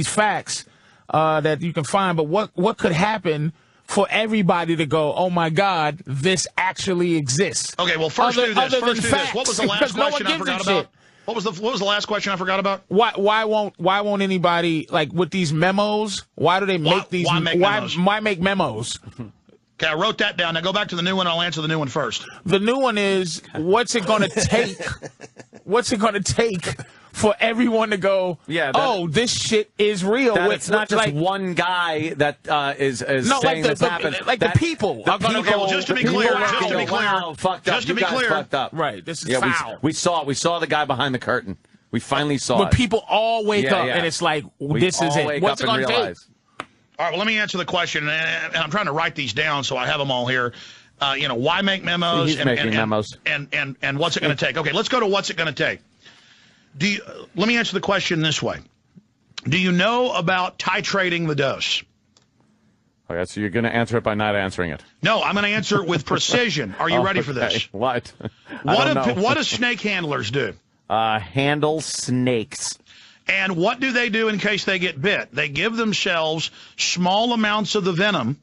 facts that you can find, but what could happen for everybody to go, oh my God, this actually exists?
Okay, well, first do this. What was the last question I forgot about? What was the last question I forgot about?
Why won't anybody, like, with these memos? Why do they make these? Why make memos?
Okay, I wrote that down. Now go back to the new one. I'll answer the new one first.
The new one is, what's it going to take? What's it going to take for everyone to go, oh, this shit is real.
It's not just one guy that is saying this happened.
The people are going to go.
Just to be clear,
wow, fucked up.
Just to be clear,
fucked up.
Right, this is foul.
We saw the guy behind the curtain. We finally saw it.
But people all wake up, and it's like, this is it. What's it going to take?
All right, well, let me answer the question, and I'm trying to write these down so I have them all here. Why make memos?
He's making memos.
And what's it going to take? Okay, let's go to what's it going to take. Let me answer the question this way. Do you know about titrating the dose?
Okay, so you're going to answer it by not answering it.
No, I'm going to answer it with precision. Are you ready for this?
What?
What do snake handlers do?
Handle snakes.
And what do they do in case they get bit? They give themselves small amounts of the venom,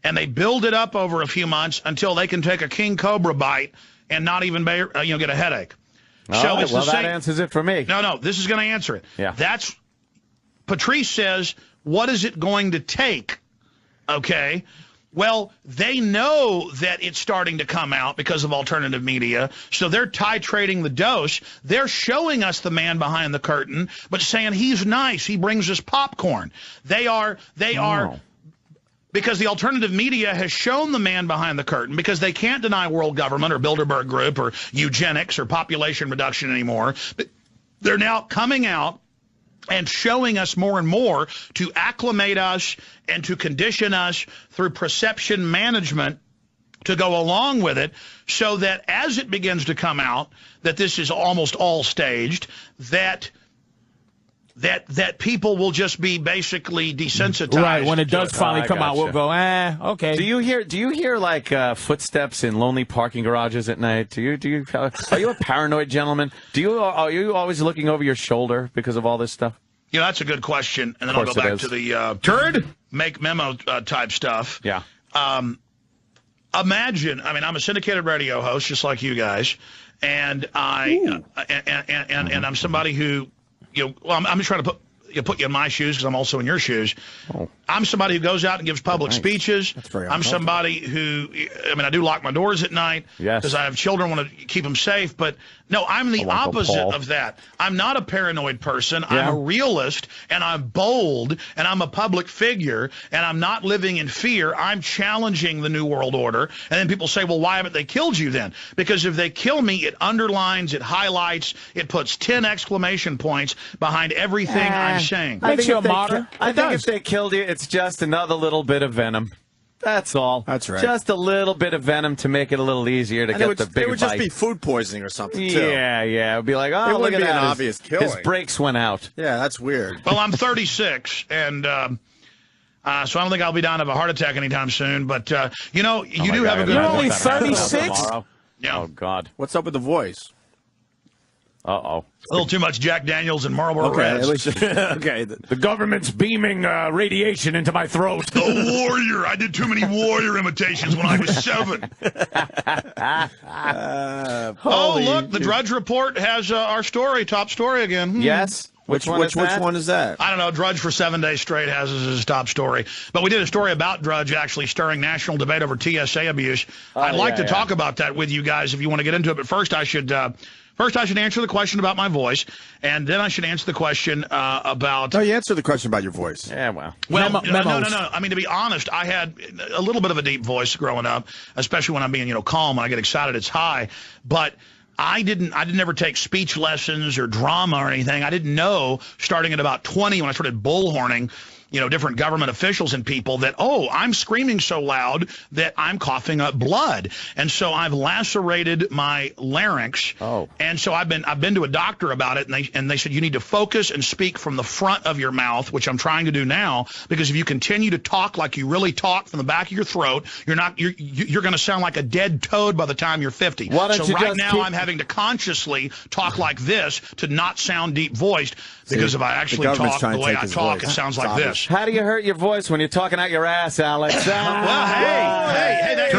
and they build it up over a few months until they can take a king cobra bite and not even get a headache.
That answers it for me.
No, this is going to answer it.
Yeah.
That's Patrice says, what is it going to take? Okay. Well, they know that it's starting to come out because of alternative media, so they're titrating the dose. They're showing us the man behind the curtain, but saying he's nice. He brings us popcorn. They are, because the alternative media has shown the man behind the curtain, because they can't deny world government or Bilderberg Group or eugenics or population reduction anymore. But they're now coming out and showing us more and more to acclimate us and to condition us through perception management to go along with it, so that as it begins to come out that this is almost all staged, that people will just be basically desensitized.
Right, when it does finally come out, we'll go, okay.
Do you hear like footsteps in lonely parking garages at night? Are you a paranoid gentleman? Are you always looking over your shoulder because of all this stuff?
That's a good question. And then I'll go back to the turd make memo type stuff.
Yeah.
Imagine, I'm a syndicated radio host just like you guys, and and I'm somebody who I'm just trying to put you in my shoes because I'm also in your shoes. Oh. I'm somebody who goes out and gives public speeches.
That's very
I'm somebody who, I do lock my doors at night because I have children, want to keep them safe. But no, I'm the opposite of that. I'm not a paranoid person. Yeah. I'm a realist, and I'm bold, and I'm a public figure, and I'm not living in fear. I'm challenging the New World Order. And then people say, well, why haven't they killed you then? Because if they kill me, it underlines, it highlights, it puts 10 exclamation points behind everything I'm saying.
Makes you a martyr.
I think if they killed you, it's just another little bit of venom. That's all.
That's right.
Just a little bit of venom to make it a little easier to get the big bite.
It would just be food poisoning or something, too.
Yeah. It would be like, oh, look at that.
An obvious killing.
His brakes went out.
Yeah, that's weird.
Well, I'm 36, and so I don't think I'll be down of a heart attack anytime soon. But, you do have a good...
You're only 36?
Yeah.
Oh, God.
What's up with the voice?
Uh-oh.
A little too much Jack Daniels and Marlboro Reds.
Okay.
The government's beaming radiation into my throat.
The warrior. I did too many warrior imitations when I was 7. Look, the Drudge Report has our story, top story again.
Yes. Which one is that?
I don't know. Drudge for 7 days straight has as his top story. But we did a story about Drudge actually stirring national debate over TSA abuse. I'd like to talk about that with you guys if you want to get into it. But first I should answer the question about my voice, and then I should answer the question about...
No, you answered the question about your voice.
Yeah, well.
Well, no. To be honest, I had a little bit of a deep voice growing up, especially when I'm being, calm. When I get excited, it's high. But I didn't ever take speech lessons or drama or anything. I didn't know, starting at about 20 when I started bullhorning, different government officials and people that, I'm screaming so loud that I'm coughing up blood. And so I've lacerated my larynx.
Oh.
And so I've been to a doctor about it, and they said you need to focus and speak from the front of your mouth, which I'm trying to do now, because if you continue to talk like you really talk from the back of your throat, you're going to sound like a dead toad by the time you're 50. So right now I'm having to consciously talk like this to not sound deep voiced, because if I actually talk the way I talk, it sounds like this.
How do you hurt your voice when you're talking out your ass, Alex?
Well, hey, that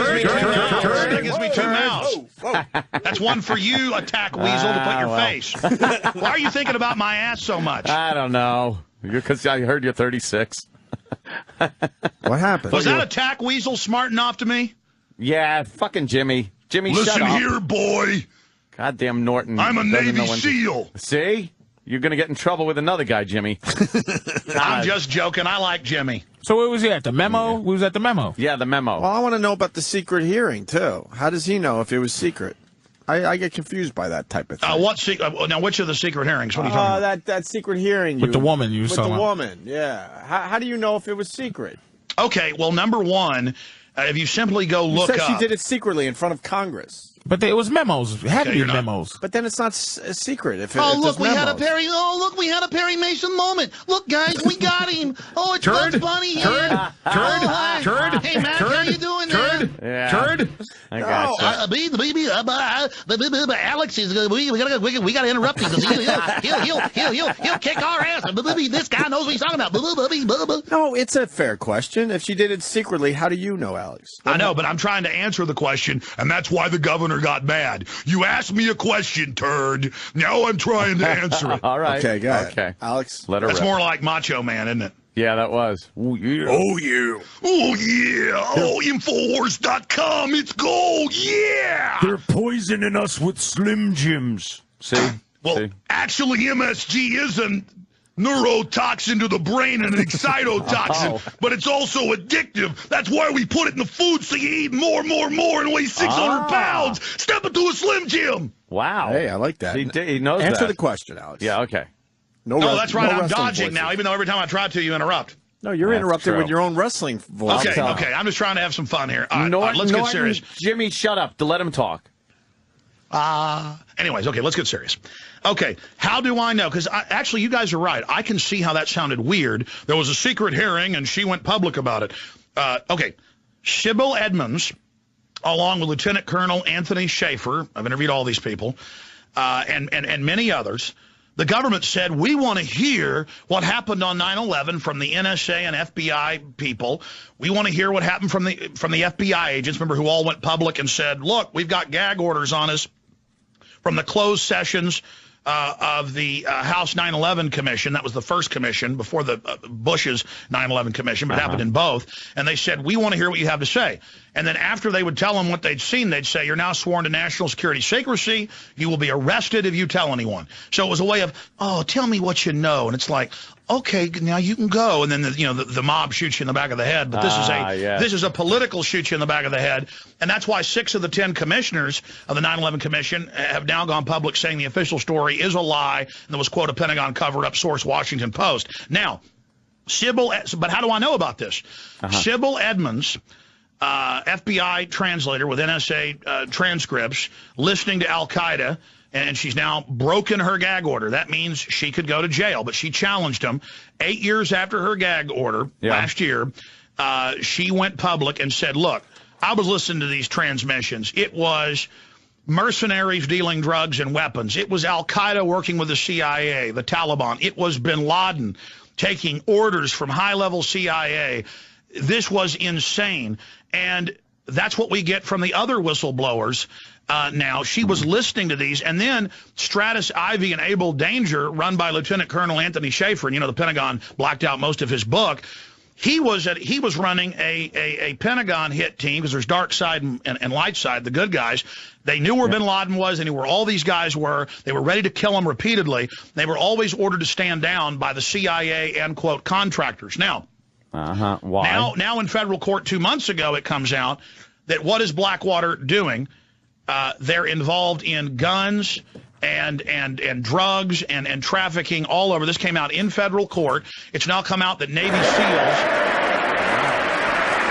gives me two mouths. That's one for you, attack weasel, to put your face. Why are you thinking about my ass so much?
I don't know. Because I heard you're 36.
What happened?
Was that attack weasel smart enough to me?
Yeah, fucking Jimmy. Jimmy, shut up.
Listen here, boy.
Goddamn Norton.
I'm a Navy SEAL.
See? You're going to get in trouble with another guy, Jimmy.
I'm just joking. I like Jimmy.
So where was he at? The memo? We was at the memo.
Yeah, the memo.
Well, I want to know about the secret hearing, too. How does he know if it was secret? I get confused by that type of thing.
Now, which of the secret hearings? What are you talking about?
That secret hearing.
With the woman you
With
saw.
the woman, yeah. How do you know if it was secret?
Okay, well, number one, if you simply go look
said
up.
she did it secretly in front of Congress.
But it was memos. It had to be memos.
But then it's not a secret. If
look, we had a Perry. Oh, look, we had a Perry Mason moment. Look, guys, we got him. Oh, it's Bugs Bunny here.
Turd.
Hey, Matt, how you doing there?
Yeah.
Turd.
I got
Alex is. We got to interrupt him because he'll kick our ass. This guy knows what he's talking about.
No, it's a fair question. If she did it secretly, how do you know, Alex?
I know, but I'm trying to answer the question, and that's why the governor got mad. You asked me a question, turd. Now I'm trying to answer it.
All right.
Okay, go ahead.
Okay.
Alex?
Let her
That's
rip.
more like Macho Man, isn't it?
Yeah, that was. Oh, yeah.
Oh, yeah. Oh, yeah. Oh, Infowars.com. It's gold. Yeah.
They're poisoning us with Slim Jims. See?
Well, actually, MSG is a neurotoxin to the brain and an excitotoxin, but it's also addictive. That's why we put it in the food so you eat more and weigh 600 pounds. Step into a Slim Jim.
Wow.
Hey, I like that.
He knows
Answer
that.
the question, Alex.
Yeah, okay.
No, that's right. I'm
wrestling
dodging
voices.
now, even though every time I try to, you interrupt.
No, you're
That's
interrupted
true.
with your own wrestling voice.
Okay. I'm just trying to have some fun here. All right,
Norton,
let's get serious.
Jimmy, shut up. To let him talk.
Anyways, okay, let's get serious. Okay, how do I know? Because actually, you guys are right. I can see how that sounded weird. There was a secret hearing, and she went public about it. Okay, Sybil Edmonds, along with Lieutenant Colonel Anthony Schaefer, I've interviewed all these people, and many others, the government said, we want to hear what happened on 9/11 from the NSA and FBI people. We want to hear what happened from the FBI agents, remember, who all went public and said, look, we've got gag orders on us from the closed sessions of the House 9/11 Commission. That was the first commission before the Bush's 9/11 Commission, but it happened in both. And they said, we want to hear what you have to say. And then after they would tell them what they'd seen, they'd say, you're now sworn to national security secrecy. You will be arrested if you tell anyone. So it was a way of, oh, tell me what you know. And it's like, okay, now you can go. And then the mob shoots you in the back of the head. But this is a political shoot you in the back of the head. And that's why 6 of the 10 commissioners of the 9/11 Commission have now gone public saying the official story is a lie. And there was, quote, a Pentagon cover-up, source Washington Post. Now, but how do I know about this? Sybil Edmonds, FBI translator with NSA transcripts, listening to Al-Qaeda, and she's now broken her gag order. That means she could go to jail, but she challenged them. 8 years after her gag order, last year, she went public and said, look, I was listening to these transmissions. It was mercenaries dealing drugs and weapons. It was Al-Qaeda working with the CIA, the Taliban. It was bin Laden taking orders from high-level CIA. This was insane. And that's what we get from the other whistleblowers now. She was listening to these. And then Stratus Ivy and Able Danger, run by Lieutenant Colonel Anthony Schaefer, and, the Pentagon blacked out most of his book. He was running a Pentagon hit team, because there's dark side and light side, the good guys. They knew where bin Laden was. They knew where all these guys were. They were ready to kill him repeatedly. They were always ordered to stand down by the CIA and, quote, contractors. Now,
why?
Now in federal court 2 months ago, it comes out that what is Blackwater doing? They're involved in guns and drugs and trafficking all over. This came out in federal court. It's now come out that Navy SEALs.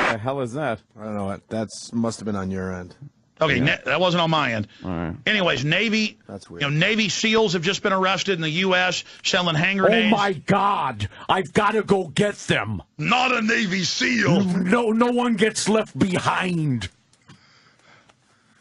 What the hell is that?
I don't know. That must have been on your end.
Okay, that wasn't on my end.
All right.
Anyways, Navy.
That's weird.
Navy SEALs have just been arrested in the U.S. selling hand grenades.
Oh my God! I've got to go get them.
Not a Navy SEAL.
No one gets left behind.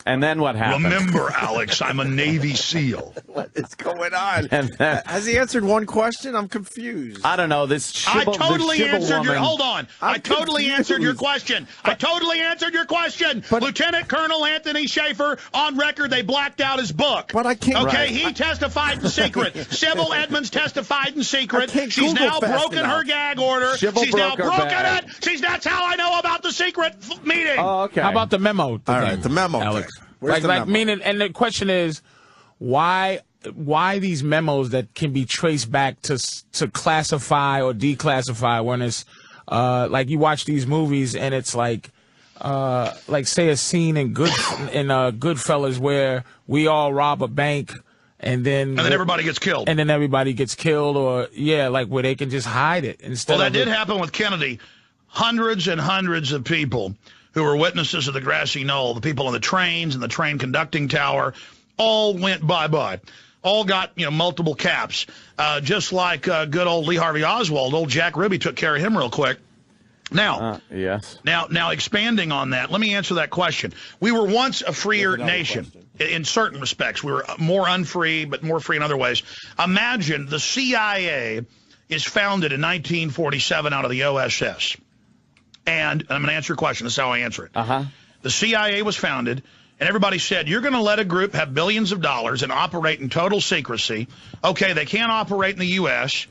And then what happened?
Remember, Alex, I'm a Navy SEAL.
What is going on? Has he answered one question? I'm confused.
I don't know.
I totally answered your. Hold on. I totally answered your question. I totally answered your question. Lieutenant Colonel Anthony Schaefer, on record, they blacked out his book.
But I can't.
Okay,
Right.
He testified in secret. Sybil Edmonds testified in secret. She's now broken her gag order. She's now broken it. That's how I know about the secret meeting.
Oh, okay.
How about the memo?
All right, the memo,
Alex.
Where's the memo?
Meaning, and the question is, why why these memos that can be traced back to classify or declassify when it's like you watch these movies and it's like say a scene in Goodfellas where we all rob a bank and then
everybody gets killed.
And then everybody gets killed, or like where they can just hide it instead.
Well, that did happen with Kennedy. Hundreds and hundreds of people who were witnesses of the grassy knoll, the people on the trains and the train conducting tower, all went bye-bye. All got, multiple caps. Just like good old Lee Harvey Oswald, old Jack Ruby took care of him real quick. Now,
yes.
Now, expanding on that, let me answer that question. We were once a freer nation in certain respects. We were more unfree, but more free in other ways. Imagine the CIA is founded in 1947 out of the OSS. And I'm going to answer your question. This is how I answer it. The CIA was founded, and everybody said, you're going to let a group have billions of dollars and operate in total secrecy. Okay, they can't operate in the U.S.,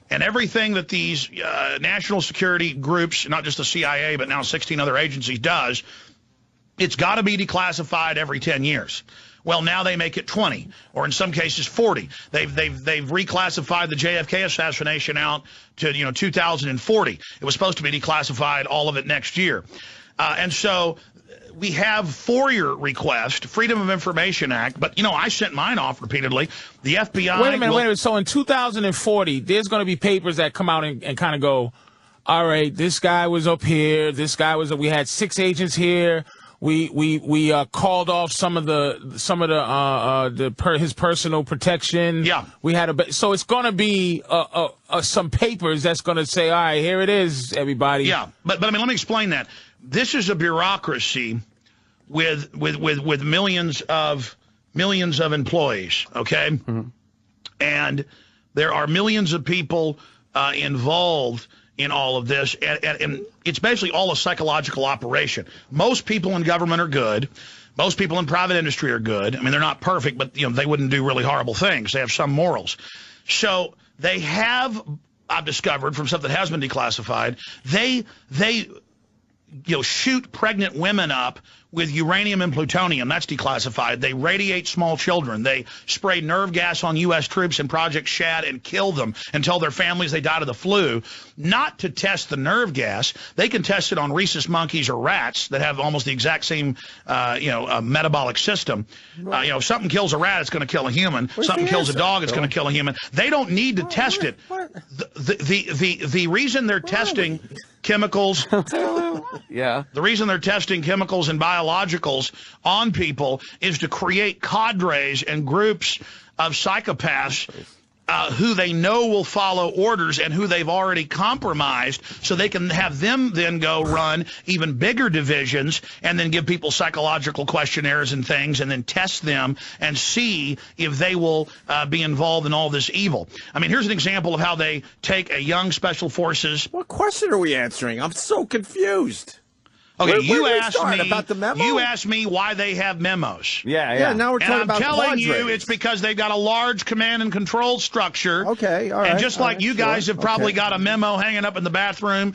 and everything that these national security groups, not just the CIA, but now 16 other agencies, does, it's got to be declassified every 10 years. Well, now they make it 20, or in some cases 40. They've reclassified the JFK assassination out to 2040. It was supposed to be declassified, all of it, next year. And so we have FOIA request, Freedom of Information Act, but, I sent mine off repeatedly. The FBI...
Wait a minute. So in 2040, there's going to be papers that come out and kind of go, all right, this guy was up here, we had 6 agents here, we called off some of his personal protection.
Yeah.
We had so it's going to be some papers that's going to say, all right, here it is, everybody.
Yeah, but I mean, let me explain that. This is a bureaucracy with millions of employees, okay? And there are millions of people involved in all of this, and it's basically all a psychological operation. Most people in government are good. Most people in private industry are good. I mean, they're not perfect, but they wouldn't do really horrible things. They have some morals. So they have, I've discovered from stuff that has been declassified, they shoot pregnant women up with uranium and plutonium. That's declassified. They radiate small children. They spray nerve gas on U.S. troops in Project Shad and kill them and tell their families they died of the flu. Not to test the nerve gas. They can test it on rhesus monkeys or rats that have almost the exact same, metabolic system. If something kills a rat, it's going to kill a human. Something kills a dog, it's going to kill a human. They don't need to test it. The reason they're testing chemicals,
the
reason they're testing chemicals and biologicals on people is to create cadres and groups of psychopaths who they know will follow orders and who they've already compromised, so they can have them then go run even bigger divisions and then give people psychological questionnaires and things and then test them and see if they will be involved in all this evil. I mean, here's an example of how they take a young special forces...
What question are we answering? I'm so confused.
Okay,
you asked me
about the memo? You asked me why they have memos.
Yeah.
Now we're talking about
I'm telling
quad
you,
ratings.
it's because they've got a large command and control structure.
Okay, all right.
And just like you guys have probably got a memo hanging up in the bathroom,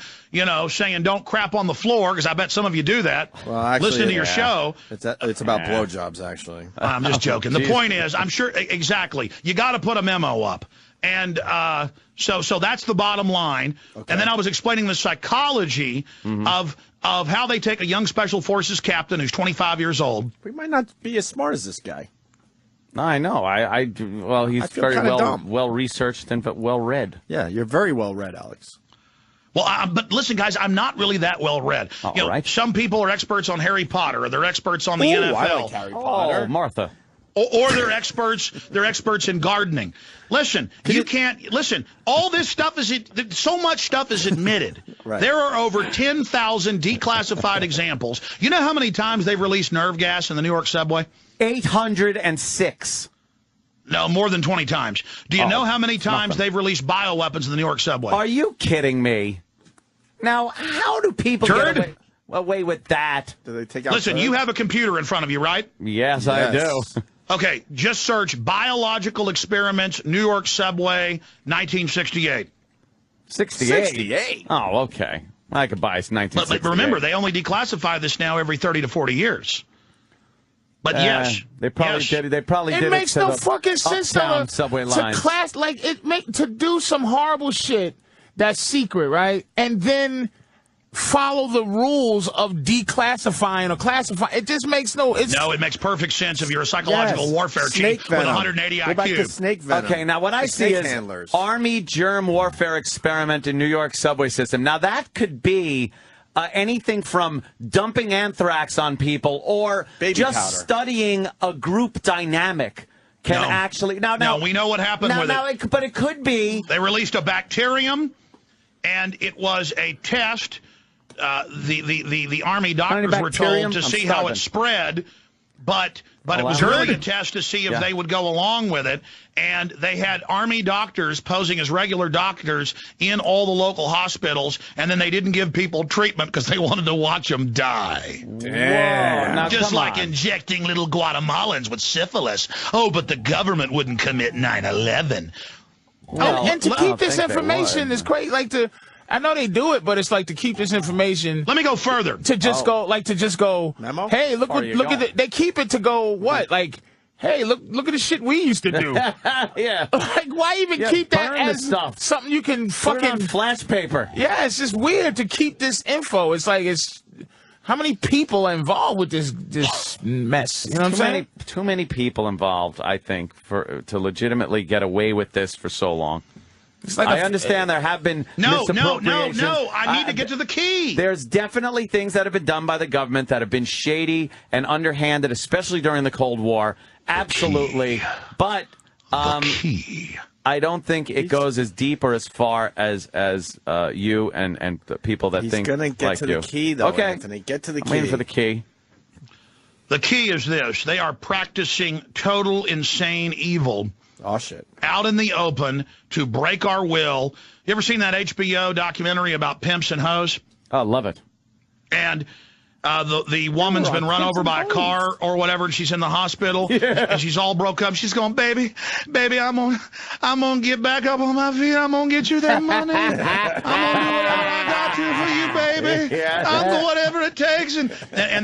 saying don't crap on the floor, because I bet some of you do that.
Well, actually,
listening to your show.
It's about blowjobs, actually.
I'm just joking. The point is, I'm sure, exactly, you got to put a memo up. And so that's the bottom line. Okay. And then I was explaining the psychology of how they take a young special forces captain who's 25 years old.
We might not be as smart as this guy.
I know. Well, he's very well researched and well read.
Yeah, you're very well read, Alex.
Well, but listen, guys, I'm not really that well read.
Right.
Some people are experts on Harry Potter, or they're experts on the NFL.
I like Harry Potter.
Oh, Martha.
Or they're experts in gardening. Listen, listen, all this stuff so much stuff is admitted.
Right.
There are over 10,000 declassified examples. You know how many times they've released nerve gas in the New York subway?
806.
No, more than 20 times. Do you know how many times they've released bioweapons in the New York subway?
Are you kidding me? Now, how do people get away with that?
Do they take out
Listen, you have a computer in front of you, right?
Yes, I do.
Okay, just search biological experiments, New York subway, 1968.
68? Oh, okay. I could buy 1968.
But remember, they only declassify this now every 30 to 40 years. But yes,
they probably did it. They probably did it.
It makes no fucking sense
subway lines.
To do some horrible shit that's secret, right? And then follow the rules of declassifying or classifying. It just makes no.
It makes perfect sense if you're a psychological warfare chief with 180 IQ.
Go back to snake venom.
Okay, now what I see is Army germ warfare experiment in New York subway system. Now that could be anything from dumping anthrax on people or studying a group dynamic. Actually now
we know what happened with it.
But it could be
they released a bacterium, and it was a test. The Army doctors were told to see how it spread, but it was really a test to see if they would go along with it. And they had Army doctors posing as regular doctors in all the local hospitals, and then they didn't give people treatment because they wanted to watch them die.
Now,
just like injecting little Guatemalans with syphilis. Oh, but the government wouldn't commit 9/11.
And to keep this information is great. I know they do it, but it's like to keep this information.
Let me go further.
To just go.
Memo?
Hey, look at it. They keep it to go what? Like, hey, look at the shit we used to do.
Yeah.
Like, why even keep that as something you can fucking
on flash paper?
Yeah, it's just weird to keep this info. It's like how many people are involved with this mess? You know what I'm saying?
Too many people involved, I think, to legitimately get away with this for so long. I understand there have been misappropriations.
No. I need to get to the key.
There's definitely things that have been done by the government that have been shady and underhanded, especially during the Cold War. Absolutely. But I don't think it goes as deep or as far as you and the people that think like you. He's going to get to
the key, though,
okay.
Anthony. Get to the key.
I'm waiting for the key.
The key is this. They are practicing total insane evil.
Oh, shit.
Out in the open to break our will. You ever seen that HBO documentary about pimps and hoes?
Oh, love it.
And the woman's been run over by a car or whatever, and she's in the hospital, and she's all broke up. She's going, baby, I'm gonna get back up on my feet. I'm gonna get you that money. I'm gonna do whatever I got to for you, baby. I'll do whatever it takes. And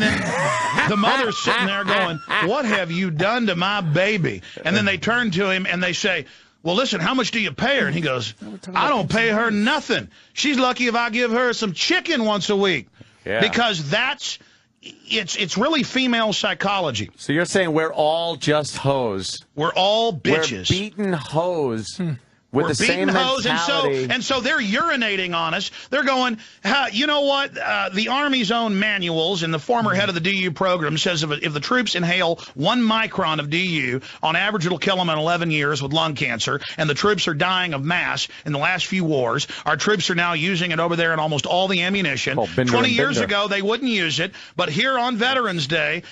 then the mother's sitting there going, what have you done to my baby? And then they turn to him and they say, well, listen, how much do you pay her? And he goes, I don't pay her nothing. She's lucky if I give her some chicken once a week. Yeah. Because it's really female psychology.
So you're saying we're all just hoes.
We're all bitches.
We're beaten hoes. With the same mentality.
And so they're urinating on us. They're going, you know what? The Army's own manuals and the former head of the DU program says if the troops inhale 1 micron of DU, on average it'll kill them in 11 years with lung cancer, and the troops are dying of mass in the last few wars. Our troops are now using it over there in almost all the ammunition. 20 years ago, they wouldn't use it, but here on Veterans Day,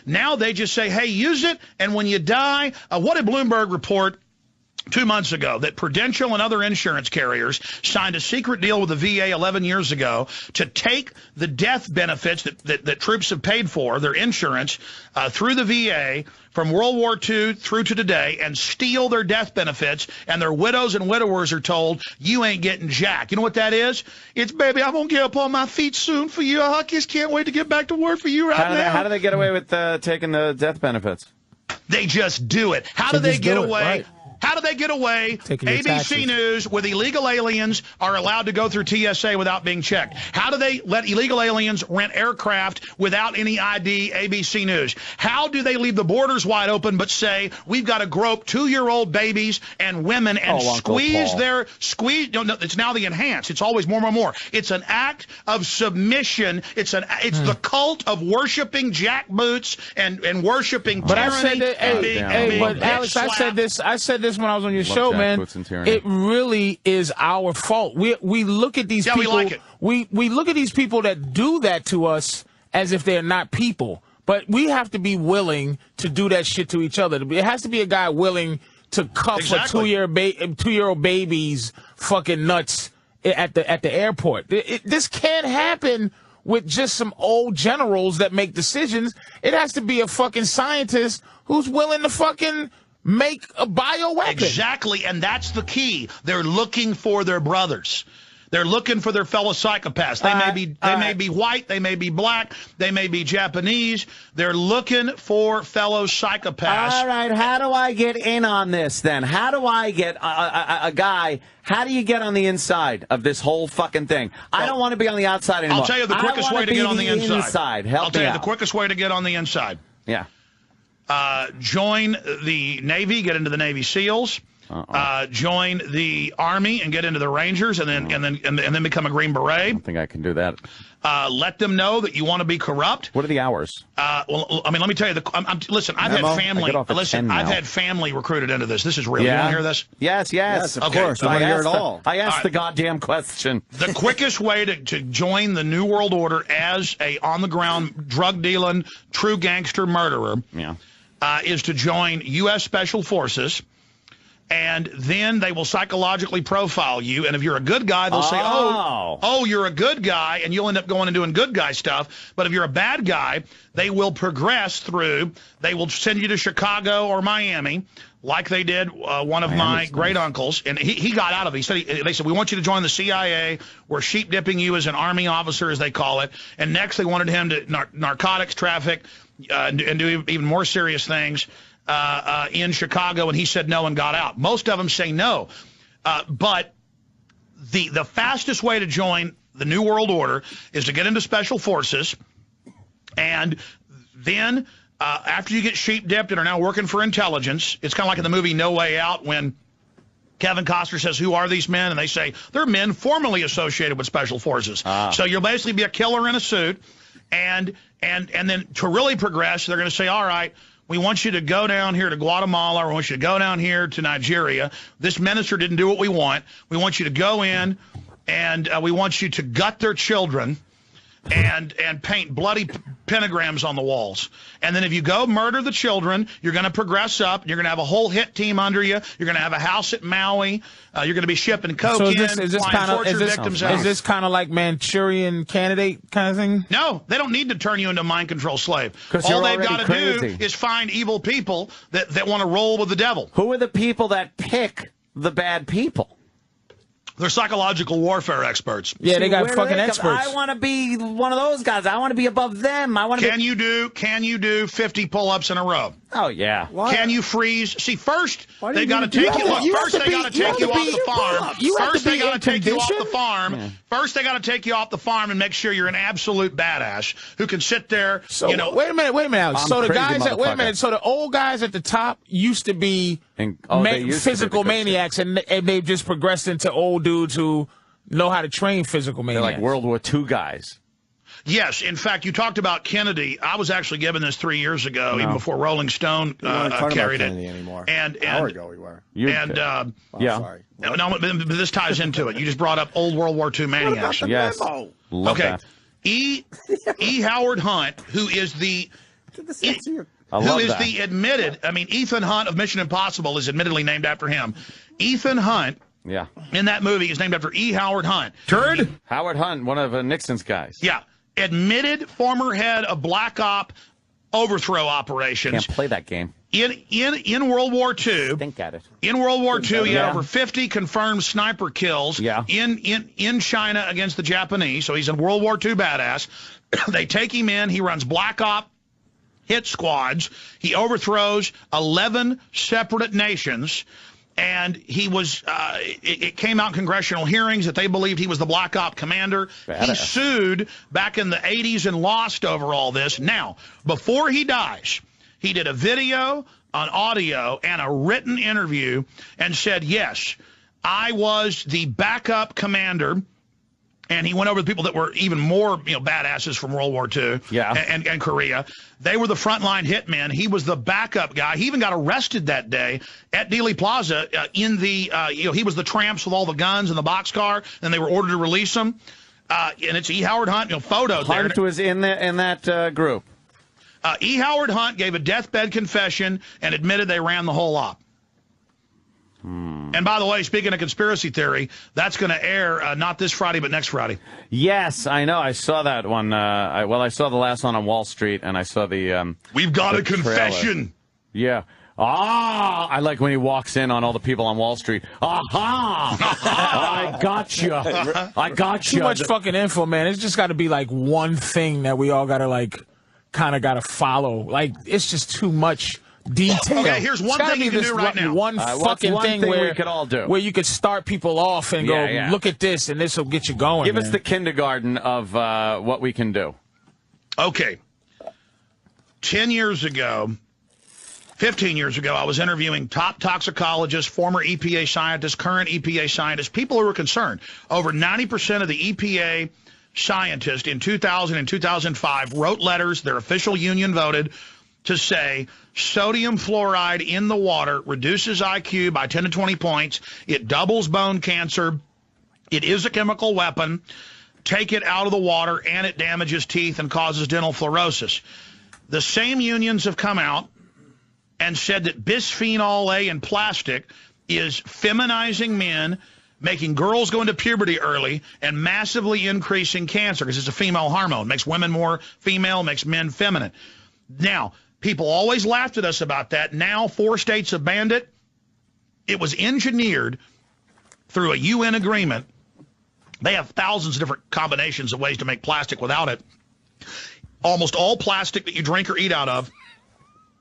now they just say, hey, use it, and when you die, what did Bloomberg report 2 months ago? That Prudential and other insurance carriers signed a secret deal with the VA 11 years ago to take the death benefits that troops have paid for, their insurance, through the VA from World War II through to today, and steal their death benefits, and their widows and widowers are told, you ain't getting jack. You know what that is? It's, baby, I'm going to get up on my feet soon for you. I just can't wait to get back to work for you now.
How do they get away with taking the death benefits?
They just do it. How do they get away? Right. How do they get away? ABC News with illegal aliens are allowed to go through TSA without being checked. How do they let illegal aliens rent aircraft without any ID? ABC News. How do they leave the borders wide open but say we've got to grope 2-year-old babies and women and squeeze their no, it's now the enhanced. It's always more. It's an act of submission. It's the cult of worshiping jackboots and worshiping tyranny.
But Alex, I said this when I was on your show, man. It really is our fault. We look at these people. We look at these people that do that to us as if they're not people. But we have to be willing to do that shit to each other. It has to be a guy willing to cuff a 2-year-old baby's fucking nuts at the airport. This can't happen with just some old generals that make decisions. It has to be a fucking scientist who's willing to fucking make a bioweapon.
Exactly, and that's the key. They're looking for their brothers. They're looking for their fellow psychopaths. They may be white, they may be black, they may be Japanese. They're looking for fellow psychopaths.
All right, how do I get in on this then? How do I get a guy? How do you get on the inside of this whole fucking thing? I don't want to be on the outside anymore.
I'll tell you the quickest way to get on the inside.
Help me out.
The quickest way to get on the inside.
Yeah.
Join the Navy, get into the Navy SEALs. Join the Army and get into the Rangers, and then become a Green Beret.
I don't think I can do that.
Let them know that you want to be corrupt.
What are the hours?
Well, I mean, let me tell you. Listen, I've had family. Listen, I've had family recruited into this. This is real. You want to hear this?
Yes,
of course. I want to hear it all.
I asked the goddamn question.
The quickest way to join the New World Order as a on-the-ground drug dealing true gangster murderer, is to join U.S. Special Forces. And then they will psychologically profile you. And if you're a good guy, they'll say, oh, you're a good guy, and you'll end up going and doing good guy stuff. But if you're a bad guy, they will progress through. They will send you to Chicago or Miami, like they did one of my great uncles. And he got out of it. They said, we want you to join the CIA. We're sheep dipping you as an Army officer, as they call it. And next they wanted him to narcotics traffic and do even more serious things. In Chicago, and he said no and got out. Most of them say no. But the fastest way to join the New World Order is to get into Special Forces, and then after you get sheep dipped and are now working for intelligence, it's kind of like in the movie No Way Out when Kevin Costner says, who are these men? And they say, they're men formerly associated with Special Forces. So you'll basically be a killer in a suit, and then to really progress, they're going to say, all right, we want you to go down here to Guatemala, or we want you to go down here to Nigeria. This minister didn't do what we want. We want you to go in, and we want you to gut their children and paint bloody pentagrams on the walls. And then if you go murder the children, you're going to progress up. You're going to have a whole hit team under you. You're going to have a house at Maui. You're going to be shipping coke
so
is
this kind of like Manchurian Candidate kind of thing?
No, they don't need to turn you into a mind control slave. All they've got to do is find evil people that want to roll with the devil.
Who are the people that pick the bad people?
They're psychological warfare experts.
Yeah, they got fucking experts.
I want to be one of those guys. I want to be above them.
Can you do 50 pull-ups in a row?
Oh yeah.
Why? Can you freeze? See, first they got to take you off. First they got to take you off the farm. First they got to take you off the farm. First they got to take you off the farm and make sure you're an absolute badass who can sit there.
So wait a minute, Alex. So the guys so the old guys at the top used to be physical maniacs, and they've just progressed into old dudes who know how to train physical maniacs.
They're like World War II guys.
Yes, in fact, you talked about Kennedy. I was actually given this 3 years ago, even before Rolling Stone carried it.
Anymore.
And
an hour ago we were.
Sorry. No, but this ties into it. You just brought up old World War II maniacs.
Yes.
Okay. That. E. Howard Hunt, who is the admitted. I mean, Ethan Hunt of Mission Impossible is admittedly named after him. Ethan Hunt.
Yeah.
In that movie is named after E. Howard Hunt.
Howard Hunt, one of Nixon's guys.
Yeah. Admitted former head of Black Op overthrow operations.
Can't play that game.
In World War II.
Think at it.
In World War II, he had over 50 confirmed sniper kills in China against the Japanese. So he's a World War II badass. They take him in. He runs Black Op hit squads. He overthrows 11 separate nations. And he was, it came out in congressional hearings that they believed he was the Black Op commander. Badass. He sued back in the 80s and lost over all this. Now, before he dies, he did a video, an audio, and a written interview and said, yes, I was the backup commander. And he went over the people that were even more, badasses from World War II and Korea. They were the frontline hitmen. He was the backup guy. He even got arrested that day at Dealey Plaza in the, he was the tramps with all the guns and the boxcar, and they were ordered to release them. And it's E. Howard Hunt, photo there.
Hunt was in that group.
E. Howard Hunt gave a deathbed confession and admitted they ran the whole op. And by the way, speaking of conspiracy theory, that's going to air not this Friday, but next Friday.
Yes, I know. I saw that one. I saw the last one on Wall Street, and I saw the
We've got a confession.
Trailer. Yeah.
Ah, I like when he walks in on all the people on Wall Street. Aha! I got you. I got you.
Too much fucking info, man. It's just got to be like one thing that we all got to like, kind of got to follow. Like, it's just too much detail.
Okay, here's one thing you can do right now.
One fucking thing where
we could all do,
where you could start people off and go, look at this, and this will get you going.
Give us the kindergarten of what we can do.
Okay. 10 years ago, 15 years ago, I was interviewing top toxicologists, former EPA scientists, current EPA scientists, people who were concerned. Over 90% of the EPA scientists in 2000 and 2005 wrote letters, their official union voted, to say sodium fluoride in the water reduces IQ by 10 to 20 points. It doubles bone cancer. It is a chemical weapon. Take it out of the water, and it damages teeth and causes dental fluorosis. The same unions have come out and said that bisphenol A in plastic is feminizing men, making girls go into puberty early, and massively increasing cancer because it's a female hormone. Makes women more female, makes men feminine. Now, people always laughed at us about that. Now 4 states have banned it. It was engineered through a UN agreement. They have thousands of different combinations of ways to make plastic without it. Almost all plastic that you drink or eat out of.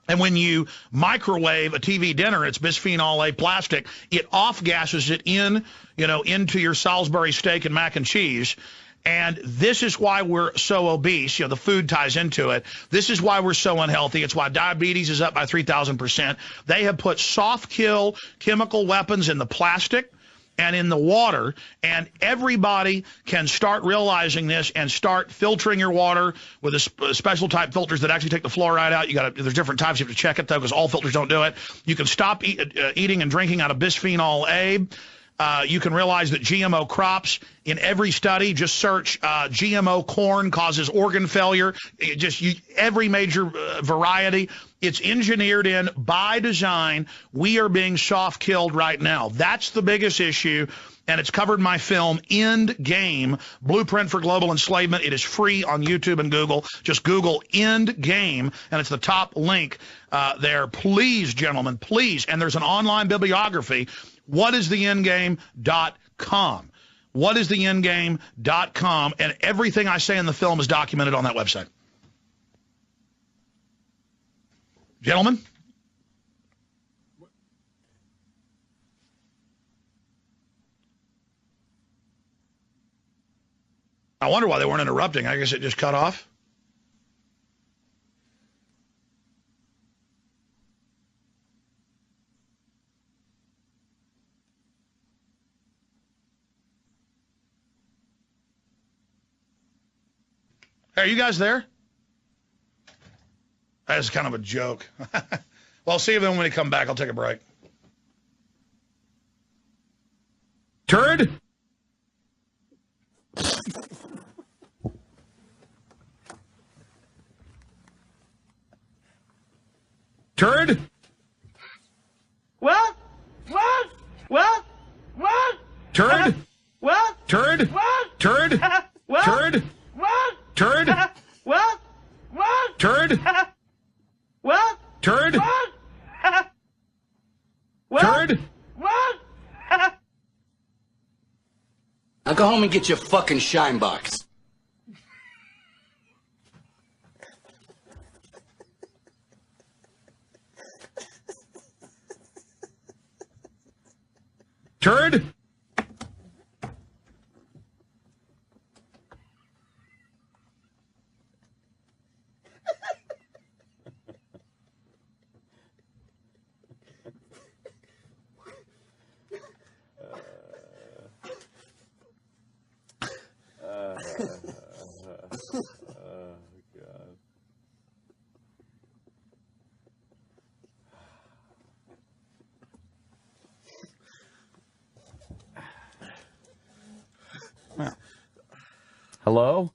And when you microwave a TV dinner, it's bisphenol A plastic, it off-gasses it into your Salisbury steak and mac and cheese. And this is why we're so obese. The food ties into it. This is why we're so unhealthy. It's why diabetes is up by 3,000%. They have put soft kill chemical weapons in the plastic and in the water, and everybody can start realizing this and start filtering your water with a special type filters that actually take the fluoride out. There's different types. You have to check it, though, because all filters don't do it. You can stop eating and drinking out of bisphenol A. You can realize that GMO crops, in every study, just search GMO corn causes organ failure. Every major variety. It's engineered in by design. We are being soft killed right now. That's the biggest issue, and it's covered in my film, End Game, Blueprint for Global Enslavement. It is free on YouTube and Google. Just Google End Game, and it's the top link there. Please, gentlemen, please. And there's an online bibliography. WhatIsTheEndGame.com. WhatIsTheEndGame.com, and everything I say in the film is documented on that website. Gentlemen? I wonder why they weren't interrupting. I guess it just cut off. Are you guys there? That's kind of a joke. Well, I'll see you then when we come back. I'll take a break.
Turd? Turd?
What?
Turd?
What?
Turd? Turd?
What?
Turd?
What?
Turd?
What?
Turd?
What?
Turd?
What?
Turd?
What?
Now go home and get your fucking shine box.
Turd? Hello?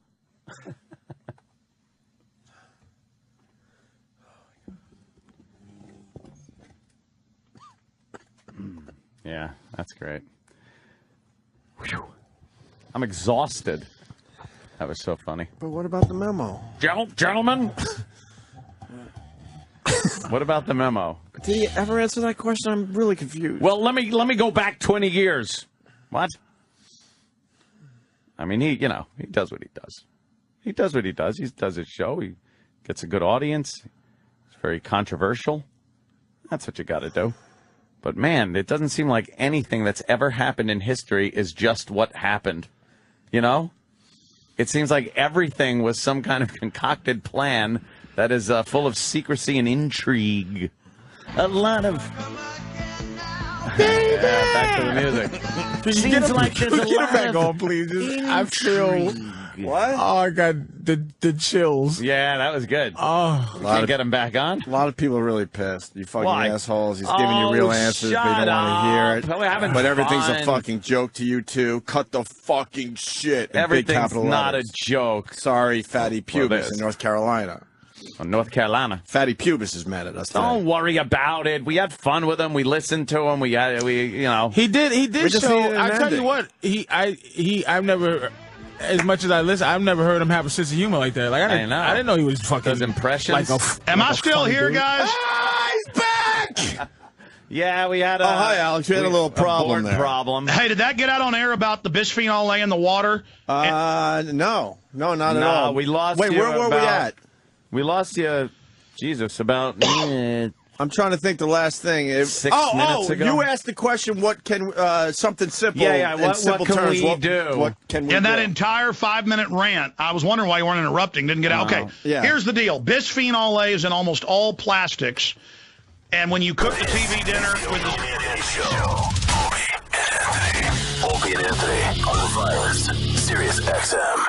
Yeah, that's great. Whew. I'm exhausted. That was so funny.
But what about the memo?
Gentlemen? What about the memo?
Did he ever answer that question? I'm really confused.
Well, let me go back 20 years. What? I mean, he does what he does. He does what he does. He does his show. He gets a good audience. It's very controversial. That's what you got to do. But, man, it doesn't seem like anything that's ever happened in history is just what happened. You know? It seems like everything was some kind of concocted plan that is full of secrecy and intrigue. A lot of... Yeah, back to the music.
Seems like there's a lot get it back on, please. I feel...
What?
Oh, I got the chills.
Yeah, that was good.
Oh,
can't get him back on.
A lot of people are really pissed. You fucking
Why?
assholes. He's giving you real answers. They don't want to hear it.
We're having
but everything's
fun.
a fucking joke to you too. Cut the fucking shit. In
Everything's
big capital
not
letters.
a joke.
Sorry, Fatty Pubis in North Carolina.
North Carolina.
Fatty Pubis is mad at us today.
Don't worry about it. We had fun with him. We listened to him. We
He did show. I tell you what, I've never. As much as I listen, I've never heard him have a sense of humor like that. Like I didn't know he was fucking.
Those impressions.
Am I still here, guys?
He's back.
Yeah, we had a.
Oh, hi, Alex. We had a little problem there.
Problem.
Hey, did that get out on air about the bisphenol A in the water?
No, not at all.
We lost.
Wait,
you
where were we at?
We lost you. Jesus, about.
I'm trying to think the last thing.
6 minutes ago.
You asked the question, what can, something simple.
Yeah,
in simple
what can
terms,
we do?
What can we do?
In that entire 5-minute rant, I was wondering why you weren't interrupting. Didn't get out. Okay, here's the deal. Bisphenol A is in almost all plastics. And when you cook the TV dinner with
Opie and Anthony on the Virus, Sirius XM.